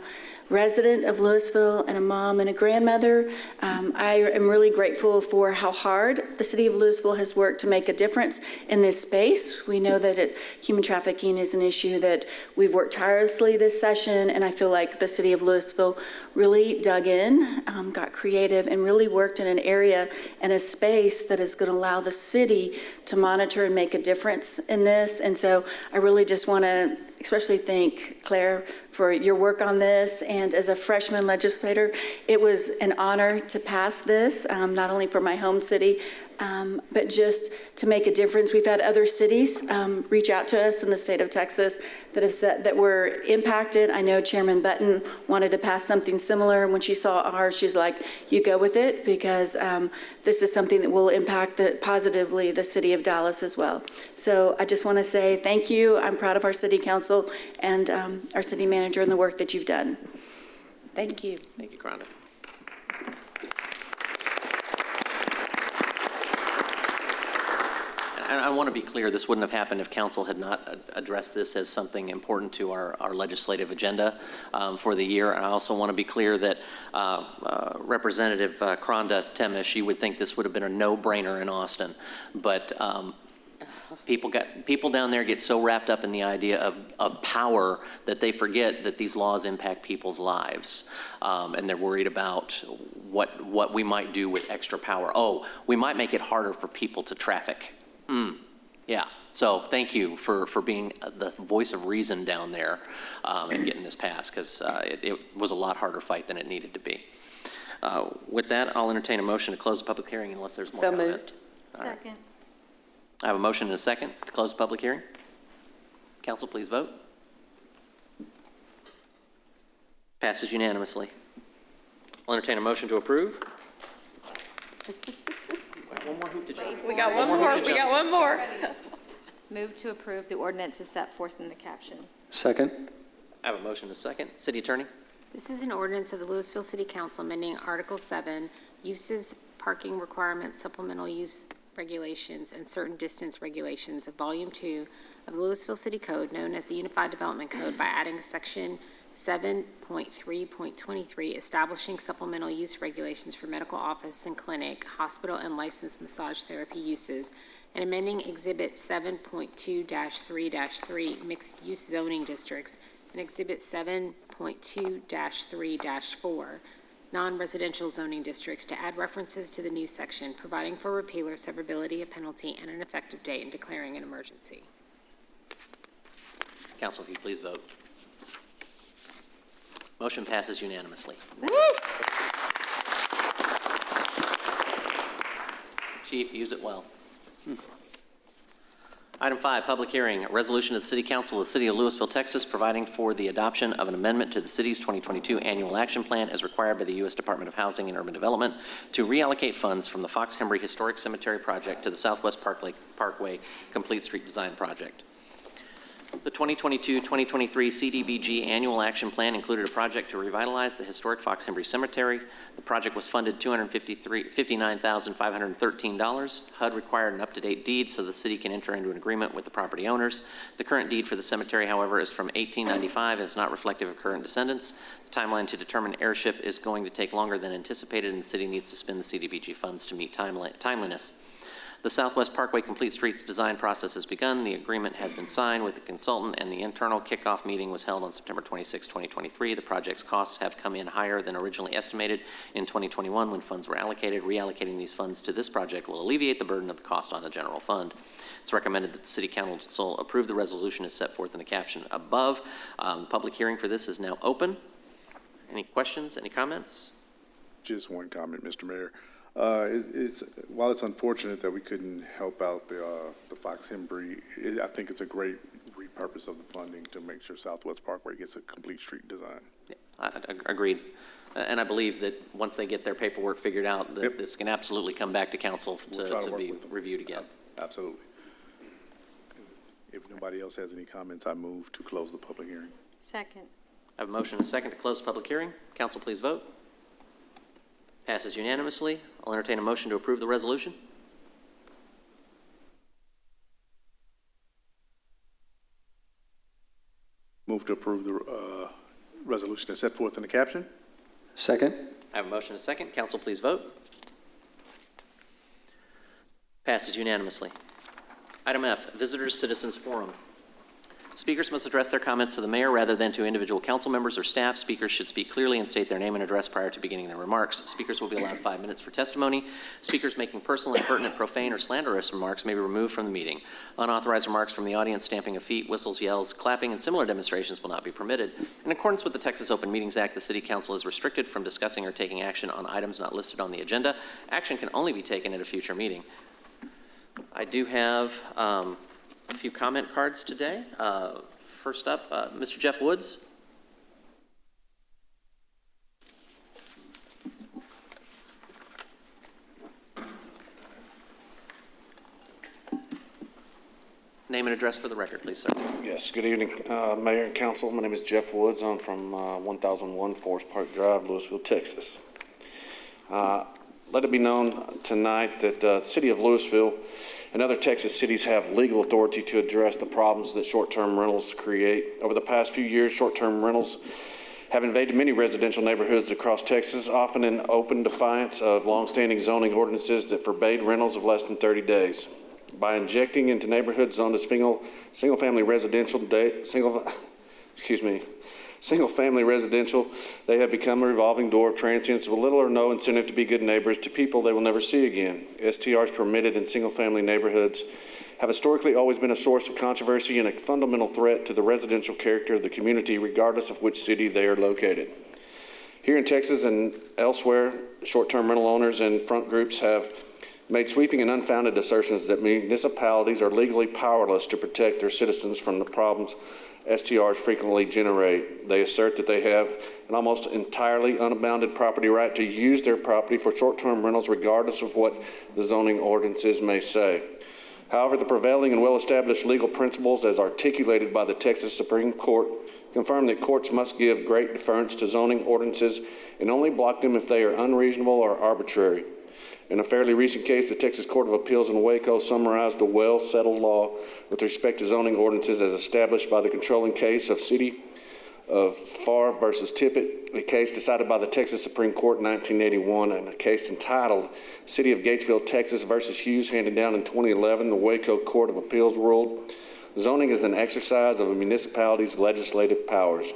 resident of Lewisville and a mom and a grandmother. I am really grateful for how hard the City of Lewisville has worked to make a difference in this space. We know that human trafficking is an issue that we've worked tirelessly this session, and I feel like the City of Lewisville really dug in, got creative, and really worked in an area and a space that is going to allow the city to monitor and make a difference in this. And so I really just want to especially thank Claire for your work on this. And as a freshman legislator, it was an honor to pass this, not only for my home city, but just to make a difference. We've had other cities reach out to us in the state of Texas that have said that were impacted. I know Chairman Button wanted to pass something similar. When she saw ours, she's like, you go with it, because this is something that will impact positively the city of Dallas as well. So I just want to say thank you. I'm proud of our city council and our city manager and the work that you've done. Thank you. Thank you, Kronda. I want to be clear, this wouldn't have happened if council had not addressed this as something important to our legislative agenda for the year. And I also want to be clear that Representative Kronda Temish, you would think this would have been a no-brainer in Austin, but people down there get so wrapped up in the idea of power that they forget that these laws impact people's lives, and they're worried about what we might do with extra power. Oh, we might make it harder for people to traffic. Yeah, so thank you for being the voice of reason down there and getting this passed, because it was a lot harder fight than it needed to be. With that, I'll entertain a motion to close the public hearing unless there's more comment. Moved. Second. I have a motion and a second to close the public hearing. Council, please vote. Passes unanimously. I'll entertain a motion to approve. One more hoop to jump. We got one more. We got one more. Move to approve the ordinance as set forth in the caption. Second. I have a motion and a second. City Attorney. This is an ordinance of the Lewisville City Council amending Article 7, uses, parking requirements, supplemental use regulations, and certain distance regulations of Volume 2 of the Lewisville City Code, known as the Unified Development Code, by adding Section 7.3.23, establishing supplemental use regulations for medical office and clinic, hospital, and licensed massage therapy uses, and amending Exhibit 7.2-3-3 mixed-use zoning districts and Exhibit 7.2-3-4 non-residential zoning districts to add references to the new section, providing for repeal or severability of penalty and an effective date, and declaring an emergency. Council, if you please vote. Motion passes unanimously. Chief, use it well. Item 5, public hearing, resolution of the City Council of the City of Lewisville, Texas, providing for the adoption of an amendment to the city's 2022 annual action plan as required by the U.S. Department of Housing and Urban Development to reallocate funds from the Fox-Hembry Historic Cemetery Project to the Southwest Parkway Complete Street Design Project. The 2022-2023 CDBG annual action plan included a project to revitalize the historic Fox-Hembry Cemetery. The project was funded $259,513. HUD required an up-to-date deed so the city can enter into an agreement with the property owners. The current deed for the cemetery, however, is from 1895 and is not reflective of current descendants. The timeline to determine heirship is going to take longer than anticipated, and the city needs to spend the CDBG funds to meet timeliness. The Southwest Parkway Complete Streets design process has begun. The agreement has been signed with the consultant, and the internal kickoff meeting was held on September 26, 2023. The project's costs have come in higher than originally estimated in 2021 when funds were allocated. Reallocating these funds to this project will alleviate the burden of the cost on the general fund. It's recommended that the City Council approve the resolution as set forth in the caption above. The public hearing for this is now open. Any questions, any comments? Just one comment, Mr. Mayor. While it's unfortunate that we couldn't help out the Fox-Hembry, I think it's a great repurpose of the funding to make sure Southwest Parkway gets a complete street design. Yeah, agreed. And I believe that once they get their paperwork figured out, that this can absolutely come back to council to be reviewed again. Absolutely. If nobody else has any comments, I move to close the public hearing. Second. I have a motion and a second to close the public hearing. Council, please vote. Passes unanimously. I'll entertain a motion to approve the resolution. Move to approve the resolution as set forth in the caption. Second. I have a motion and a second. Council, please vote. Passes unanimously. Item F, Visitors Citizens Forum. Speakers must address their comments to the mayor rather than to individual council members or staff. Speakers should speak clearly and state their name and address prior to beginning their remarks. Speakers will be allowed 5 minutes for testimony. Speakers making personal, impertinent, profane, or slanderous remarks may be removed from the meeting. Unauthorized remarks from the audience, stamping of feet, whistles, yells, clapping, and similar demonstrations will not be permitted. In accordance with the Texas Open Meetings Act, the City Council is restricted from discussing or taking action on items not listed on the agenda. Action can only be taken at a future meeting. I do have a few comment cards today. First up, Mr. Jeff Woods. Name and address for the record, please, sir. Yes, good evening, Mayor and Council. My name is Jeff Woods. I'm from 1001 Forest Park Drive, Lewisville, Texas. Let it be known tonight that the City of Lewisville and other Texas cities have legal authority to address the problems that short-term rentals create. Over the past few years, short-term rentals have invaded many residential neighborhoods across Texas, often in open defiance of longstanding zoning ordinances that forbade rentals of less than 30 days. By injecting into neighborhoods zoned as single-family residential, single-family residential, they have become a revolving door of transients with little or no incentive to be good neighbors to people they will never see again. STRs permitted in single-family neighborhoods have historically always been a source of controversy and a fundamental threat to the residential character of the community, regardless of which city they are located. Here in Texas and elsewhere, short-term rental owners and front groups have made sweeping and unfounded assertions that municipalities are legally powerless to protect their citizens from the problems STRs frequently generate. They assert that they have an almost entirely unbounded property right to use their property for short-term rentals regardless of what the zoning ordinances may say. However, the prevailing and well-established legal principles as articulated by the Texas Supreme Court confirm that courts must give great deference to zoning ordinances and only block them if they are unreasonable or arbitrary. In a fairly recent case, the Texas Court of Appeals in Waco summarized the well-settled law with respect to zoning ordinances as established by the controlling case of City of Farr versus Tippett, a case decided by the Texas Supreme Court in 1981, and a case entitled City of Gatesville, Texas versus Hughes, handed down in 2011, the Waco Court of Appeals ruled, zoning is an exercise of a municipality's legislative powers.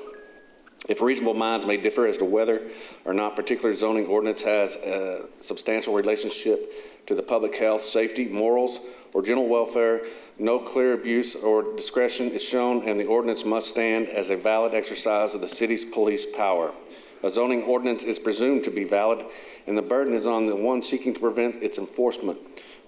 If reasonable minds may differ as to whether or not particular zoning ordinance has a substantial relationship to the public health, safety, morals, or general welfare, no clear abuse or discretion is shown, and the ordinance must stand as a valid exercise of the city's police power. A zoning ordinance is presumed to be valid, and the burden is on the one seeking to prevent its enforcement,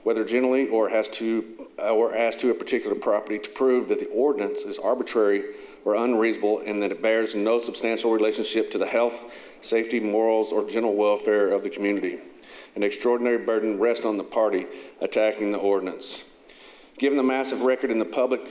whether generally or as to a particular property, to prove that the ordinance is arbitrary or unreasonable and that it bears no substantial relationship to the health, safety, morals, or general welfare of the community. An extraordinary burden rests on the party attacking the ordinance. Given the massive record in the public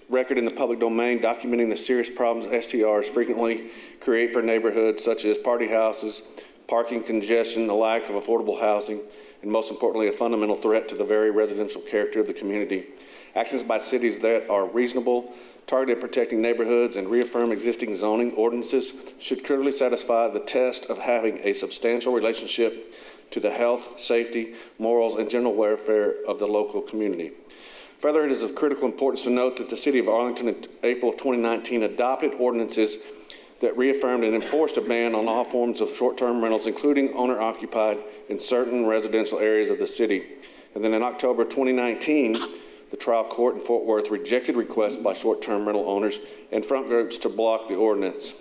domain documenting the serious problems STRs frequently create for neighborhoods such as party houses, parking congestion, the lack of affordable housing, and most importantly, a fundamental threat to the very residential character of the community, actions by cities that are reasonable, targeted at protecting neighborhoods, and reaffirm existing zoning ordinances should clearly satisfy the test of having a substantial relationship to the health, safety, morals, and general welfare of the local community. Further, it is of critical importance to note that the City of Arlington in April of 2019 adopted ordinances that reaffirmed and enforced a ban on all forms of short-term rentals, including owner-occupied, in certain residential areas of the city. And then in October 2019, the trial court in Fort Worth rejected requests by short-term rental owners and front groups to block the ordinance.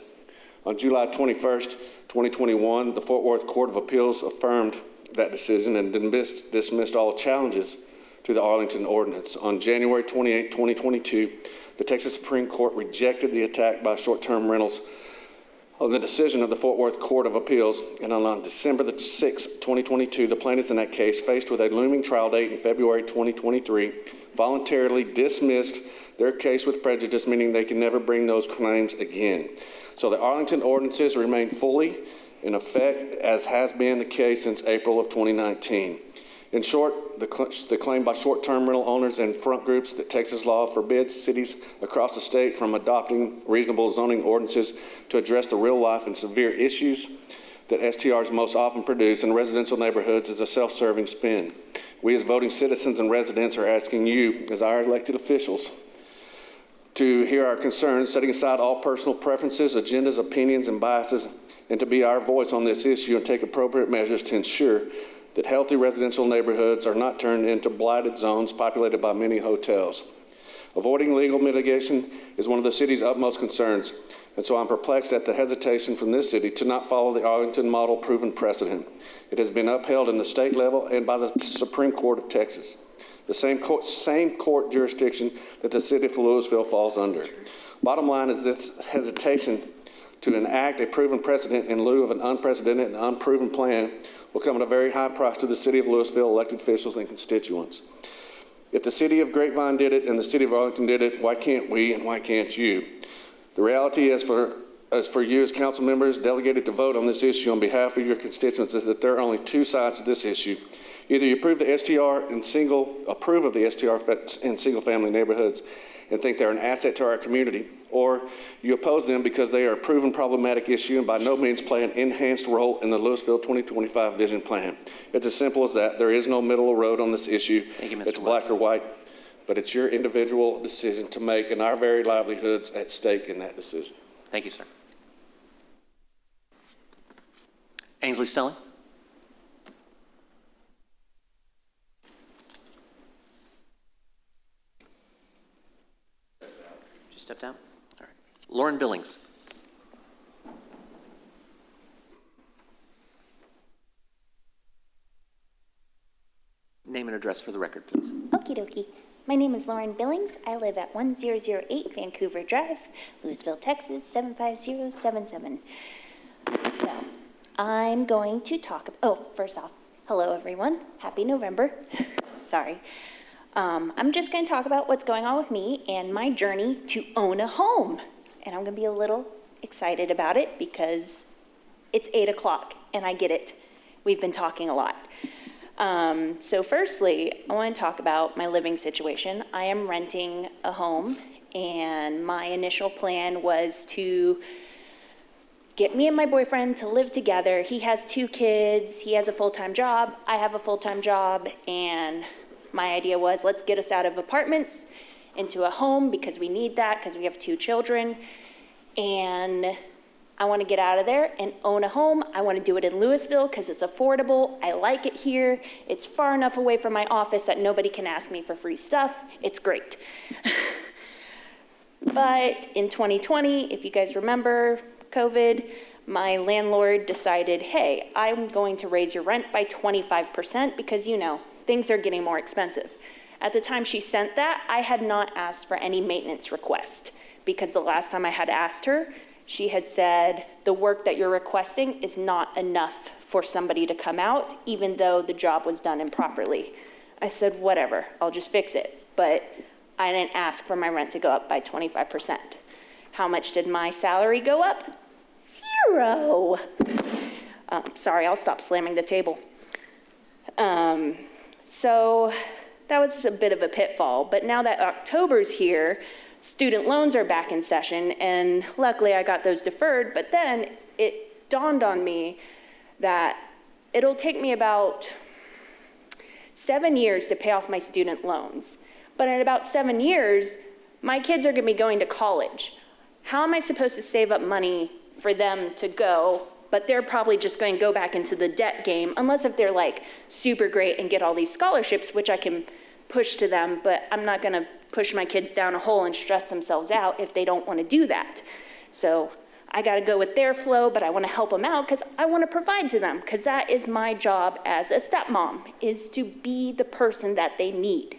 On July 21st, 2021, the Fort Worth Court of Appeals affirmed that decision and dismissed all challenges to the Arlington ordinance. On January 28, 2022, the Texas Supreme Court rejected the attack by short-term rentals on the decision of the Fort Worth Court of Appeals, and on December the 6th, 2022, the plaintiffs in that case, faced with a looming trial date in February 2023, voluntarily dismissed their case with prejudice, meaning they can never bring those claims again. So the Arlington ordinances remain fully in effect, as has been the case since April of 2019. In short, the claim by short-term rental owners and front groups that Texas law forbids cities across the state from adopting reasonable zoning ordinances to address the real life and severe issues that STRs most often produce in residential neighborhoods is a self-serving spin. We as voting citizens and residents are asking you, as our elected officials, to hear our concerns, setting aside all personal preferences, agendas, opinions, and biases, and to be our voice on this issue and take appropriate measures to ensure that healthy residential neighborhoods are not turned into blighted zones populated by many hotels. Avoiding legal mitigation is one of the city's utmost concerns, and so I'm perplexed at the hesitation from this city to not follow the Arlington model proven precedent. It has been upheld in the state level and by the Supreme Court of Texas, the same court jurisdiction that the city of Lewisville falls under. Bottom line is this hesitation to enact a proven precedent in lieu of an unprecedented and unproven plan will come at a very high price to the city of Lewisville elected officials and constituents. If the city of Grapevine did it and the city of Arlington did it, why can't we and why can't you? The reality is for you as council members delegated to vote on this issue on behalf of your constituents is that there are only two sides to this issue. Either you approve of the STR in single-family neighborhoods and think they're an asset to our community, or you oppose them because they are a proven problematic issue and by no means play an enhanced role in the Lewisville 2025 vision plan. It's as simple as that. There is no middle road on this issue. Thank you, Mr. It's black or white, but it's your individual decision to make, and our very livelihoods at stake in that decision. Thank you, sir. Ainsley Stelling. Did you step down? All right. Lauren Billings. Name and address for the record, please. Okie dokie. My name is Lauren Billings. I live at 1008 Vancouver Drive, Lewisville, Texas, 75077. So, I'm going to talk, first off, hello everyone. Happy November. Sorry. I'm just going to talk about what's going on with me and my journey to own a home. And I'm going to be a little excited about it because it's 8 o'clock and I get it. We've been talking a lot. So firstly, I want to talk about my living situation. I am renting a home and my initial plan was to get me and my boyfriend to live together. He has 2 kids, he has a full-time job, I have a full-time job, and my idea was, let's get us out of apartments into a home because we need that because we have 2 children. And I want to get out of there and own a home. I want to do it in Lewisville because it's affordable. I like it here. It's far enough away from my office that nobody can ask me for free stuff. It's great. But in 2020, if you guys remember COVID, my landlord decided, hey, I'm going to raise your rent by 25% because, you know, things are getting more expensive. At the time she sent that, I had not asked for any maintenance request because the last time I had asked her, she had said, the work that you're requesting is not enough for somebody to come out, even though the job was done improperly. I said, whatever, I'll just fix it. But I didn't ask for my rent to go up by 25%. How much did my salary go up? 0. Sorry, I'll stop slamming the table. So that was a bit of a pitfall, but now that October's here, student loans are back in session, and luckily I got those deferred, but then it dawned on me that it'll take me about 7 years to pay off my student loans. But in about 7 years, my kids are gonna be going to college. How am I supposed to save up money for them to go, but they're probably just going to go back into the debt game, unless if they're like super great and get all these scholarships, which I can push to them, but I'm not gonna push my kids down a hole and stress themselves out if they don't wanna do that. So I gotta go with their flow, but I wanna help them out because I wanna provide to them, because that is my job as a stepmom, is to be the person that they need.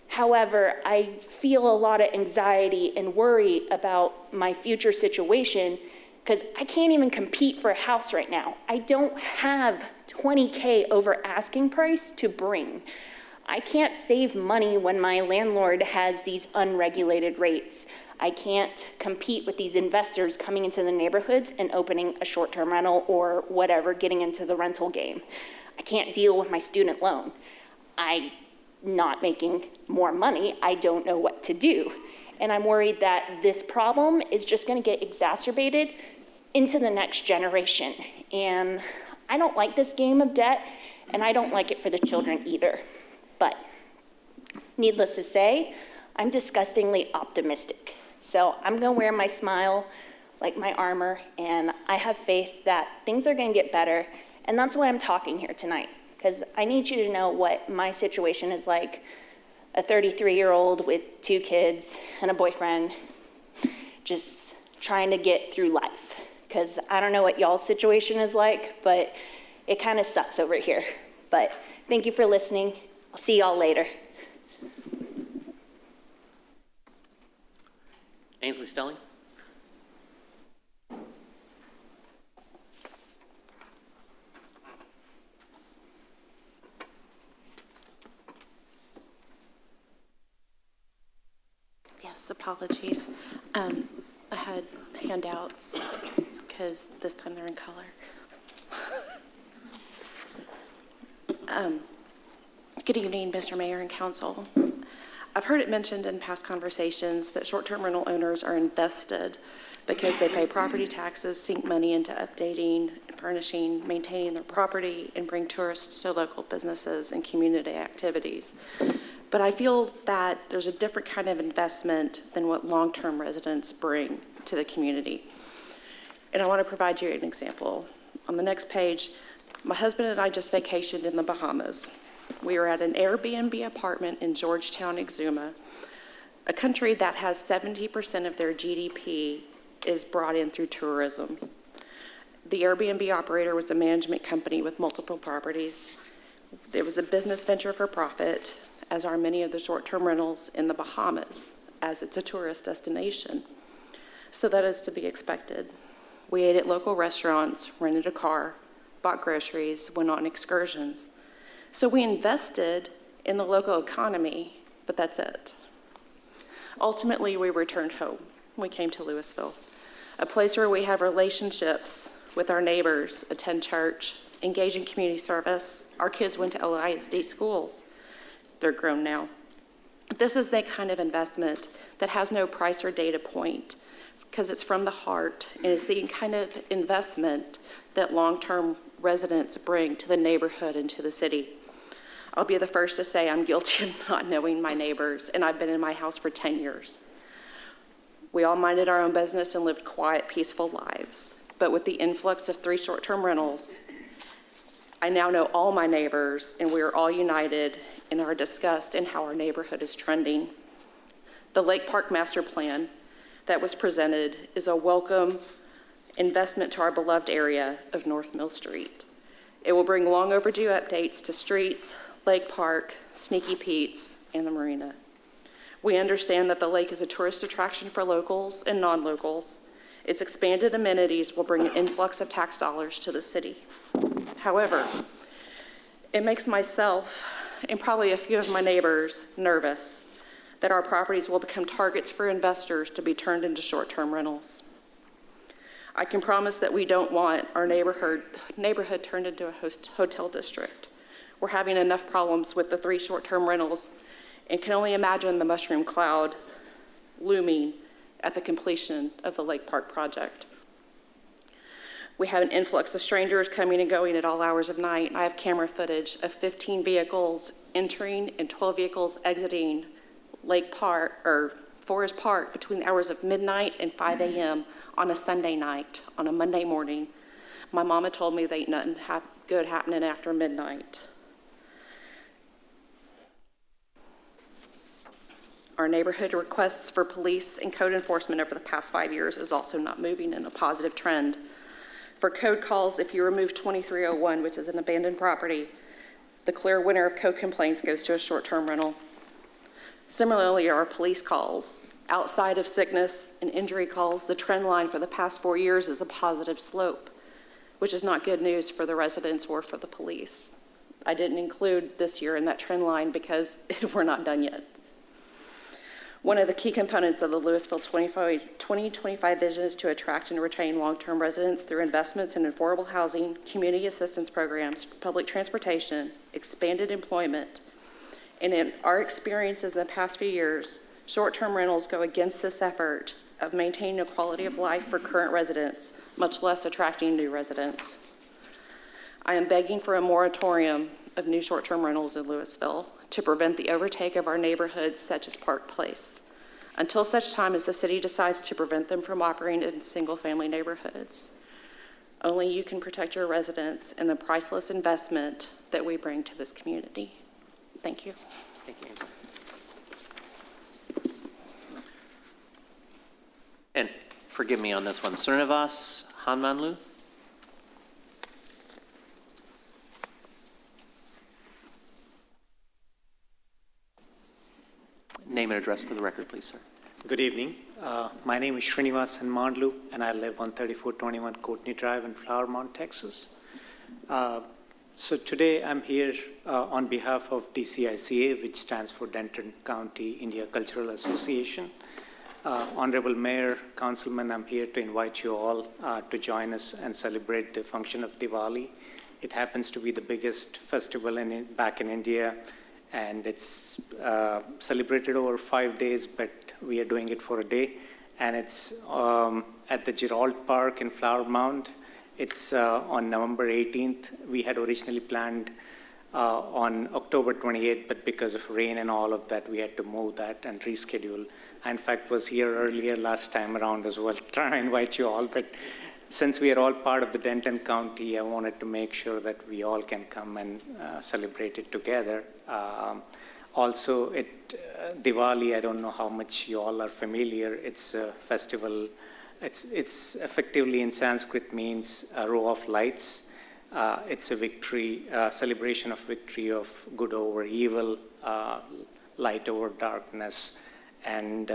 However, I feel a lot of anxiety and worry about my future situation because I can't even compete for a house right now. I don't have $20K over asking price to bring. I can't save money when my landlord has these unregulated rates. I can't compete with these investors coming into the neighborhoods and opening a short-term rental or whatever, getting into the rental game. I can't deal with my student loan. I'm not making more money. I don't know what to do. And I'm worried that this problem is just gonna get exacerbated into the next generation. And I don't like this game of debt, and I don't like it for the children either. But needless to say, I'm disgustingly optimistic. So I'm gonna wear my smile like my armor, and I have faith that things are gonna get better, and that's why I'm talking here tonight, because I need you to know what my situation is like, a 33-year-old with 2 kids and a boyfriend, just trying to get through life. Because I don't know what y'all's situation is like, but it kind of sucks over here. But thank you for listening. I'll see y'all later. Ainsley Stelling. Yes, apologies. I had handouts because this time they're in color. Good evening, Mr. Mayor and Council. I've heard it mentioned in past conversations that short-term rental owners are invested because they pay property taxes, sink money into updating, furnishing, maintaining their property, and bring tourists to local businesses and community activities. But I feel that there's a different kind of investment than what long-term residents bring to the community. And I want to provide you an example. On the next page, my husband and I just vacationed in the Bahamas. We were at an Airbnb apartment in Georgetown, Exuma, a country that has 70% of their GDP is brought in through tourism. The Airbnb operator was a management company with multiple properties. It was a business venture for profit, as are many of the short-term rentals in the Bahamas, as it's a tourist destination. So that is to be expected. We ate at local restaurants, rented a car, bought groceries, went on excursions. So we invested in the local economy, but that's it. Ultimately, we returned home. We came to Lewisville, a place where we have relationships with our neighbors, attend church, engage in community service. Our kids went to LISD schools. They're grown now. This is the kind of investment that has no price or data point because it's from the heart, and it's the kind of investment that long-term residents bring to the neighborhood and to the city. I'll be the first to say I'm guilty of not knowing my neighbors, and I've been in my house for 10 years. We all minded our own business and lived quiet, peaceful lives. But with the influx of 3 short-term rentals, I now know all my neighbors, and we are all united in our disgust in how our neighborhood is trending. The Lake Park Master Plan that was presented is a welcome investment to our beloved area of North Mill Street. It will bring long overdue updates to streets, Lake Park, Sneaky Pete's, and the marina. We understand that the lake is a tourist attraction for locals and non-locals. Its expanded amenities will bring an influx of tax dollars to the city. However, it makes myself and probably a few of my neighbors nervous that our properties will become targets for investors to be turned into short-term rentals. I can promise that we don't want our neighborhood turned into a hotel district. We're having enough problems with the 3 short-term rentals and can only imagine the mushroom cloud looming at the completion of the Lake Park project. We have an influx of strangers coming and going at all hours of night. I have camera footage of 15 vehicles entering and 12 vehicles exiting Lake Park or Forest Park between the hours of midnight and 5 a.m. on a Sunday night, on a Monday morning. My mama told me there ain't nothing good happening after midnight. Our neighborhood requests for police and code enforcement over the past 5 years is also not moving in a positive trend. For code calls, if you remove 2301, which is an abandoned property, the clear winner of code complaints goes to a short-term rental. Similarly, our police calls, outside of sickness and injury calls, the trend line for the past 4 years is a positive slope, which is not good news for the residents or for the police. I didn't include this year in that trend line because we're not done yet. One of the key components of the Lewisville 2025 vision is to attract and retain long-term residents through investments in affordable housing, community assistance programs, public transportation, expanded employment. And in our experiences in the past few years, short-term rentals go against this effort of maintaining a quality of life for current residents, much less attracting new residents. I am begging for a moratorium of new short-term rentals in Lewisville to prevent the overtake of our neighborhoods such as Park Place, until such time as the city decides to prevent them from operating in single-family neighborhoods. Only you can protect your residents and the priceless investment that we bring to this community. Thank you. Thank you, Angela. And forgive me on this one, Srinivas Hanmanlu? Name and address for the record, please, sir. Good evening. My name is Srinivas Hanmanlu, and I live on 3421 Courtney Drive in Flower Mound, Texas. So today I'm here on behalf of DCICA, which stands for Denton County India Cultural Association. Honorable Mayor, Councilman, I'm here to invite you all to join us and celebrate the function of Diwali. It happens to be the biggest festival back in India, and it's celebrated over 5 days, but we are doing it for a day. And it's at the Gerald Park in Flower Mound. It's on November 18th. We had originally planned on October 28th, but because of rain and all of that, we had to move that and reschedule. I, in fact, was here earlier last time around as well, trying to invite you all, but since we are all part of the Denton County, I wanted to make sure that we all can come and celebrate it together. Also, Diwali, I don't know how much you all are familiar. It's a festival. It's effectively in Sanskrit means a row of lights. It's a victory, celebration of victory of good over evil, light over darkness. And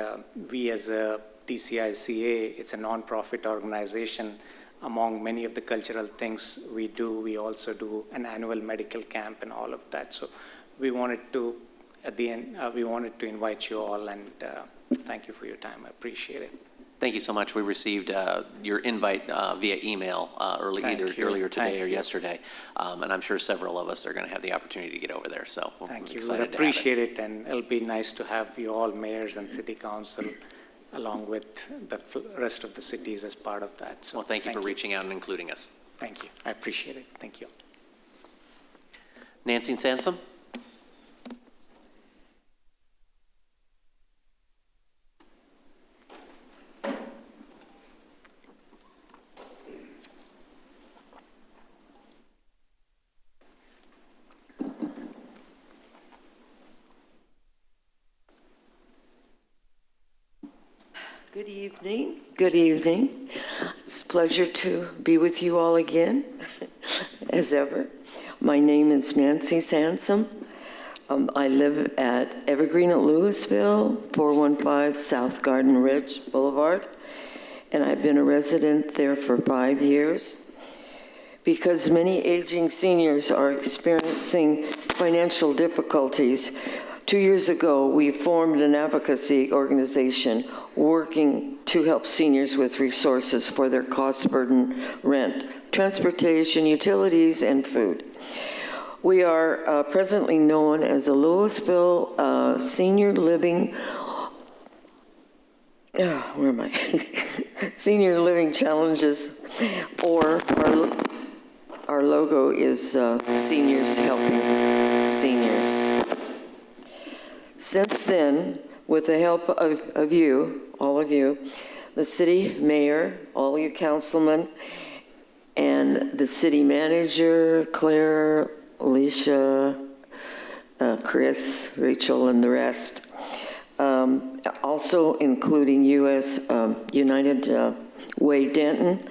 we as a DCICA, it's a nonprofit organization. Among many of the cultural things we do, we also do an annual medical camp and all of that. So we wanted to, at the end, we wanted to invite you all, and thank you for your time. I appreciate it. Thank you so much. We received your invite via email earlier today or yesterday, and I'm sure several of us are going to have the opportunity to get over there. So we're Thank you. excited We appreciate it, and it'll be nice to have you all, mayors and city council, along with the rest of the cities as part of that. So well, thank you for reaching out and including us. Thank you. I appreciate it. Thank you. Nancy Sansom. Good evening. Good evening. It's a pleasure to be with you all again, as ever. My name is Nancy Sansom. I live at Evergreen at Lewisville, 415 South Garden Ridge Boulevard, and I've been a resident there for 5 years. Because many aging seniors are experiencing financial difficulties, 2 years ago, we formed an advocacy organization working to help seniors with resources for their cost-burden rent, transportation, utilities, and food. We are presently known as a Lewisville Senior Living, Senior Living Challenges, or our logo is Seniors Helping Seniors. Since then, with the help of you, all of you, the city mayor, all you councilmen, and the city manager, Claire, Alicia, Chris, Rachel, and the rest, also including U.S. United Way Denton,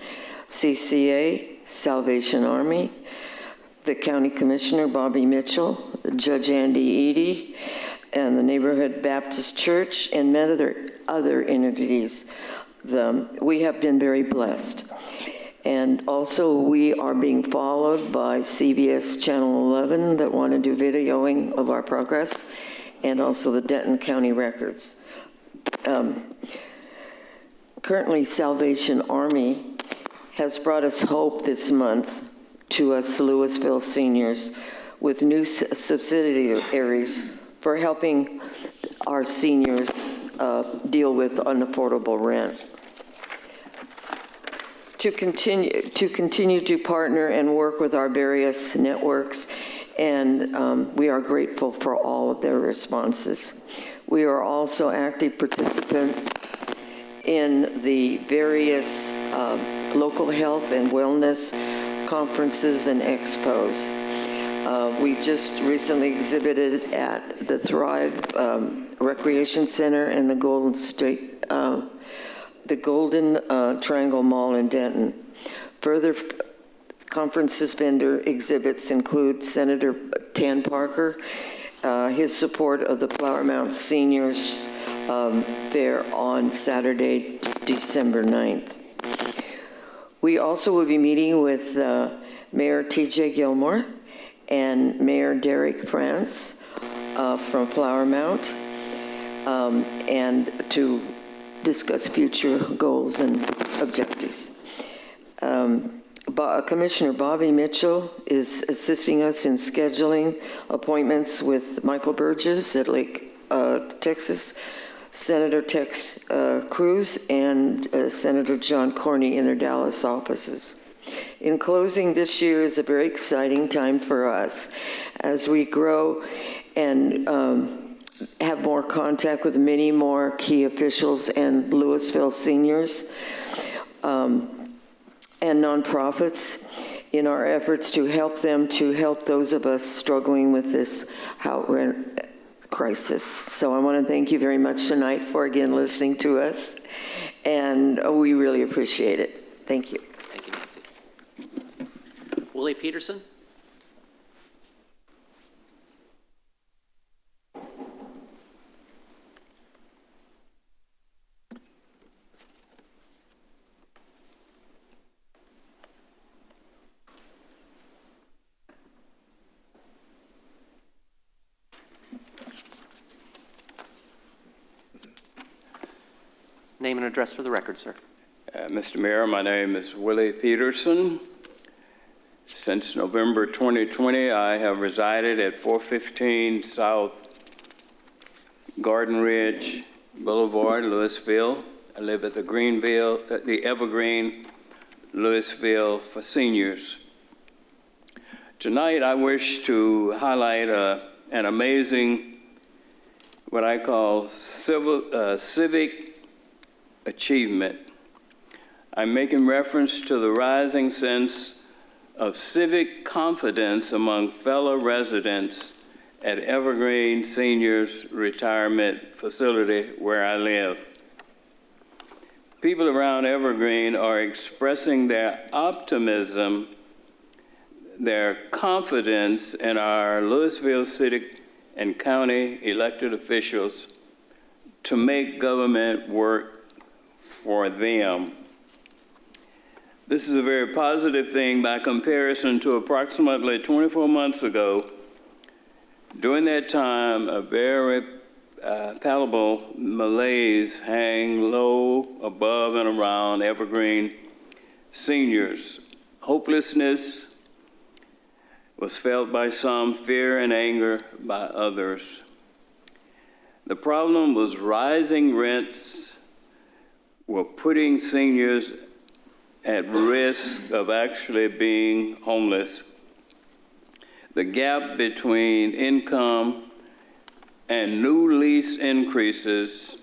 CCA, Salvation Army, the county commissioner, Bobby Mitchell, Judge Andy Eady, and the Neighborhood Baptist Church, and many other entities. We have been very blessed. And also, we are being followed by CBS Channel 11 that want to do videoing of our progress, and also the Denton County Records. Currently, Salvation Army has brought us hope this month to us Lewisville seniors with new subsidiaries for helping our seniors deal with unaffordable rent. To continue to partner and work with our various networks, and we are grateful for all of their responses. We are also active participants in the various local health and wellness conferences and expos. We just recently exhibited at the Thrive Recreation Center and the Golden Triangle Mall in Denton. Further conferences vendor exhibits include Senator Tan Parker, his support of the Flower Mound Seniors Fair on Saturday, December 9th. We also will be meeting with Mayor T.J. Gilmore and Mayor Derek France from Flower Mount, and to discuss future goals and objectives. Commissioner Bobby Mitchell is assisting us in scheduling appointments with Michael Burgess at Lake, Texas, Senator Tex Cruz, and Senator John Cornyn in their Dallas offices. In closing, this year is a very exciting time for us as we grow and have more contact with many more key officials and Lewisville seniors and nonprofits in our efforts to help those of us struggling with this house rent crisis. So I want to thank you very much tonight for again listening to us, and we really appreciate it. Thank you. Thank you, Nancy. Willie Peterson. name and address for the record, sir. Mr. Mayor, my name is Willie Peterson. Since November 2020, I have resided at 415 South Garden Ridge Boulevard, Lewisville. I live at the Evergreen, Lewisville for seniors. Tonight, I wish to highlight an amazing, what I call civic achievement. I'm making reference to the rising sense of civic confidence among fellow residents at Evergreen Seniors Retirement Facility where I live. People around Evergreen are expressing their optimism, their confidence in our Lewisville City and County elected officials to make government work for them. This is a very positive thing by comparison to approximately 24 months ago. During that time, a very palpable malaise hang low above and around Evergreen seniors. Hopelessness was felt by some, fear and anger by others. The problem was rising rents were putting seniors at risk of actually being homeless. The gap between income and new lease increases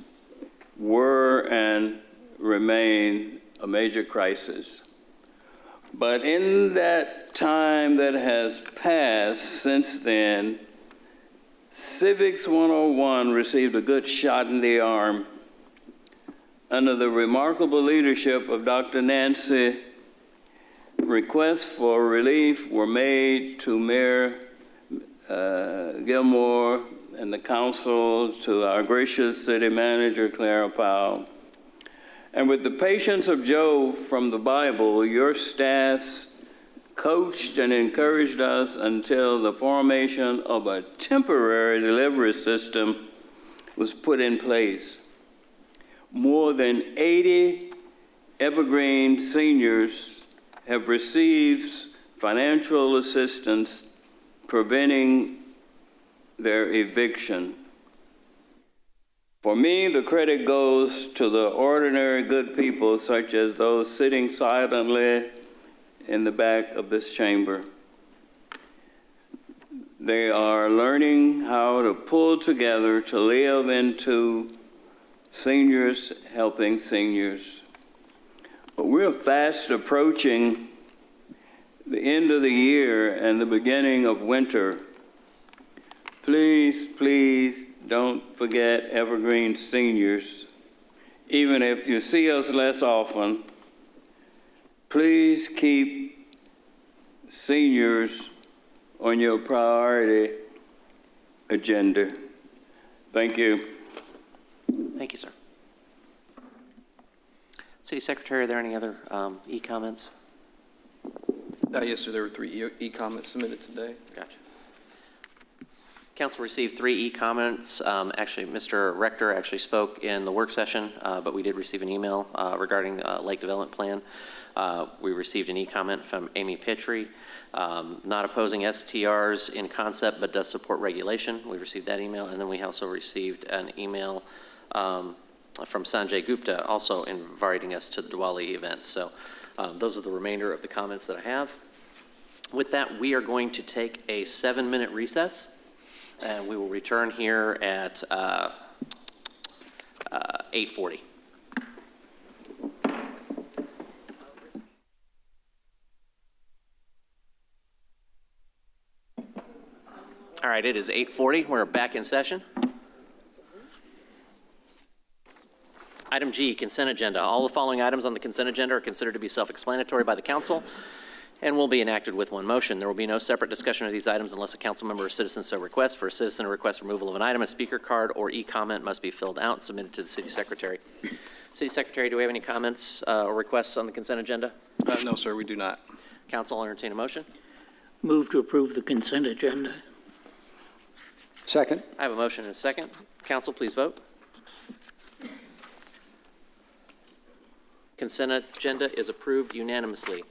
were and remain a major crisis. But in that time that has passed since then, Civics 101 received a good shot in the arm. Under the remarkable leadership of Dr. Nancy, requests for relief were made to Mayor Gilmore and the council, to our gracious city manager, Clara Powell. And with the patience of Job from the Bible, your staffs coached and encouraged us until the formation of a temporary delivery system was put in place. More than 80 Evergreen seniors have received financial assistance preventing their eviction. For me, the credit goes to the ordinary good people, such as those sitting silently in the back of this chamber. They are learning how to pull together to live into seniors helping seniors. But we're fast approaching the end of the year and the beginning of winter. Please, please don't forget Evergreen seniors. Even if you see us less often, please keep seniors on your priority agenda. Thank you. Thank you, sir. City Secretary, are there any other e-comments? Yes, sir. There were 3 e-comments submitted today. Gotcha. Council received 3 e-comments. Actually, Mr. Rector actually spoke in the work session, but we did receive an email regarding Lake Development Plan. We received an e-comment from Amy Petrie, not opposing STRs in concept, but does support regulation. We received that email, and then we also received an email from Sanjay Gupta, also inviting us to the Diwali event. So those are the remainder of the comments that I have. With that, we are going to take a 7-minute recess, and we will return here at 8:40. All right, it is 8:40. We're back in session. Item G, consent agenda. All the following items on the consent agenda are considered to be self-explanatory by the council and will be enacted with one motion. There will be no separate discussion of these items unless a council member or citizen so requests. For a citizen to request removal of an item, a speaker card or e-comment must be filled out and submitted to the city secretary. City secretary, do we have any comments or requests on the consent agenda? No, sir, we do not. Council, I'll entertain a motion. Move to approve the consent agenda. Second. I have a motion and a second. Council, please vote. Consent agenda is approved unanimously.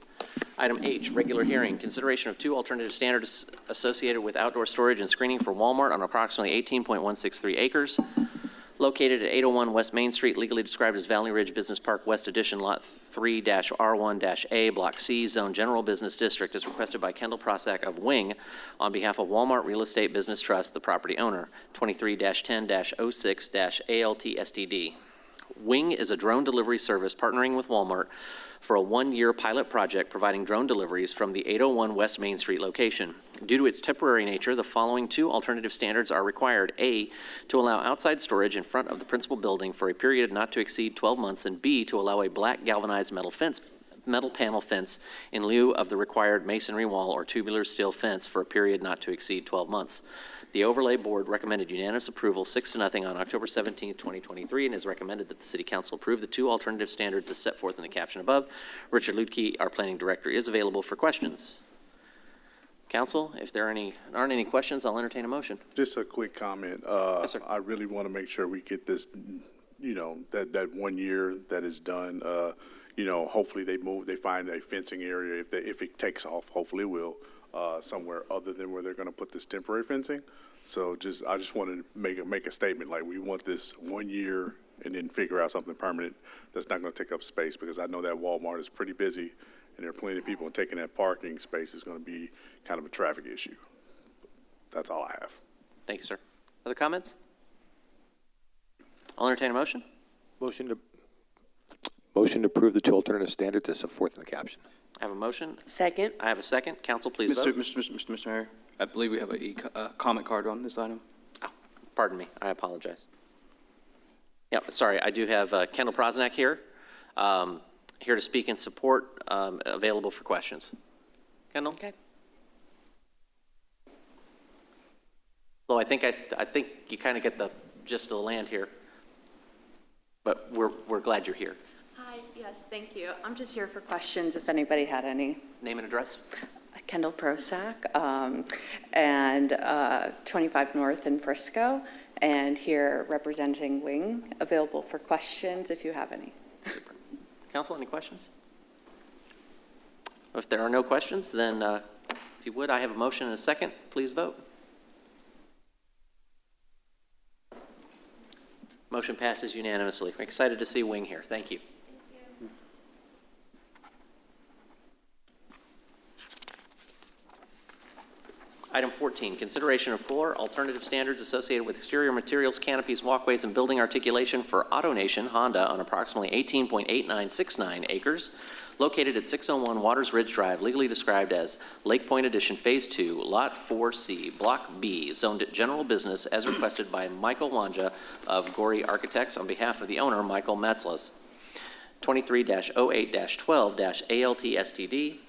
Item H, regular hearing, consideration of 2 alternative standards associated with outdoor storage and screening for Walmart on approximately 18.163 acres, located at 801 West Main Street, legally described as Valley Ridge Business Park West Edition, Lot 3-R1-A, Block C, Zone General Business District, as requested by Kendall Prosak of Wing on behalf of Walmart Real Estate Business Trust, the property owner, 23-10-06-ALT-STD. Wing is a drone delivery service partnering with Walmart for a 1-year pilot project providing drone deliveries from the 801 West Main Street location. Due to its temporary nature, the following 2 alternative standards are required. A, to allow outside storage in front of the principal building for a period not to exceed 12 months, and B, to allow a black galvanized metal panel fence in lieu of the required masonry wall or tubular steel fence for a period not to exceed 12 months. The Overlay Board recommended unanimous approval 6-0 on October 17, 2023, and has recommended that the City Council approve the 2 alternative standards as set forth in the caption above. Richard Lutke, our Planning Director, is available for questions. Council, if there aren't any questions, I'll entertain a motion. Just a quick comment. Yes, sir. I really want to make sure we get this, that 1 year that is done. Hopefully they find a fencing area if it takes off. Hopefully it will somewhere other than where they're going to put this temporary fencing. So I just wanted to make a statement like we want this 1 year and then figure out something permanent that's not going to take up space, because I know that Walmart is pretty busy and there are plenty of people, and taking that parking space is going to be kind of a traffic issue. That's all I have. Thank you, sir. Other comments? I'll entertain a motion. Motion to approve the 2 alternative standards as set forth in the caption. I have a motion. Second. I have a second. Council, please vote. Mr. Mayor, I believe we have a comment card on this item. Oh, pardon me. I apologize. Yep, sorry. I do have Kendall Prosnak here, here to speak in support, available for questions. Kendall? Okay. Well, I think you kind of get the gist of the land here, but we're glad you're here. Hi, yes, thank you. I'm just here for questions if anybody had any. Name and address. Kendall Prosak, and 25 North in Frisco, and here representing Wing, available for questions if you have any. Super. Council, any questions? If there are no questions, then if you would, I have a motion and a second. Please vote. Motion passes unanimously. We're excited to see Wing here. Thank you. Item 14, consideration of 4 alternative standards associated with exterior materials, canopies, walkways, and building articulation for AutoNation Honda on approximately 18.8969 acres, located at 601 Waters Ridge Drive, legally described as Lake Point Addition Phase 2, Lot 4C, Block B, zoned at general business as requested by Michael Wanja of Gorey Architects on behalf of the owner, Michael Metzles. 23-08-12-ALT-STD.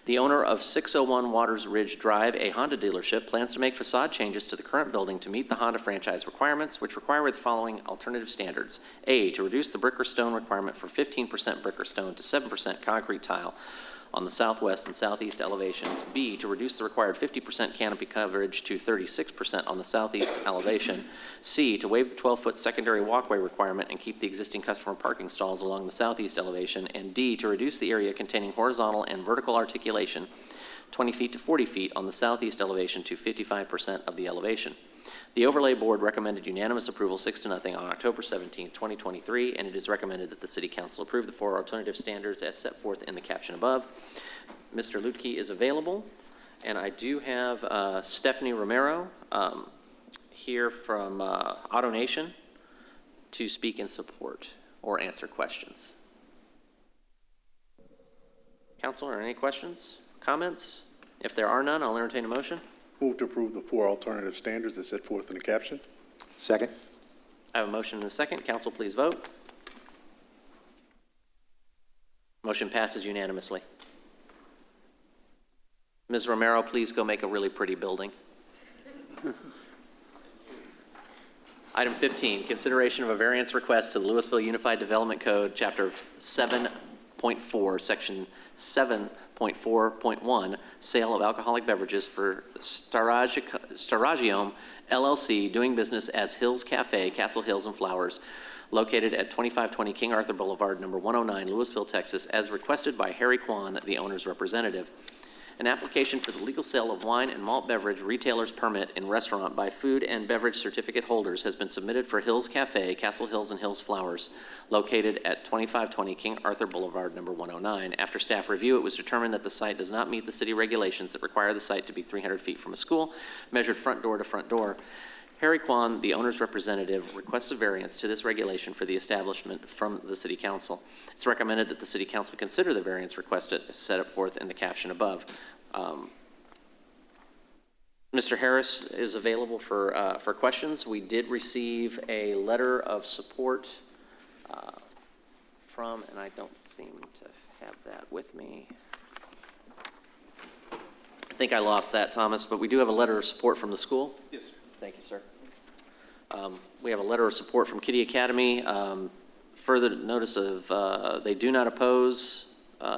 The owner of 601 Waters Ridge Drive, a Honda dealership, plans to make facade changes to the current building to meet the Honda franchise requirements, which require the following alternative standards. A, to reduce the brick or stone requirement for 15% brick or stone to 7% concrete tile on the southwest and southeast elevations. B, to reduce the required 50% canopy coverage to 36% on the southeast elevation. C, to waive the 12-foot secondary walkway requirement and keep the existing customer parking stalls along the southeast elevation. And D, to reduce the area containing horizontal and vertical articulation 20 feet to 40 feet on the southeast elevation to 55% of the elevation. The Overlay Board recommended unanimous approval 6-0 on October 17, 2023, and it is recommended that the City Council approve the 4 alternative standards as set forth in the caption above. Mr. Lutke is available, and I do have Stephanie Romero here from AutoNation to speak in support or answer questions. Council, are any questions, comments? If there are none, I'll entertain a motion. Move to approve the 4 alternative standards as set forth in the caption. Second. I have a motion and a second. Council, please vote. Motion passes unanimously. Ms. Romero, please go make a really pretty building. Item 15, consideration of a variance request to the Lewisville Unified Development Code, Chapter 7.4, Section 7.4.1, sale of alcoholic beverages for Staragium LLC, doing business as Hills Cafe, Castle Hills and Flowers, located at 2520 King Arthur Boulevard, number 109, Lewisville, Texas, as requested by Harry Kwan, the owner's representative. An application for the legal sale of wine and malt beverage retailer's permit in restaurant by food and beverage certificate holders has been submitted for Hills Cafe, Castle Hills and Hills Flowers, located at 2520 King Arthur Boulevard, number 109. After staff review, it was determined that the site does not meet the city regulations that require the site to be 300 feet from a school, measured front door to front door. Harry Kwan, the owner's representative, requests a variance to this regulation for the establishment from the City Council. It's recommended that the City Council consider the variance requested as set forth in the caption above. Mr. Harris is available for questions. We did receive a letter of support from, and I don't seem to have that with me. I think I lost that, Thomas, but we do have a letter of support from the school. Yes. Thank you, sir. We have a letter of support from Kitty Academy. Further notice of they do not oppose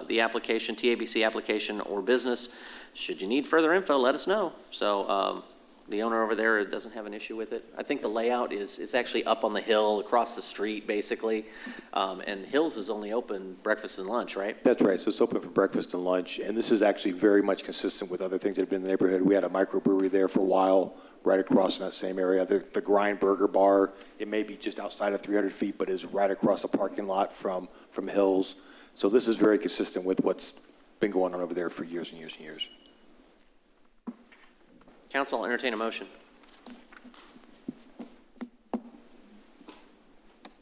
the application, TABC application or business. Should you need further info, let us know. So the owner over there doesn't have an issue with it. I think the layout is, it's actually up on the hill across the street, basically. And Hills is only open breakfast and lunch, right? That's right. So it's open for breakfast and lunch. And this is actually very much consistent with other things that have been in the neighborhood. We had a microbrewery there for a while, right across in that same area. The Grind Burger Bar, it may be just outside of 300 feet, but is right across the parking lot from Hills. So this is very consistent with what's been going on over there for years and years and years. Council, I'll entertain a motion.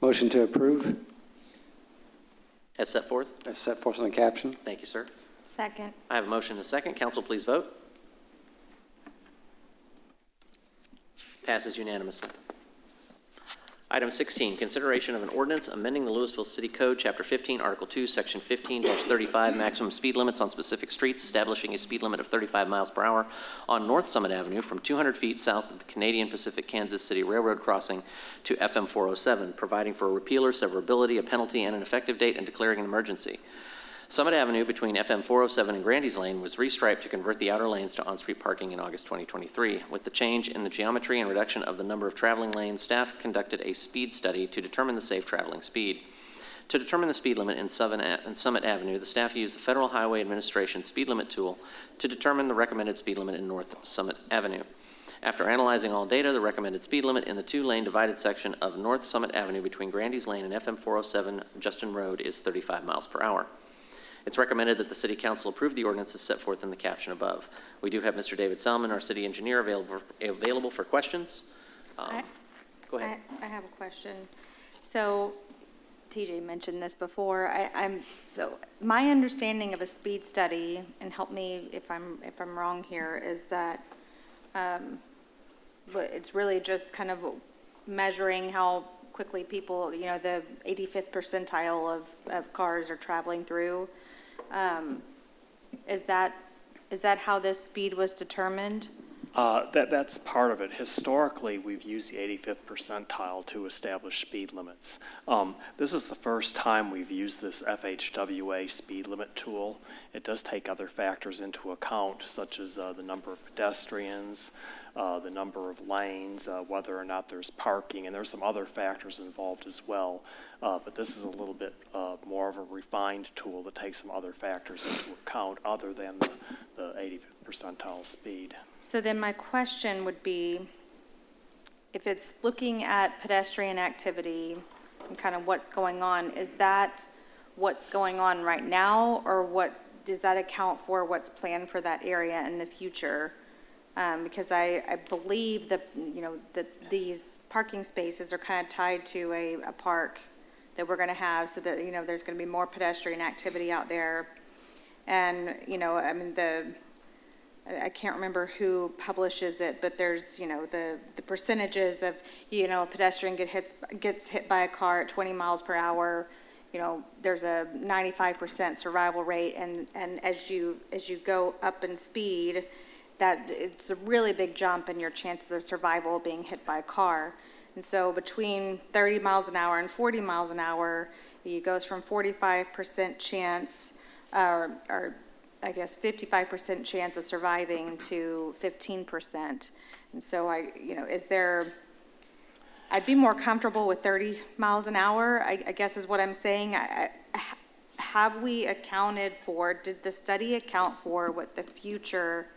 Motion to approve. As set forth? As set forth in the caption. Thank you, sir. Second. I have a motion and a second. Council, please vote. Passes unanimously. Item 16, consideration of an ordinance amending the Lewisville City Code, Chapter 15, Article 2, Section 15-35, maximum speed limits on specific streets, establishing a speed limit of 35 miles per hour on North Summit Avenue from 200 feet south of the Canadian Pacific Kansas City Railroad crossing to FM 407, providing for a repeal or severability, a penalty, and an effective date, and declaring an emergency. Summit Avenue between FM 407 and Grandy's Lane was restriped to convert the outer lanes to on-street parking in August 2023. With the change in the geometry and reduction of the number of traveling lanes, staff conducted a speed study to determine the safe traveling speed. To determine the speed limit in Summit Avenue, the staff used the Federal Highway Administration speed limit tool to determine the recommended speed limit in North Summit Avenue. After analyzing all data, the recommended speed limit in the two-lane divided section of North Summit Avenue between Grandy's Lane and FM 407 Justin Road is 35 miles per hour. It's recommended that the City Council approve the ordinance as set forth in the caption above. We do have Mr. David Selman, our city engineer, available for questions. Go ahead. I have a question. So TJ mentioned this before. So my understanding of a speed study, and help me if I'm wrong here, is that but it's really just kind of measuring how quickly people, you know, the 85th percentile of cars are traveling through. Is that how this speed was determined? That's part of it. Historically, we've used the 85th percentile to establish speed limits. This is the first time we've used this FHWA speed limit tool. It does take other factors into account, such as the number of pedestrians, the number of lanes, whether or not there's parking, and there's some other factors involved as well. But this is a little bit more of a refined tool that takes some other factors into account other than the 85th percentile speed. So then my question would be, if it's looking at pedestrian activity and kind of what's going on, is that what's going on right now, or what does that account for what's planned for that area in the future? Because I believe that, you know, that these parking spaces are kind of tied to a park that we're going to have, so that, you know, there's going to be more pedestrian activity out there. And, you know, I mean, I can't remember who publishes it, but there's, you know, the percentages of, you know, a pedestrian gets hit by a car at 20 miles per hour. You know, there's a 95% survival rate, and as you go up in speed, that it's a really big jump in your chances of survival being hit by a car. And so between 30 miles an hour and 40 miles an hour, it goes from 45% chance, or I guess 55% chance of surviving to 15%. And so you know, is there I'd be more comfortable with 30 miles an hour, I guess is what I'm saying. Have we accounted for, did the study account for what the future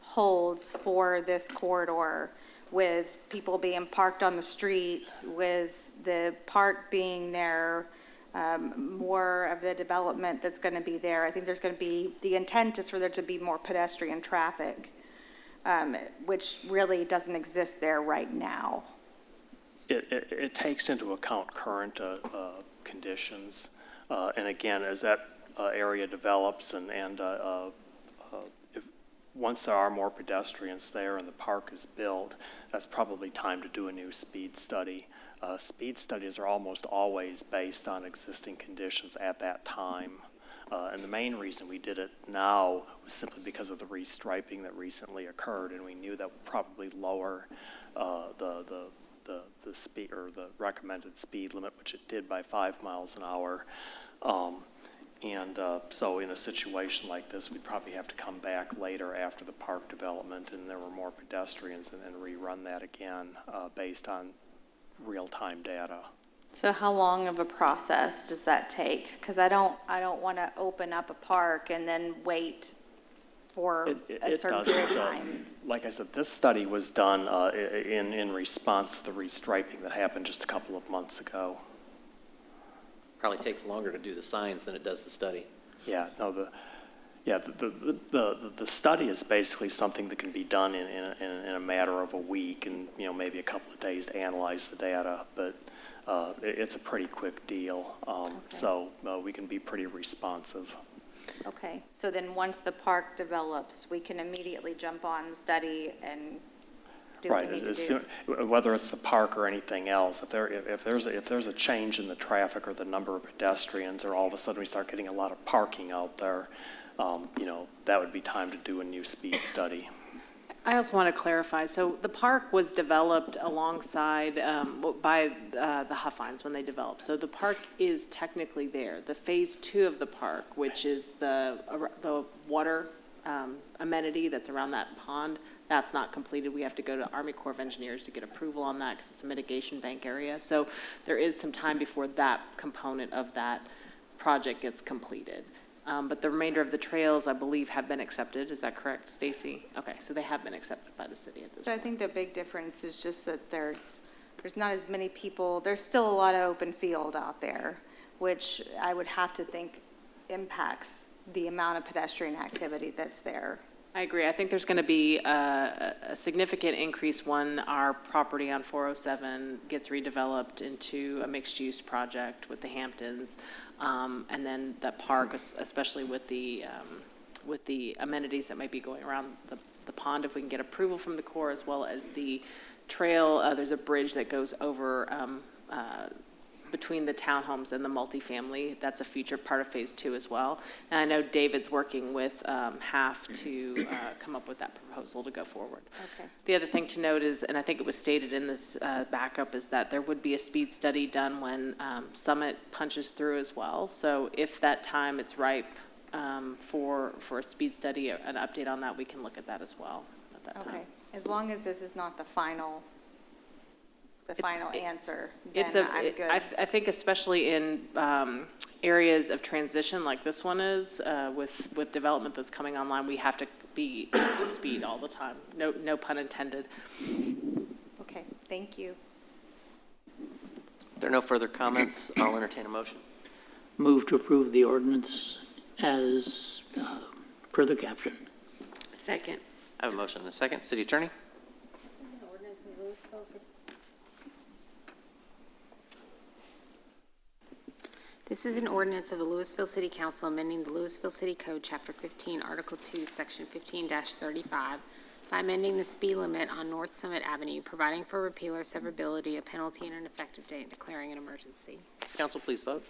holds for this corridor, with people being parked on the street, with the park being there, more of the development that's going to be there? I think there's going to be, the intent is for there to be more pedestrian traffic, which really doesn't exist there right now. It takes into account current conditions. And again, as that area develops and once there are more pedestrians there and the park is built, that's probably time to do a new speed study. Speed studies are almost always based on existing conditions at that time. And the main reason we did it now was simply because of the restriping that recently occurred, and we knew that would probably lower the speed, or the recommended speed limit, which it did by 5 miles an hour. So in a situation like this, we'd probably have to come back later after the park development and there were more pedestrians, and then rerun that again based on real-time data. So how long of a process does that take? Because I don't want to open up a park and then wait for a certain period of time. Like I said, this study was done in response to the restriping that happened just a couple of months ago. Probably takes longer to do the signs than it does the study. Yeah, no, the study is basically something that can be done in a matter of a week and maybe a couple of days to analyze the data, but it's a pretty quick deal. So we can be pretty responsive. Okay, so then once the park develops, we can immediately jump on the study and do what we need to do. Whether it's the park or anything else, if there's a change in the traffic or the number of pedestrians, or all of a sudden we start getting a lot of parking out there, that would be time to do a new speed study. I also want to clarify, so the park was developed alongside by the Huffines when they developed. So the park is technically there. The phase 2 of the park, which is the water amenity that's around that pond, that's not completed. We have to go to Army Corps of Engineers to get approval on that because it's a mitigation bank area. So there is some time before that component of that project gets completed. But the remainder of the trails, I believe, have been accepted. Is that correct, Stacy? Okay, so they have been accepted by the city at this So point. I think the big difference is just that there's not as many people. There's still a lot of open field out there, which I would have to think impacts the amount of pedestrian activity that's there. I agree. I think there's going to be a significant increase when our property on 407 gets redeveloped into a mixed-use project with the Hamptons, and then the park, especially with the amenities that might be going around the pond, if we can get approval from the Corps, as well as the trail. There's a bridge that goes over between the townhomes and the multifamily. That's a future part of phase 2 as well. And I know David's working with HAF to come up with that proposal to go forward. Okay. The other thing to note is, and I think it was stated in this backup, is that there would be a speed study done when Summit punches through as well. So if that time it's ripe for a speed study, an update on that, we can look at that as well at that time. Okay, as long as this is not the final answer, then I'm good. I think especially in areas of transition like this one is, with development that's coming online, we have to be up to speed all the time. No pun intended. Okay, thank you. If there are no further comments, I'll entertain a motion. Move to approve the ordinance as per the caption. Second. I have a motion and a second. City Attorney? This is an ordinance of the Lewisville City Council amending the Lewisville City Code, Chapter 15, Article 2, Section 15-35, by amending the speed limit on North Summit Avenue, providing for repeal or severability, a penalty, and an effective date, and declaring an emergency. Council, please vote.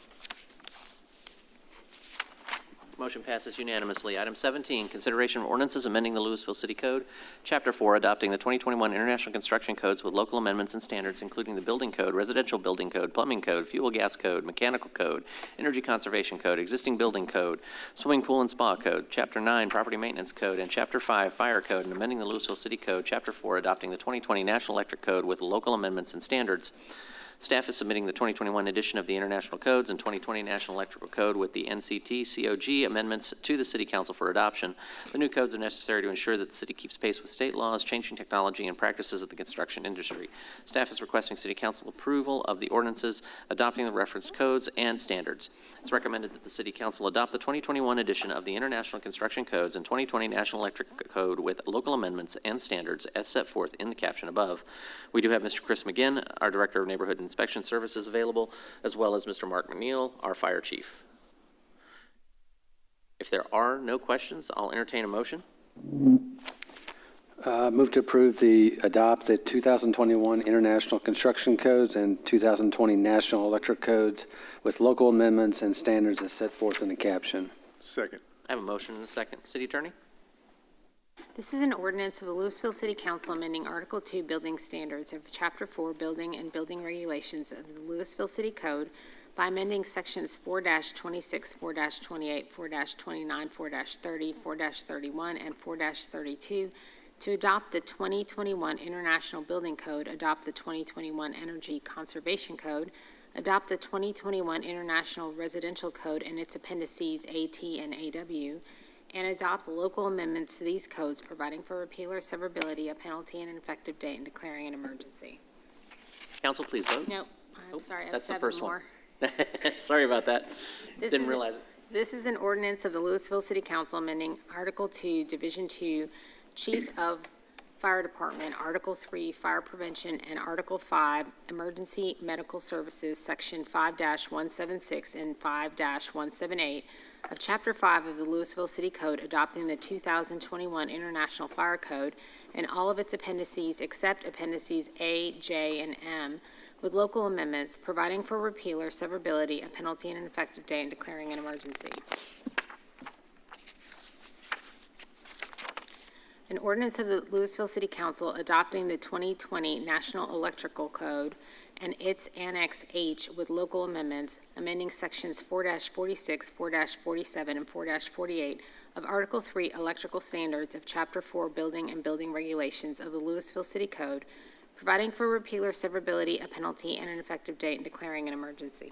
Motion passes unanimously. Item 17, consideration of ordinances amending the Lewisville City Code, Chapter 4, adopting the 2021 International Construction Codes with local amendments and standards, including the Building Code, Residential Building Code, Plumbing Code, Fuel Gas Code, Mechanical Code, Energy Conservation Code, Existing Building Code, Swimming Pool and Spa Code, Chapter 9, Property Maintenance Code, and Chapter 5, Fire Code, and amending the Lewisville City Code, Chapter 4, adopting the 2020 National Electric Code with local amendments and standards. Staff is submitting the 2021 edition of the International Codes and 2020 National Electrical Code with the NCT COG amendments to the City Council for adoption. The new codes are necessary to ensure that the city keeps pace with state laws, changing technology, and practices of the construction industry. Staff is requesting City Council approval of the ordinances adopting the referenced codes and standards. It's recommended that the City Council adopt the 2021 edition of the International Construction Codes and 2020 National Electric Code with local amendments and standards as set forth in the caption above. We do have Mr. Chris McGinn, our Director of Neighborhood Inspection Services, available, as well as Mr. Mark McNeil, our Fire Chief. If there are no questions, I'll entertain a motion. Move to adopt the 2021 International Construction Codes and 2020 National Electric Codes with local amendments and standards as set forth in the caption. Second. I have a motion and a second. City Attorney? This is an ordinance of the Lewisville City Council amending Article 2 Building Standards of Chapter 4 Building and Building Regulations of the Lewisville City Code by amending Sections 4-26, 4-28, 4-29, 4-30, 4-31, and 4-32 to adopt the 2021 International Building Code, adopt the 2021 Energy Conservation Code, adopt the 2021 International Residential Code and its appendices AT and AW, and adopt local amendments to these codes, providing for repeal or severability, a penalty, and an effective date, and declaring an emergency. Council, please vote. Nope, I'm sorry, I have That's the 7 first more. one. Sorry about that. This Didn't is- realize it. This is an ordinance of the Lewisville City Council amending Article 2, Division 2, Chief of Fire Department, Article 3, Fire Prevention, and Article 5, Emergency Medical Services, Section 5-176 and 5-178 of Chapter 5 of the Lewisville City Code, adopting the 2021 International Fire Code and all of its appendices except appendices A, J, and M, with local amendments, providing for repeal or severability, a penalty, and an effective date, and declaring an emergency. An ordinance of the Lewisville City Council adopting the 2020 National Electrical Code and its Annex H with local amendments, amending Sections 4-46, 4-47, and 4-48 of Article 3 Electrical Standards of Chapter 4 Building and Building Regulations of the Lewisville City Code, providing for repeal or severability, a penalty, and an effective date, and declaring an emergency.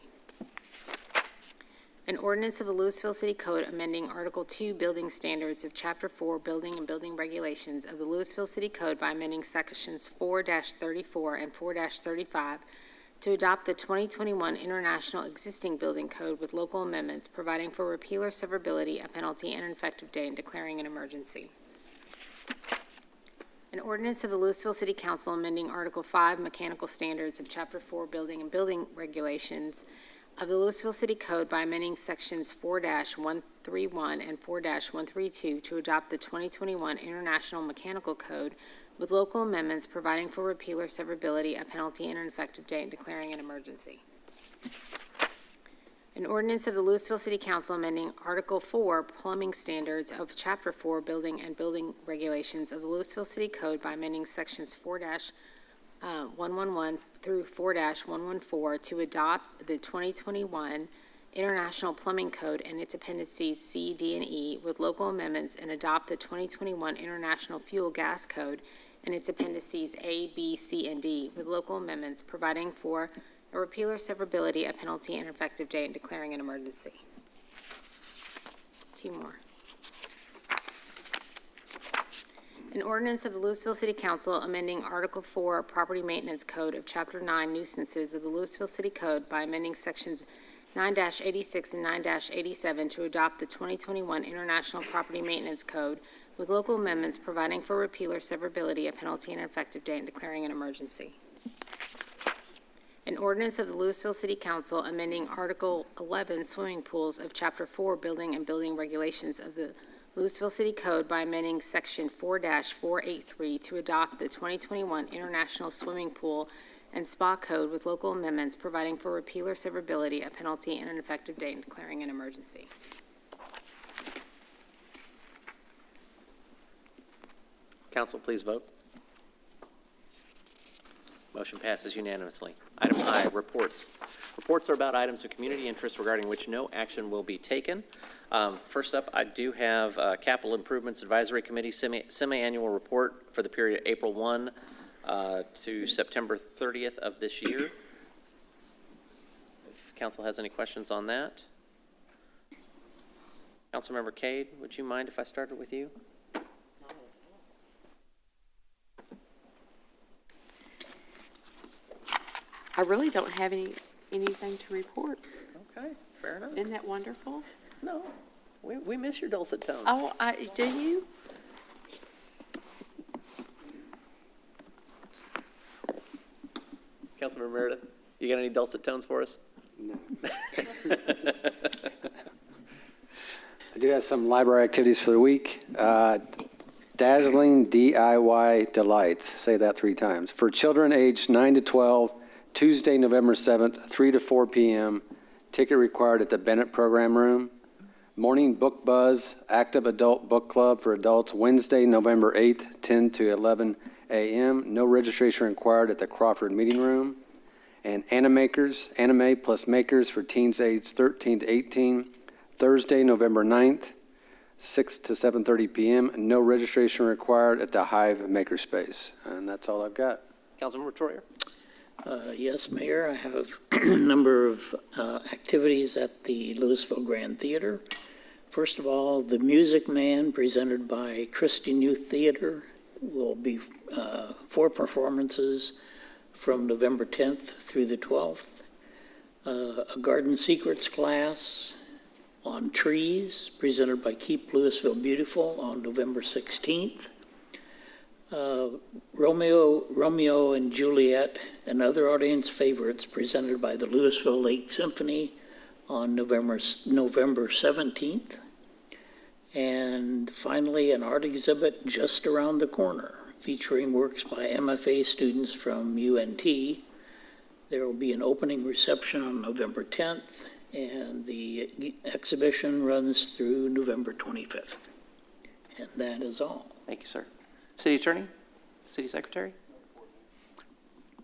An ordinance of the Lewisville City Code amending Article 2 Building Standards of Chapter 4 Building and Building Regulations of the Lewisville City Code by amending Sections 4-34 and 4-35 to adopt the 2021 International Existing Building Code with local amendments, providing for repeal or severability, a penalty, and an effective date, and declaring an emergency. An ordinance of the Lewisville City Council amending Article 5 Mechanical Standards of Chapter 4 Building and Building Regulations of the Lewisville City Code by amending Sections 4-131 and 4-132 to adopt the 2021 International Mechanical Code with local amendments, providing for repeal or severability, a penalty, and an effective date, and declaring an emergency. An ordinance of the Lewisville City Council amending Article 4 Plumbing Standards of Chapter 4 Building and Building Regulations of the Lewisville City Code by amending Sections 4-111 through 4-114 to adopt the 2021 International Plumbing Code and its appendices C, D, and E with local amendments, and adopt the 2021 International Fuel Gas Code and its appendices A, B, C, and D with local amendments, providing for a repeal or severability, a penalty, and an effective date, and declaring an emergency. 2 more. An ordinance of the Lewisville City Council amending Article 4 Property Maintenance Code of Chapter 9 Nuisances of the Lewisville City Code by amending Sections 9-86 and 9-87 to adopt the 2021 International Property Maintenance Code with local amendments, providing for repeal or severability, a penalty, and an effective date, and declaring an emergency. An ordinance of the Lewisville City Council amending Article 11 Swimming Pools of Chapter 4 Building and Building Regulations of the Lewisville City Code by amending Section 4-483 to adopt the 2021 International Swimming Pool and Spa Code with local amendments, providing for repeal or severability, a penalty, and an effective date, and declaring an emergency. Council, please vote. Motion passes unanimously. Item I, reports. Reports are about items of community interest regarding which no action will be taken. First up, I do have Capital Improvements Advisory Committee semi-annual report for the period April 1 to September 30th of this year. If council has any questions on that. Councilmember Cade, would you mind if I started with you? I really don't have anything to report. Okay, fair enough. Isn't that wonderful? No, we miss your dulcet tones. Oh, do you? Councilmember Meredith, you got any dulcet tones for us? No. I do have some library activities for the week. Dazzling DIY Delights, say that 3 times. For children aged 9 to 12, Tuesday, November 7th, 3 to 4 p.m. Ticket required at the Bennett Program Room. Morning Book Buzz, Active Adult Book Club for adults, Wednesday, November 8th, 10 to 11 a.m. No registration required at the Crawford Meeting Room. And Anime Plus Makers for teens aged 13 to 18, Thursday, November 9th, 6 to 7:30 p.m. No registration required at the Hive Makerspace. And that's all I've got. Councilmember Troyer. Yes, Mayor, I have a number of activities at the Lewisville Grand Theater. First of all, The Music Man, presented by Christian Youth Theater, will be 4 performances from November 10th through the 12th. A Garden Secrets class on trees, presented by Keep Lewisville Beautiful on November 16th. Romeo and Juliet and Other Audience Favorites, presented by the Lewisville Lake Symphony on November 17th. And finally, an art exhibit just around the corner, featuring works by MFA students from UNT. There will be an opening reception on November 10th, and the exhibition runs through November 25th. And that is all. Thank you, sir. City Attorney? City Secretary?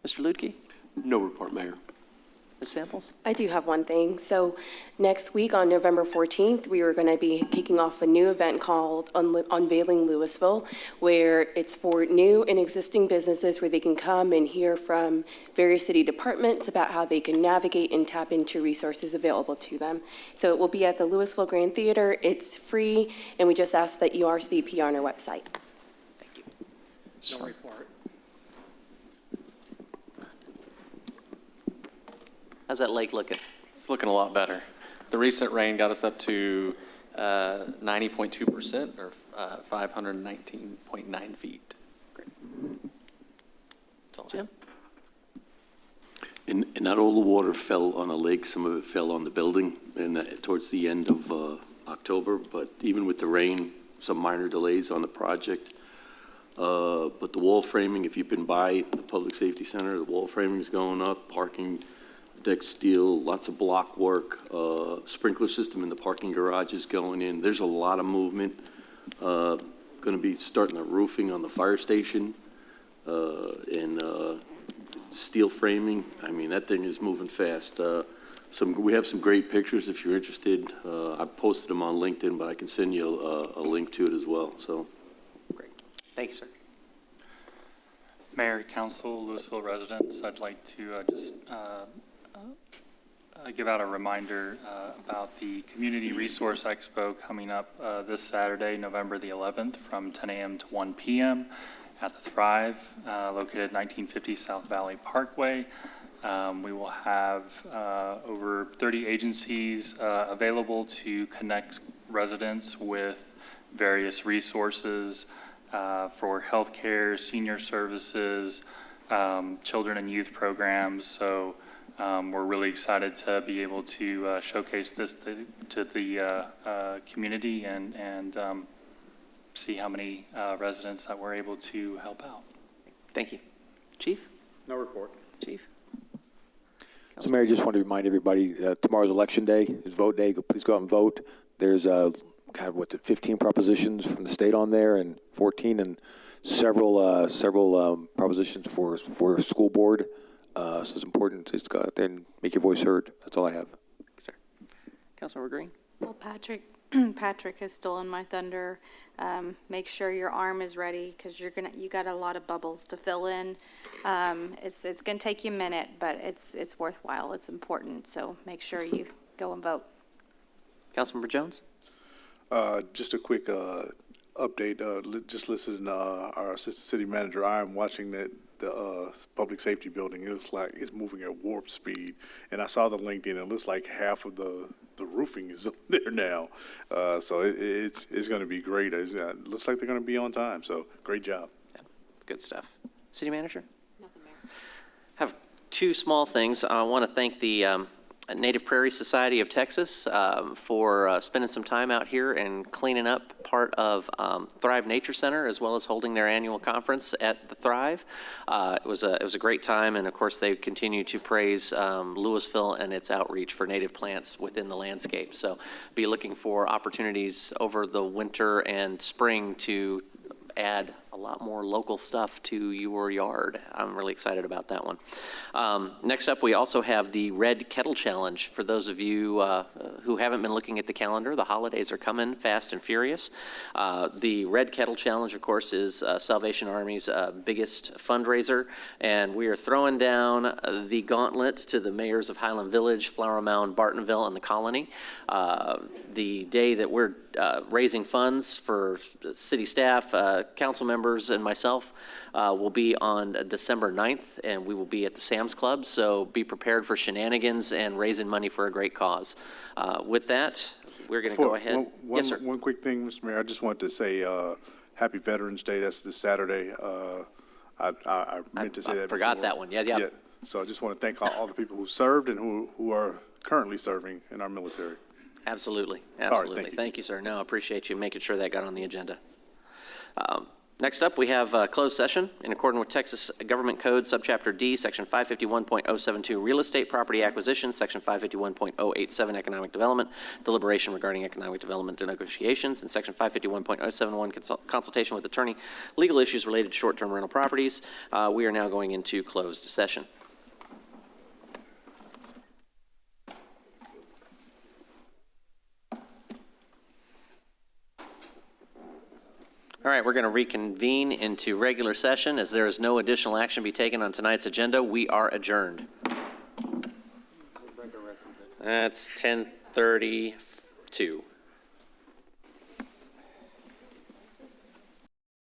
Mr. Ludke? No report, Mayor. Ms. Samples? I do have one thing. So next week on November 14th, we are going to be kicking off a new event called Unveiling Lewisville, where it's for new and existing businesses where they can come and hear from various city departments about how they can navigate and tap into resources available to them. So it will be at the Lewisville Grand Theater. It's free, and we just ask that you RSVP on our website. No report. How's that lake looking? It's looking a lot better. The recent rain got us up to 90.2%, or 519.9 feet. Great. Jim? And not all the water fell on the lake. Some of it fell on the building towards the end of October. But even with the rain, some minor delays on the project. But the wall framing, if you've been by the Public Safety Center, the wall framing is going up, parking deck steel, lots of block work, sprinkler system in the parking garage is going in. There's a lot of movement. Going to be starting the roofing on the fire station and steel framing. I mean, that thing is moving fast. We have some great pictures if you're interested. I posted them on LinkedIn, but I can send you a link to it as well. So. Thank you, sir. Mayor, Council, Lewisville residents, I'd like to just give out a reminder about the Community Resource Expo coming up this Saturday, November the 11th, from 10 a.m. to 1 p.m. at the Thrive, located at 1950 South Valley Parkway. We will have over 30 agencies available to connect residents with various resources for healthcare, senior services, children and youth programs. So we're really excited to be able to showcase this to the community and see how many residents that we're able to help out. Thank you. Chief? No report. Chief? So, Mayor, just want to remind everybody, tomorrow's election day is vote day. Please go out and vote. There's had 15 propositions from the state on there, and 14, and several propositions for school board. So it's important to go out there and make your voice heard. That's all I have. Thanks, sir. Councilmember Green. Well, Patrick has stolen my thunder. Make sure your arm is ready because you got a lot of bubbles to fill in. It's going to take you a minute, but it's worthwhile. It's important. So make sure you go and vote. Councilmember Jones. Just a quick update. Just listening to our assistant city manager. I am watching the public safety building. It looks like it's moving at warp speed. And I saw the link in. It looks like half of the roofing is up there now. So it's going to be great. It looks like they're going to be on time. So great job. Yeah, good stuff. City manager? Nothing, Mayor. Have two small things. I want to thank the Native Prairie Society of Texas for spending some time out here and cleaning up part of Thrive Nature Center, as well as holding their annual conference at the Thrive. It was a great time, and of course they continue to praise Lewisville and its outreach for native plants within the landscape. So be looking for opportunities over the winter and spring to add a lot more local stuff to your yard. I'm really excited about that one. Next up, we also have the Red Kettle Challenge. For those of you who haven't been looking at the calendar, the holidays are coming fast and furious. The Red Kettle Challenge, of course, is Salvation Army's biggest fundraiser, and we are throwing down the gauntlet to the mayors of Highland Village, Flower Mound, Bartonville, and the Colony. The day that we're raising funds for city staff, council members, and myself will be on December 9th, and we will be at the Sam's Club, so be prepared for shenanigans and raising money for a great cause. With that, we're going to go ahead. Yes, sir. One quick thing, Mr. Mayor. I just wanted to say Happy Veterans Day. That's this Saturday. I meant to say that forgot before. That one. Yeah. So I just want to thank all the people who served and who are currently serving in our military. Absolutely. Sorry, thank you, sir. No, I appreciate you making sure that got on the agenda. Next up, we have a closed session in accordance with Texas Government Code, Subchapter D, Section 551.072, Real Estate Property Acquisition, Section 551.087, Economic Development, Deliberation regarding economic development and negotiations, and Section 551.071, Consultation with Attorney, Legal Issues related to short-term rental properties. We are now going into closed session. All right, we're going to reconvene into regular session. As there is no additional action to be taken on tonight's agenda, we are adjourned. That's 10:32.